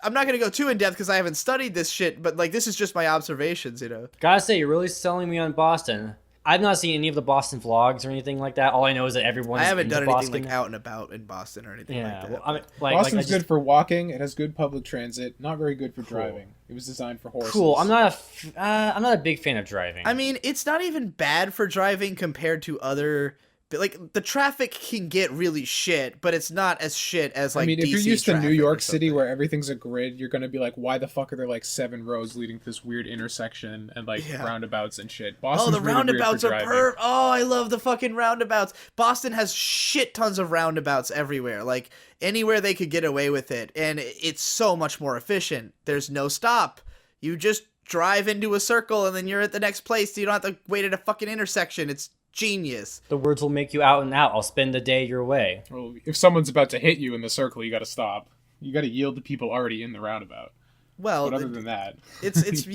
I'm not going to go too in depth because I haven't studied this shit, but like this is just my observations, you know. Gotta say, you're really selling me on Boston. I've not seen any of the Boston vlogs or anything like that. All I know is that everyone's I haven't done anything Boston. like out and about in Boston or anything like that. Well, I mean, Boston's good for walking. It has good public transit. Not very good for driving. It was designed for horses. Cool. I'm not a big fan of driving. I mean, it's not even bad for driving compared to other. Like, the traffic can get really shit, but it's not as shit as, like, I mean, if DC you're used to New York City something. where everything's a grid, you're going to be like, why the fuck are there, like, 7 roads leading to this weird intersection and, like, roundabouts and shit? Boston's the really roundabouts weird for are Oh, I love the fucking roundabouts. Boston has shit tons of roundabouts everywhere. Like, anywhere they could get away with it. And it's so much more efficient. There's no stop. You just drive into a circle and then you're at the next place. So you don't have to wait at a fucking intersection. It's genius. The words will make you out and out. I'll spend the day your way. Well, if someone's about to hit you in the circle, you got to stop. You got to yield to people already in the roundabout. Well, but other than that, it's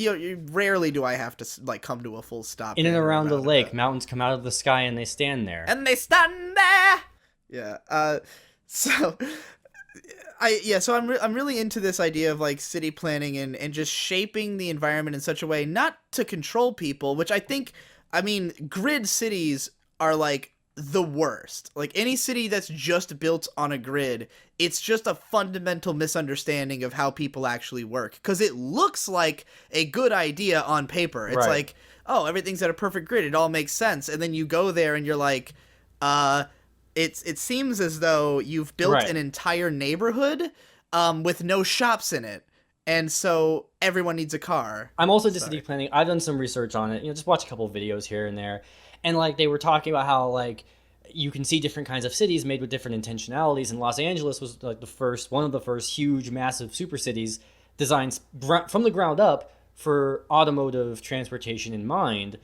rarely do I have to like come to a full stop. In and around the lake, mountains come out of the sky and they stand there. And they stand there. Yeah. So I'm really into this idea of like city planning and just shaping the environment in such a way not to control people, which I mean, grid cities are like the worst. Like any city that's just built on a grid, it's just a fundamental misunderstanding of how people actually work. Because it looks like a good idea on paper. It's like, oh, everything's at a perfect grid. It all makes sense. And then you go there and you're like, it seems as though you've built an entire neighborhood with no shops in it. And so everyone needs a car. I'm also just city planning. I've done some research on it. You know, just watch a couple of videos here and there. And like they were talking about how like you can see different kinds of cities made with different intentionalities. And Los Angeles was like one of the first huge, massive super cities designed from the ground up for automotive transportation in mind.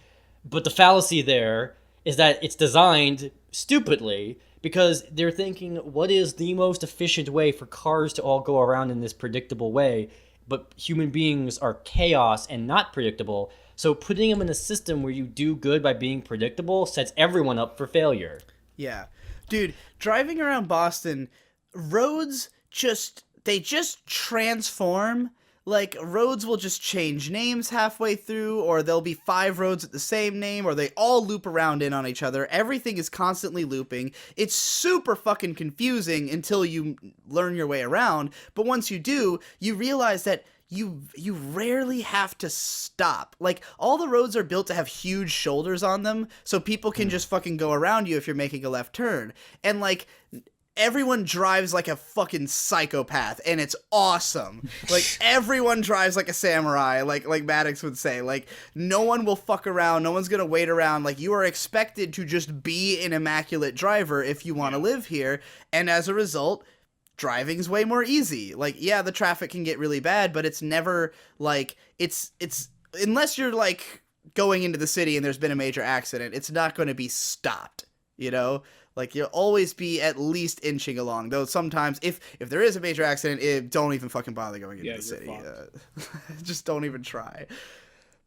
But the fallacy there is that it's designed stupidly because they're thinking, what is the most efficient way for cars to all go around in this predictable way? But human beings are chaos and not predictable. So putting them in a system where you do good by being predictable sets everyone up for failure. Yeah. Dude, driving around Boston, roads just transform like roads will just change names halfway through, or there'll be 5 roads at the same name, or they all loop around in on each other. Everything is constantly looping. It's super fucking confusing until you learn your way around, but once you do, you realize that you rarely have to stop. Like, all the roads are built to have huge shoulders on them, so people can just fucking go around you if you're making a left turn. And, like, everyone drives like a fucking psychopath, and it's awesome. Like, everyone drives like a samurai, like Maddox would say. Like, no one will fuck around, no one's gonna wait around. Like, you are expected to just be an immaculate driver if you want to live here, and as a result, driving's way more easy. Like, yeah, the traffic can get really bad, but it's never, like, it's unless you're, like, going into the city and there's been a major accident, it's not going to be stopped, you know? Like, you'll always be at least inching along. Though sometimes, if there is a major accident, don't even fucking bother going into the city. Just don't even try.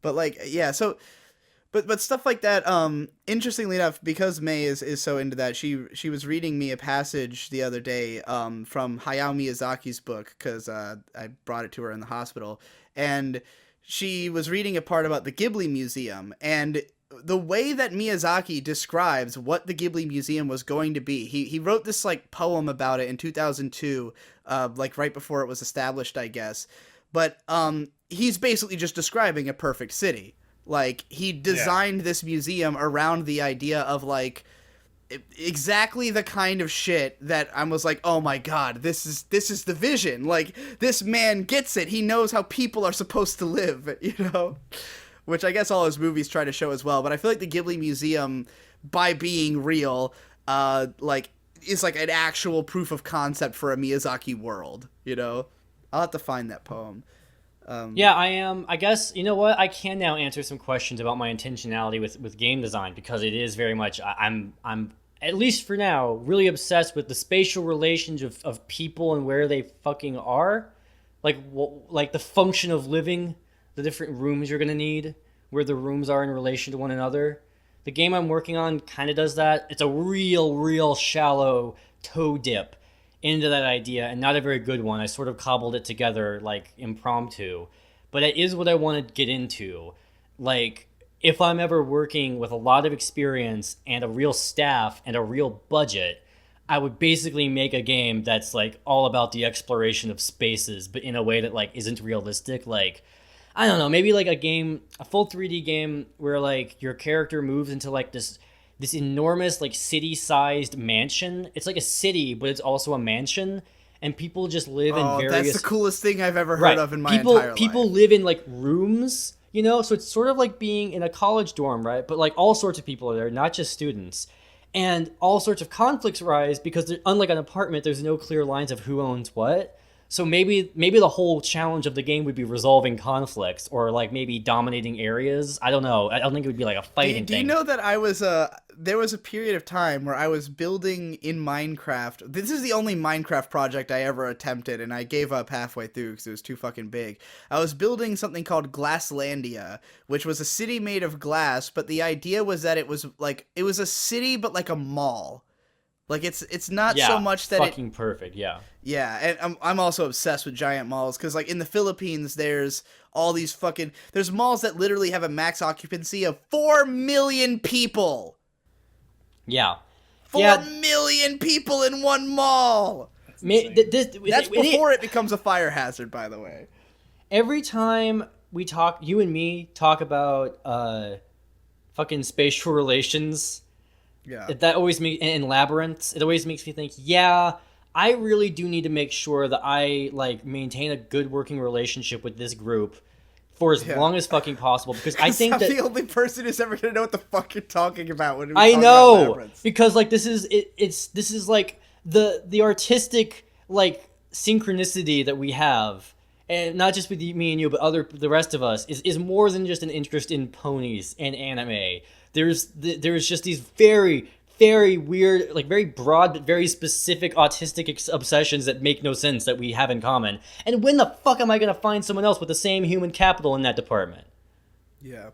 But, like, yeah, so... But stuff like that, interestingly enough, because May is so into that, she was reading me a passage the other day from Hayao Miyazaki's book, because I brought it to her in the hospital. And she was reading a part about the Ghibli Museum, and the way that Miyazaki describes what the Ghibli Museum was going to be, he wrote this, like, poem about it in 2002, like, right before it was established, I guess. But he's basically just describing a perfect city. Like, he designed this museum around the idea of, like, exactly the kind of shit that I was like, oh my god, this is the vision. Like, this man gets it. He knows how people are supposed to live, you know? Which I guess all his movies try to show as well. But I feel like the Ghibli Museum, by being real, like, is like an actual proof of concept for a Miyazaki world, you know? I'll have to find that poem. Yeah, I am. I guess, you know what? I can now answer some questions about my intentionality with game design, because it is very much, I'm at least for now, really obsessed with the spatial relations of people and where they fucking are. Like the function of living, the different rooms you're going to need, where the rooms are in relation to one another. The game I'm working on kind of does that. It's a real shallow toe dip into that idea, and not a very good one. I sort of cobbled it together, like, impromptu. But it is what I want to get into. Like, if I'm ever working with a lot of experience and a real staff and a real budget, I would basically make a game that's, like, all about the exploration of spaces, but in a way that, like, isn't realistic. Like, I don't know, maybe, like, a full 3D game where, like, your character moves into, like, this enormous, like, city-sized mansion. It's like a city, but it's also a mansion, and people just live in various... that's the coolest thing I've ever heard of in my entire life. People live in, like, rooms, you know? So it's sort of like being in a college dorm, right? But, like, all sorts of people are there, not just students. And all sorts of conflicts arise because, unlike an apartment, there's no clear lines of who owns what. So maybe the whole challenge of the game would be resolving conflicts, or, like, maybe dominating areas. I don't know. I don't think it would be like a fighting thing. Do you know that there was a period of time where I was building in Minecraft. This is the only Minecraft project I ever attempted, and I gave up halfway through because it was too fucking big. I was building something called Glasslandia, which was a city made of glass, but the idea was that it was a city but like a mall. Like, it's not so much that fucking perfect, yeah. Yeah, and I'm also obsessed with giant malls, because, like, in the Philippines, there's all these fucking... There's malls that literally have a max occupancy of 4 million people! Yeah. 4 million people in one mall! That's before it becomes a fire hazard, by the way. Every time you and me talk about fucking spatial relations... Yeah. That always in Labyrinths, it always makes me think, yeah, I really do need to make sure that I, like, maintain a good working relationship with this group for as long as fucking possible, because I think I'm the only person who's ever gonna know what the fuck you're talking about when we I talk know about Labyrinths. Because, like, this is like the artistic, like, synchronicity that we have, and not just with me and you, but the rest of us, is more than just an interest in ponies and anime. There's just these very, very weird, like, very broad but very specific autistic obsessions that make no sense that we have in common. And when the fuck am I going to find someone else with the same human capital in that department? Yeah.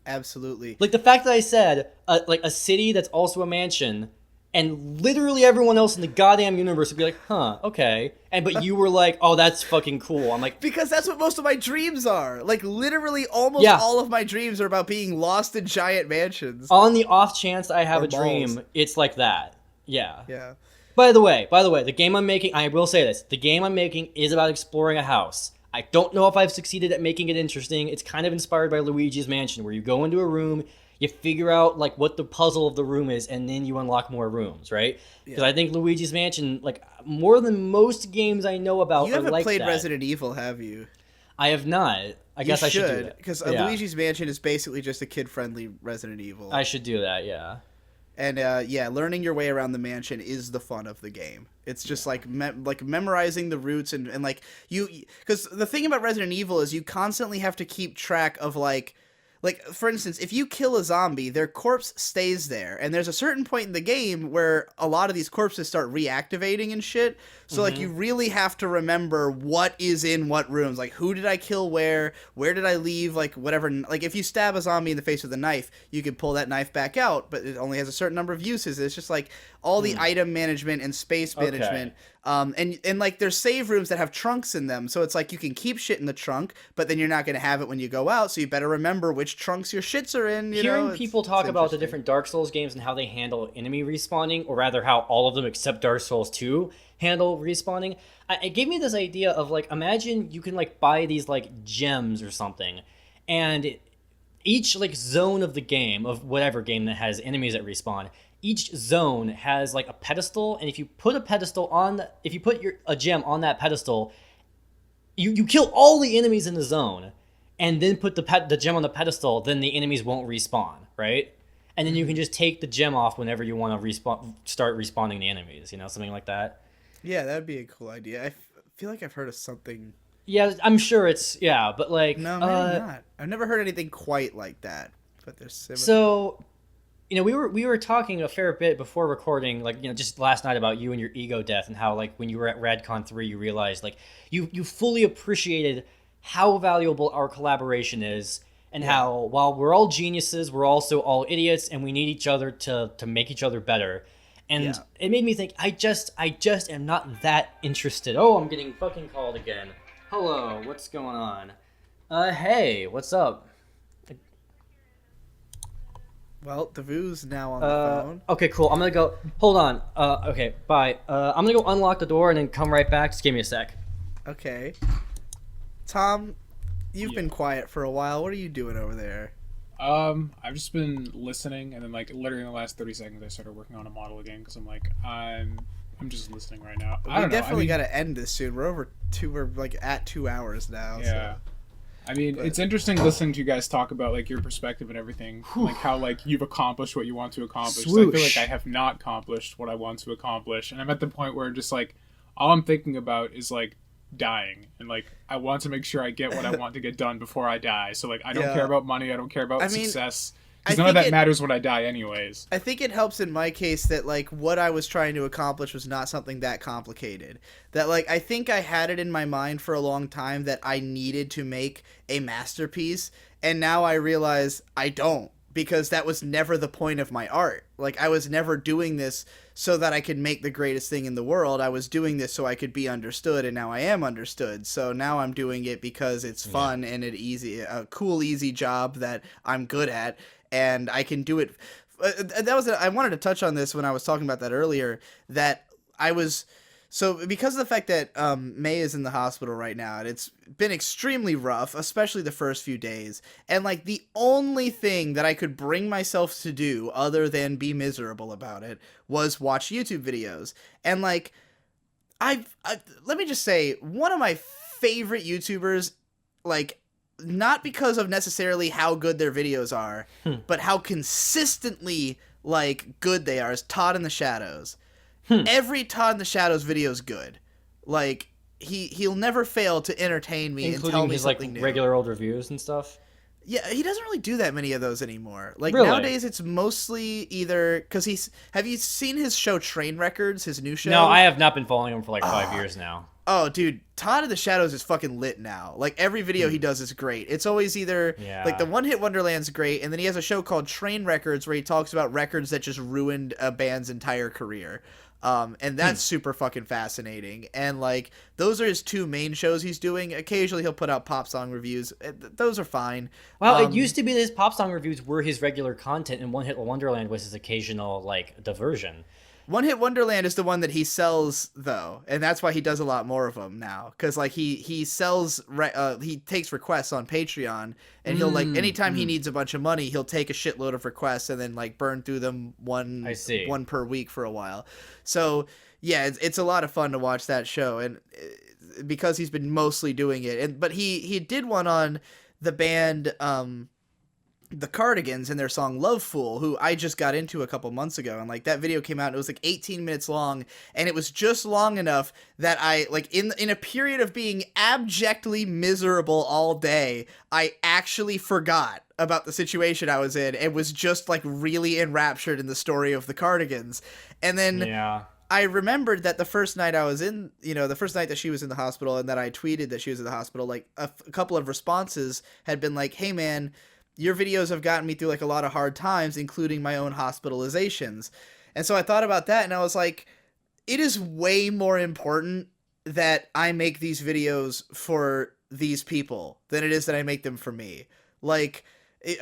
Absolutely. Like, the fact that I said, like, a city that's also a mansion And literally everyone else in the goddamn universe would be like, huh, okay. But you were like, oh, that's fucking cool. I'm like, because that's what most of my dreams are. Like, literally almost Yeah. all of my dreams are about being lost in giant mansions. on the off chance I have Or a dream, malls. it's like that. Yeah. Yeah. By the way, the game I'm making, I will say this, the game I'm making is about exploring a house. I don't know if I've succeeded at making it interesting. It's kind of inspired by Luigi's Mansion, where you go into a room, you figure out like what the puzzle of the room is, and then you unlock more rooms, right? Because I think Luigi's Mansion, like more than most games I know about, You haven't are like played that. Resident Evil, have you? I have not. I guess I should do that. Because Yeah. Luigi's Mansion is basically just a kid-friendly Resident Evil. I should do that. Yeah. And yeah, learning your way around the mansion is the fun of the game. It's just like memorizing the routes and like you, because the thing about Resident Evil is you constantly have to keep track of like for instance, if you kill a zombie, their corpse stays there, and there's a certain point in the game where a lot of these corpses start reactivating and shit. So like you really have to remember what is in what rooms, like who did I kill where did I leave, like whatever. Like if you stab a zombie in the face with a knife, you can pull that knife back out, but it only has a certain number of uses. It's just like all the item management and space management. And like there's save rooms that have trunks in them, so it's like you can keep shit in the trunk, but then you're not going to have it when you go out, so you better remember which trunks your shits are in. Hearing people talk about the different Dark Souls games and how they handle enemy respawning, or rather how all of them except Dark Souls 2 handle respawning, it gave me this idea of like, imagine you can like buy these like gems or something, and each like zone of the game, of whatever game that has enemies that respawn, each zone has like a pedestal, and if you put a gem on that pedestal, you kill all the enemies in the zone, and then put the gem on the pedestal, then the enemies won't respawn, right? And then you can just take the gem off whenever you want to start respawning the enemies, something like that. Yeah, that'd be a cool idea. I feel like I've heard of something. Yeah, I'm sure but like No, maybe not. I've never heard anything quite like that, but there's similar. So, we were talking a fair bit before recording, like, just last night about you and your ego death, and how like when you were at RadCon 3, you realized like you fully appreciated how valuable our collaboration is, and how while we're all geniuses, we're also all idiots, and we need each other to make each other better. And it made me think, I just am not that interested. Oh, I'm getting fucking called again. Hello, what's going on? Hey, what's up? Well, Davu's now on the phone. Okay, cool. I'm gonna go. Hold on. Okay, bye. I'm gonna go unlock the door and then come right back. Just give me a sec. Okay. Tom, you've been quiet for a while. What are you doing over there? I've just been listening, and then like literally in the last 30 seconds, I started working on a model again because I'm like, I'm just listening right now. We definitely got to end this soon. We're like at 2 hours now. Yeah. So. I mean, it's interesting listening to you guys talk about like your perspective and everything, like how like you've accomplished what you want to accomplish. So I feel like I have not accomplished what I want to accomplish, and I'm at the point where just like all I'm thinking about is like dying, and like I want to make sure I get what I want to get done before I die. So like I don't care about money, I don't care about success, because none of that matters when I die anyways. I think it helps in my case that like what I was trying to accomplish was not something that complicated. That like I think I had it in my mind for a long time that I needed to make a masterpiece, and now I realize I don't, because that was never the point of my art. Like I was never doing this so that I could make the greatest thing in the world. I was doing this so I could be understood, and now I am understood. So now I'm doing it because it's fun and a cool, easy job that I'm good at, and I can do it. I wanted to touch on this when I was talking about that earlier, that I was... So because of the fact that May is in the hospital right now, and it's been extremely rough, especially the first few days, and like the only thing that I could bring myself to do other than be miserable about it was watch YouTube videos. And like I let me just say, one of my favorite YouTubers, like not because of necessarily how good their videos are, but how consistently like good they are, is Todd in the Shadows. Every Todd in the Shadows video is good. Like he'll never fail to entertain me, including and tell me his something like new. regular old reviews and stuff. Yeah, he doesn't really do that many of those anymore. Like Really? nowadays, it's mostly either because have you seen his show Train Records, his new show? No, I have not been following him for like 5 years now. Oh, dude, Todd of the Shadows is fucking lit now. Like, every video he does is great. It's always either, like, the One Hit Wonderland's great, and then he has a show called Train Records where he talks about records that just ruined a band's entire career. And that's super fucking fascinating. And, like, those are his two main shows he's doing. Occasionally he'll put out pop song reviews. Those are fine. Well, it used to be that his pop song reviews were his regular content, and One Hit Wonderland was his occasional, like, diversion. One Hit Wonderland is the one that he sells, though, and that's why he does a lot more of them now. Because, like, he sells, he takes requests on Patreon, and he'll, like, anytime he needs a bunch of money, he'll take a shitload of requests and then, like, burn through them one per week for a while. So, yeah, it's a lot of fun to watch that show, and because he's been mostly doing it. But he did one on the band, the Cardigans and their song Love Fool, who I just got into a couple months ago, and like that video came out and it was like 18 minutes long, and it was just long enough that I, like, in a period of being abjectly miserable all day, I actually forgot about the situation I was in and was just like really enraptured in the story of the Cardigans. And then I remembered that the first night I was in, the first night that she was in the hospital and that I tweeted that she was in the hospital, like a couple of responses had been like, hey man, your videos have gotten me through like a lot of hard times, including my own hospitalizations. And so I thought about that and I was like, it is way more important that I make these videos for these people than it is that I make them for me. Like,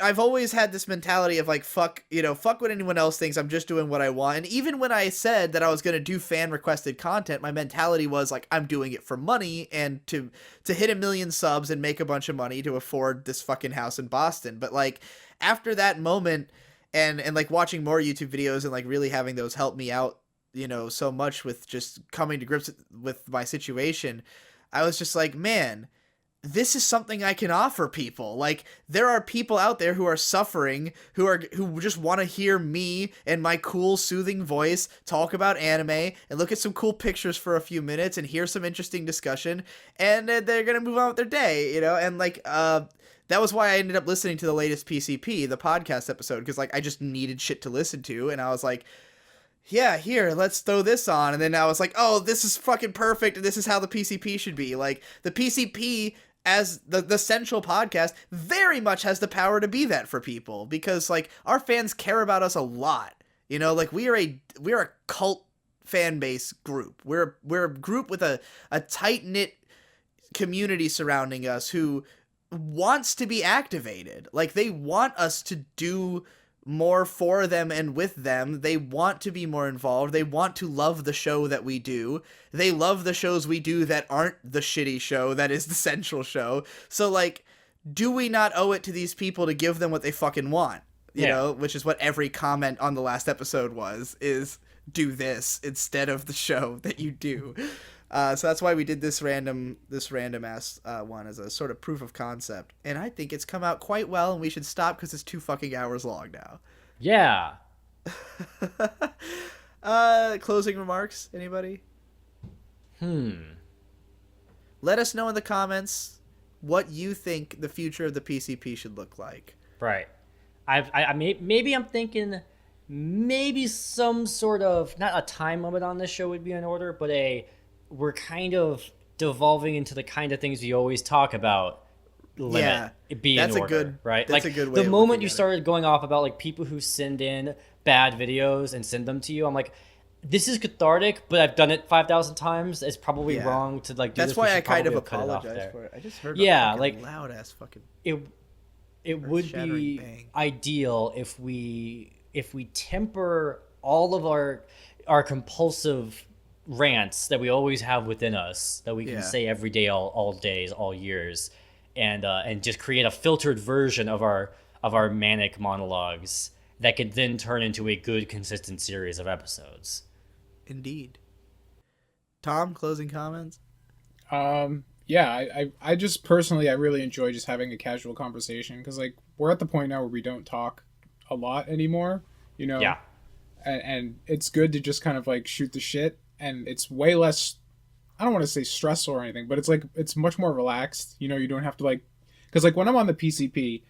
I've always had this mentality of like, fuck what anyone else thinks. I'm just doing what I want. And even when I said that I was going to do fan requested content, my mentality was like, I'm doing it for money and to hit 1 million subs and make a bunch of money to afford this fucking house in Boston. But like after that moment and like watching more YouTube videos and like really having those help me out, so much with just coming to grips with my situation, I was just like, man, this is something I can offer people. Like, there are people out there who are suffering, who just want to hear me and my cool, soothing voice talk about anime and look at some cool pictures for a few minutes and hear some interesting discussion, and they're gonna move on with their day, and like, that was why I ended up listening to the latest PCP, the podcast episode, because like I just needed shit to listen to, and I was like, yeah, here, let's throw this on. And then I was like, oh, this is fucking perfect, and this is how the PCP should be. Like, the PCP, as the central podcast, very much has the power to be that for people, because, like, our fans care about us a lot. Like, we are a cult fan base group. We're a group with a tight-knit community surrounding us who wants to be activated. Like, they want us to do more for them and with them. They want to be more involved. They want to love the show that we do. They love the shows we do that aren't the shitty show that is the central show. So, like, do we not owe it to these people to give them what they fucking want? You know, which is what every comment on the last episode is do this instead of the show that you do. So that's why we did this random ass one as a sort of proof of concept, and I think it's come out quite well, and we should stop because it's 2 fucking hours long now. Yeah. Closing remarks, anybody? Let us know in the comments what you think the future of the PCP should look like. Right. Maybe I'm thinking maybe some sort of, not a time limit on this show would be in order, but we're kind of devolving into the kind of things we always talk about. Limit, be in order, right? That's like a good way the moment you started going off about like people who send in bad videos and send them to you, I'm like, this is cathartic, but I've done it 5,000 times. It's probably wrong to like do That's this. why I kind of apologize for it. I just heard like loud ass fucking. It would be ideal if we temper all of our compulsive rants that we always have within us that we can say every day, all days, all years, and just create a filtered version of our manic monologues that could then turn into a good, consistent series of episodes. Indeed. Tom, closing comments? Yeah, I just personally, I really enjoy just having a casual conversation, because like we're at the point now where we don't talk a lot anymore, Yeah. And it's good to just kind of like shoot the shit, and it's way less, I don't want to say stressful or anything, but it's much more relaxed. You don't have to like, because like when I'm on the PCP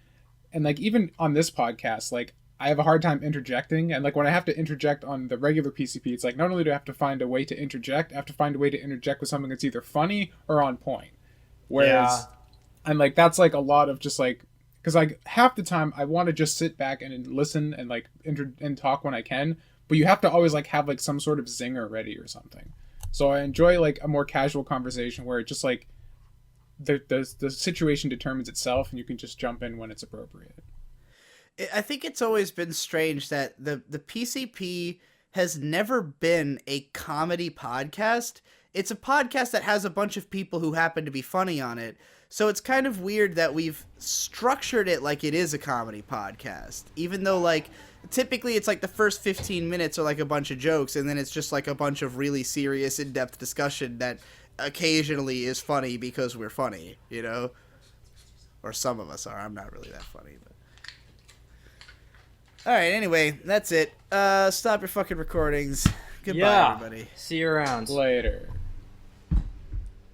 and like even on this podcast, like I have a hard time interjecting, and like when I have to interject on the regular PCP, it's like not only do I have to find a way to interject, I have to find a way to interject with something that's either funny or on point. Whereas, and like that's like a lot of just like, because like half the time I want to just sit back and listen and like and talk when I can, but you have to always like have like some sort of zinger ready or something. So I enjoy like a more casual conversation where it just like the situation determines itself and you can just jump in when it's appropriate. I think it's always been strange that the PCP has never been a comedy podcast. It's a podcast that has a bunch of people who happen to be funny on it. So it's kind of weird that we've structured it like it is a comedy podcast. Even though, like, typically it's like the first 15 minutes are like a bunch of jokes, and then it's just like a bunch of really serious, in-depth discussion that occasionally is funny because we're funny, you know? Or some of us are. I'm not really that funny, but... Alright, anyway, that's it. Stop your fucking recordings. Goodbye, everybody. See you around. Later.